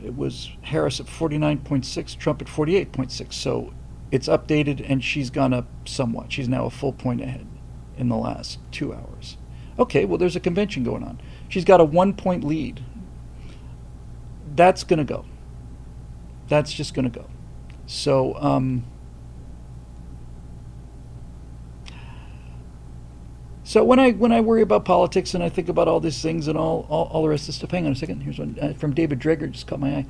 it was Harris at 49.6, Trump at 48.6. So it's updated, and she's gone up somewhat. She's now a full point ahead in the last 2 hours. Okay, well, there's a convention going on. She's got a 1 point lead. That's going to go. That's just going to go. So, so when I worry about politics and I think about all these things and all the rest of the stuff, hang on a second. Here's one from David Drager, just caught my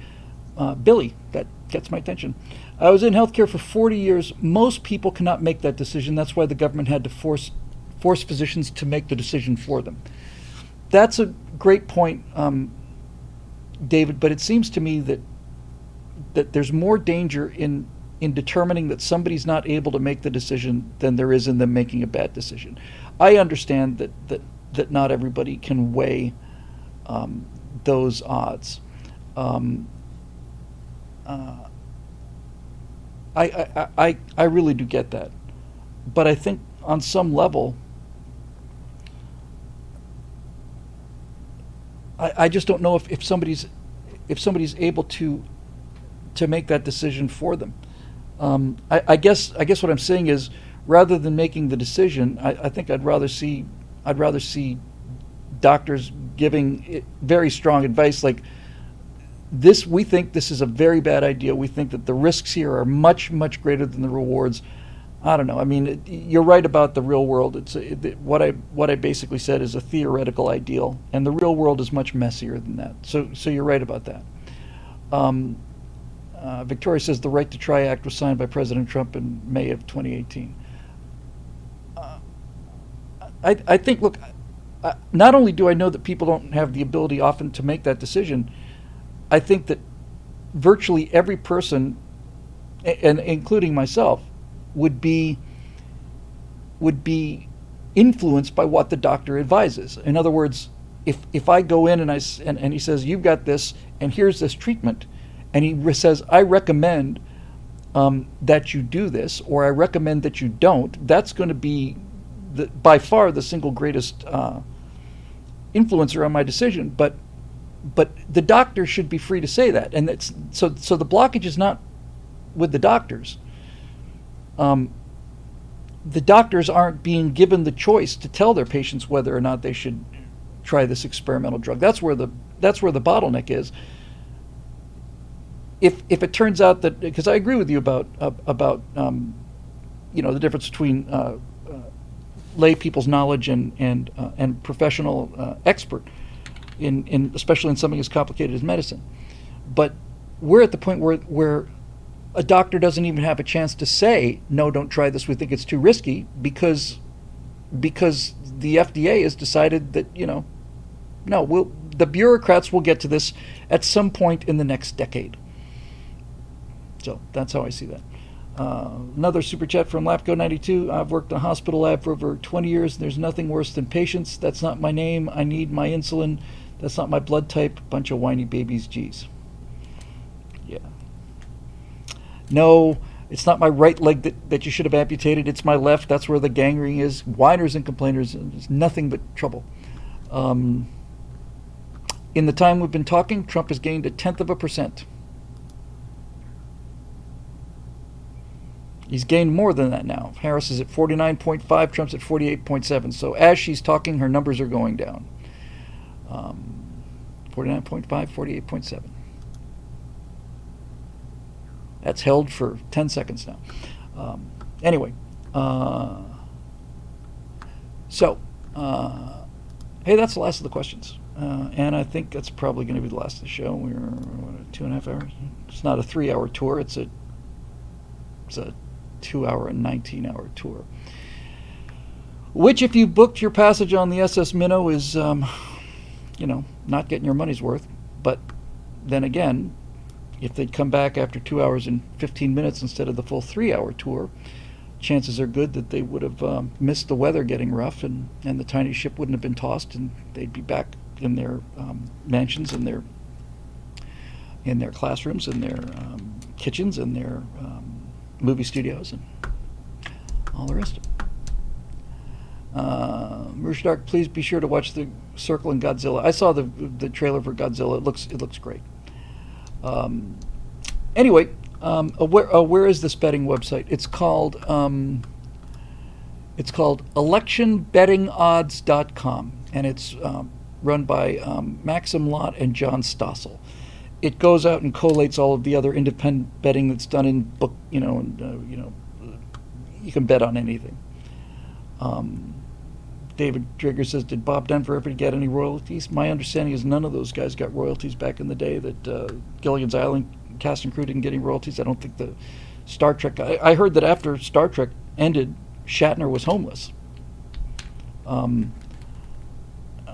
eye. Billy, that gets my attention. I was in healthcare for 40 years. Most people cannot make that decision. That's why the government had to force physicians to make the decision for them. That's a great point, David, but it seems to me that there's more danger in determining that somebody's not able to make the decision than there is in them making a bad decision. I understand that not everybody can weigh those odds. I really do get that, but I think on some level, I just don't know if somebody's able to make that decision for them. I guess what I'm saying is, rather than making the decision, I think I'd rather see doctors giving very strong advice like this. We think this is a very bad idea. We think that the risks here are much, much greater than the rewards. I don't know. I mean, you're right about the real world. What I basically said is a theoretical ideal, and the real world is much messier than that. So you're right about that. Victoria says the Right to Try Act was signed by President Trump in May of 2018. I think, look, not only do I know that people don't have the ability often to make that decision, I think that virtually every person, and including myself, would be influenced by what the doctor advises. In other words, if I go in and he says, you've got this, and here's this treatment, and he says, I recommend that you do this, or I recommend that you don't, that's going to be by far the single greatest influencer on my decision. But the doctor should be free to say that, and so the blockage is not with the doctors. The doctors aren't being given the choice to tell their patients whether or not they should try this experimental drug. That's where the bottleneck is. If it turns out that, because I agree with you about the difference between lay people's knowledge and professional expert in especially in something as complicated as medicine, but we're at the point where a doctor doesn't even have a chance to say, no, don't try this, we think it's too risky, because the FDA has decided that, no, the bureaucrats will get to this at some point in the next decade. So that's how I see that. Another super chat from Lapco92. I've worked in a hospital lab for over 20 years. There's nothing worse than patients. That's not my name. I need my insulin. That's not my blood type. Bunch of whiny babies. Geez. Yeah. No, it's not my right leg that you should have amputated. It's my left. That's where the gangrene is. Whiners and complainers. There's nothing but trouble. In the time we've been talking, Trump has gained 0.1%. He's gained more than that now. Harris is at 49.5, Trump's at 48.7. So as she's talking, her numbers are going down. 49.5, 48.7. That's held for 10 seconds now. Anyway, hey, that's the last of the questions. And I think that's probably going to be the last of the show. We're 2.5 hours. It's not a 3-hour tour. It's a 2-hour and 19-hour tour. Which, if you booked your passage on the SS Minnow, is, not getting your money's worth. But then again, if they'd come back after 2 hours and 15 minutes instead of the full 3-hour tour, chances are good that they would have missed the weather getting rough, and the tiny ship wouldn't have been tossed, and they'd be back in their mansions, in their classrooms, in their kitchens, in their movie studios, and all the rest of it. Murshdark, please be sure to watch the Circle and Godzilla. I saw the trailer for Godzilla. It looks great. Anyway, where is this betting website? It's called electionbettingodds.com, and it's run by Maxim Lott and John Stossel. It goes out and collates all of the other independent betting that's done in book, you can bet on anything. David Trigger says, did Bob Denver ever get any royalties? My understanding is none of those guys got royalties back in the day, that Gilligan's Island cast and crew didn't get any royalties. I don't think the Star Trek... I heard that after Star Trek ended, Shatner was homeless,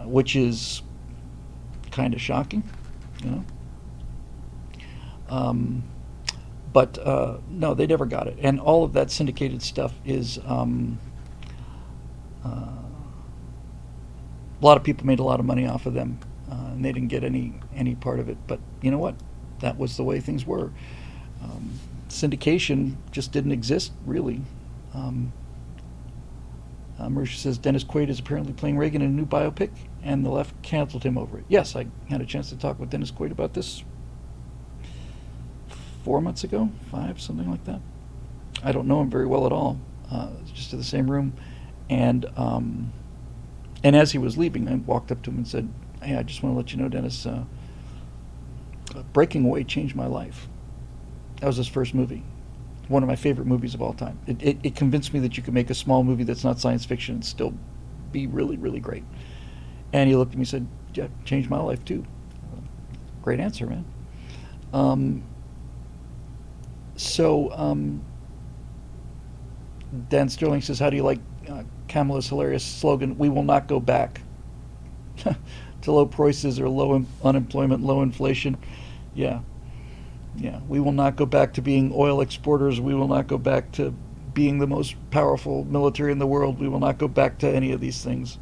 which is kind of shocking, But no, they never got it. And all of that syndicated stuff is... a lot of people made a lot of money off of them, and they didn't get any part of it. But you know what? That was the way things were. Syndication just didn't exist, really. Marisha says, Dennis Quaid is apparently playing Reagan in a new biopic, and the left canceled him over it. Yes, I had a chance to talk with Dennis Quaid about this 4 months ago, 5, something like that. I don't know him very well at all, just in the same room. And as he was leaving, I walked up to him and said, hey, I just want to let you know, Dennis, Breaking Away changed my life. That was his first movie. One of my favorite movies of all time. It convinced me that you could make a small movie that's not science fiction and still be really, really great. And he looked at me and said, yeah, changed my life too. Great answer, man. Dan Sterling says, how do you like Kamala's hilarious slogan, we will not go back to low prices or low unemployment, low inflation? Yeah, we will not go back to being oil exporters. We will not go back to being the most powerful military in the world. We will not go back to any of these things.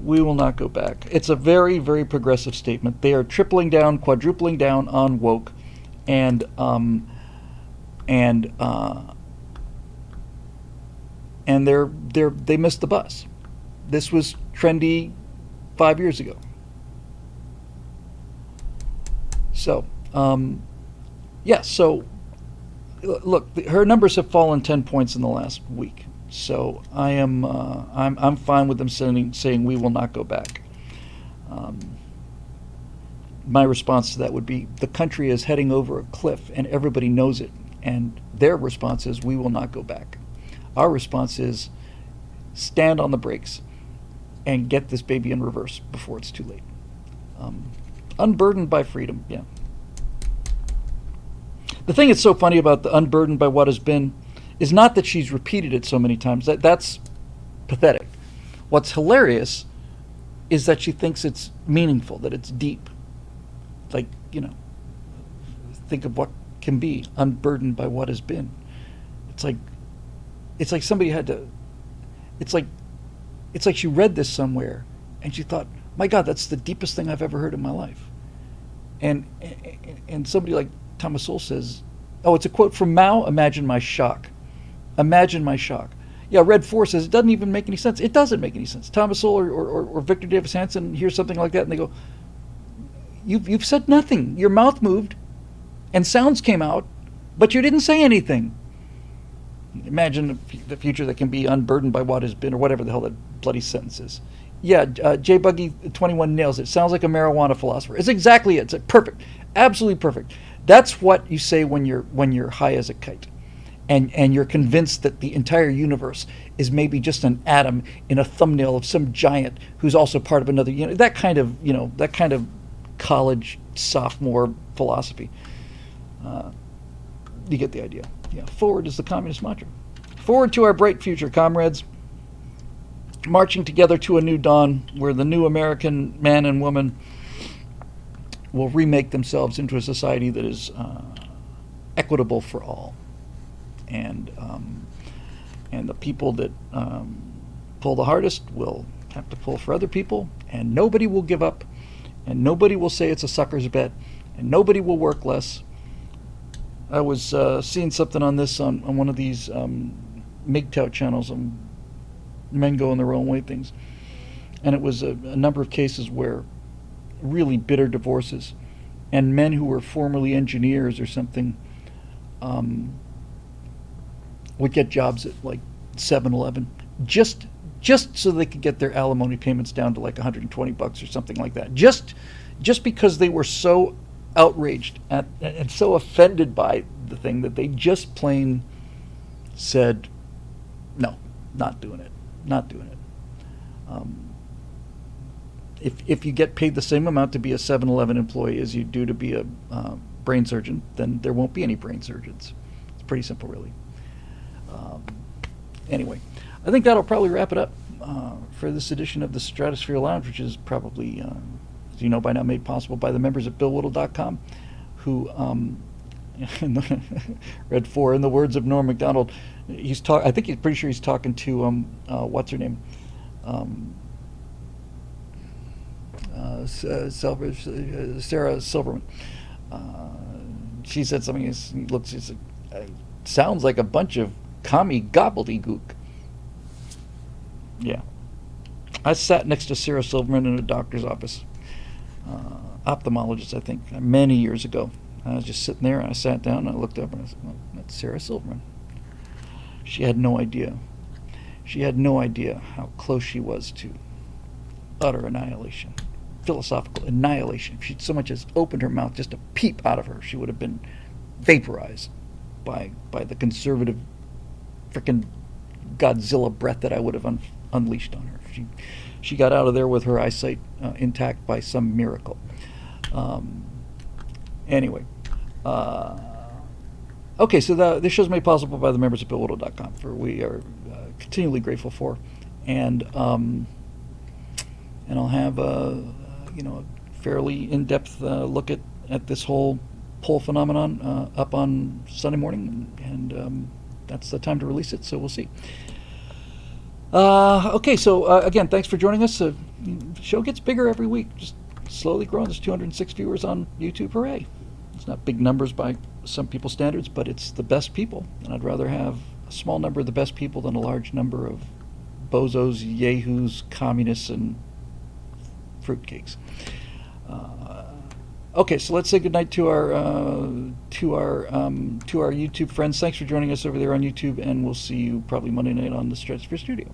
We will not go back. It's a very, very progressive statement. They are tripling down, quadrupling down on woke, and they missed the bus. This was trendy 5 years ago. So, so look, her numbers have fallen 10 points in the last week. So I'm fine with them saying we will not go back. My response to that would be, the country is heading over a cliff and everybody knows it. And their response is, we will not go back. Our response is, stand on the brakes and get this baby in reverse before it's too late. Unburdened by freedom, yeah. The thing that's so funny about the unburdened by what has been is not that she's repeated it so many times. That's pathetic. What's hilarious is that she thinks it's meaningful, that it's deep. Like, think of what can be unburdened by what has been. It's like somebody had to, it's like she read this somewhere and she thought, my God, that's the deepest thing I've ever heard in my life. And somebody like Thomas Sowell says, oh, it's a quote from Mao, imagine my shock. Imagine my shock. Yeah, Red 4 says, it doesn't even make any sense. It doesn't make any sense. Thomas Sowell or Victor Davis Hanson hear something like that and they go, you've said nothing. Your mouth moved and sounds came out, but you didn't say anything. Imagine the future that can be unburdened by what has been, or whatever the hell that bloody sentence is. Yeah, J Buggy 21 nails it. Sounds like a marijuana philosopher. It's exactly it. It's perfect, absolutely perfect. That's what you say when you're high as a kite, and you're convinced that the entire universe is maybe just an atom in a thumbnail of some giant who's also part of another. That kind of college sophomore philosophy. You get the idea. Yeah, forward is the communist mantra. Forward to our bright future, comrades. Marching together to a new dawn where the new American man and woman will remake themselves into a society that is equitable for all, and the people that pull the hardest will have to pull for other people, and nobody will give up, and nobody will say it's a sucker's bet, and nobody will work less. I was seeing something on this on one of these MGTOW channels, men going their own way things, and it was a number of cases where really bitter divorces, and men who were formerly engineers or something would get jobs at like 7-Eleven just so they could get their alimony payments down to like $120 or something like that. Just because they were so outraged at and so offended by the thing that they just plain said, no, not doing it. If you get paid the same amount to be a 7-Eleven employee as you do to be a brain surgeon, then there won't be any brain surgeons. It's pretty simple, really. Anyway, I think that'll probably wrap it up for this edition of the Stratosphere Lounge, which is probably, as you know by now, made possible by the members at BillWhittle.com, who read 4 in the words of Norm Macdonald. I think he's pretty sure he's talking to what's her name, Sarah Silverman. She said something. It sounds like a bunch of commie gobbledygook. Yeah. I sat next to Sarah Silverman in a doctor's office, ophthalmologist, I think, many years ago. I was just sitting there, and I sat down, and I looked up, and I said, well, that's Sarah Silverman. She had no idea. She had no idea how close she was to utter annihilation, philosophical annihilation. If she'd so much as opened her mouth just a peep out of her, she would have been vaporized by the conservative frickin' Godzilla breath that I would have unleashed on her. She got out of there with her eyesight intact by some miracle. Anyway, okay, so this show's made possible by the members of BillWhittle.com, for we are continually grateful for, and I'll have a fairly in-depth look at this whole poll phenomenon up on Sunday morning, and that's the time to release it, so we'll see. Okay, so again, thanks for joining us. The show gets bigger every week, just slowly growing. There's 206 viewers on YouTube. Hooray! It's not big numbers by some people's standards, but it's the best people, and I'd rather have a small number of the best people than a large number of bozos, yahoos, communists, and fruitcakes. Okay, so let's say goodnight to our YouTube friends. Thanks for joining us over there on YouTube, and we'll see you probably Monday night on the Stratosphere Studio.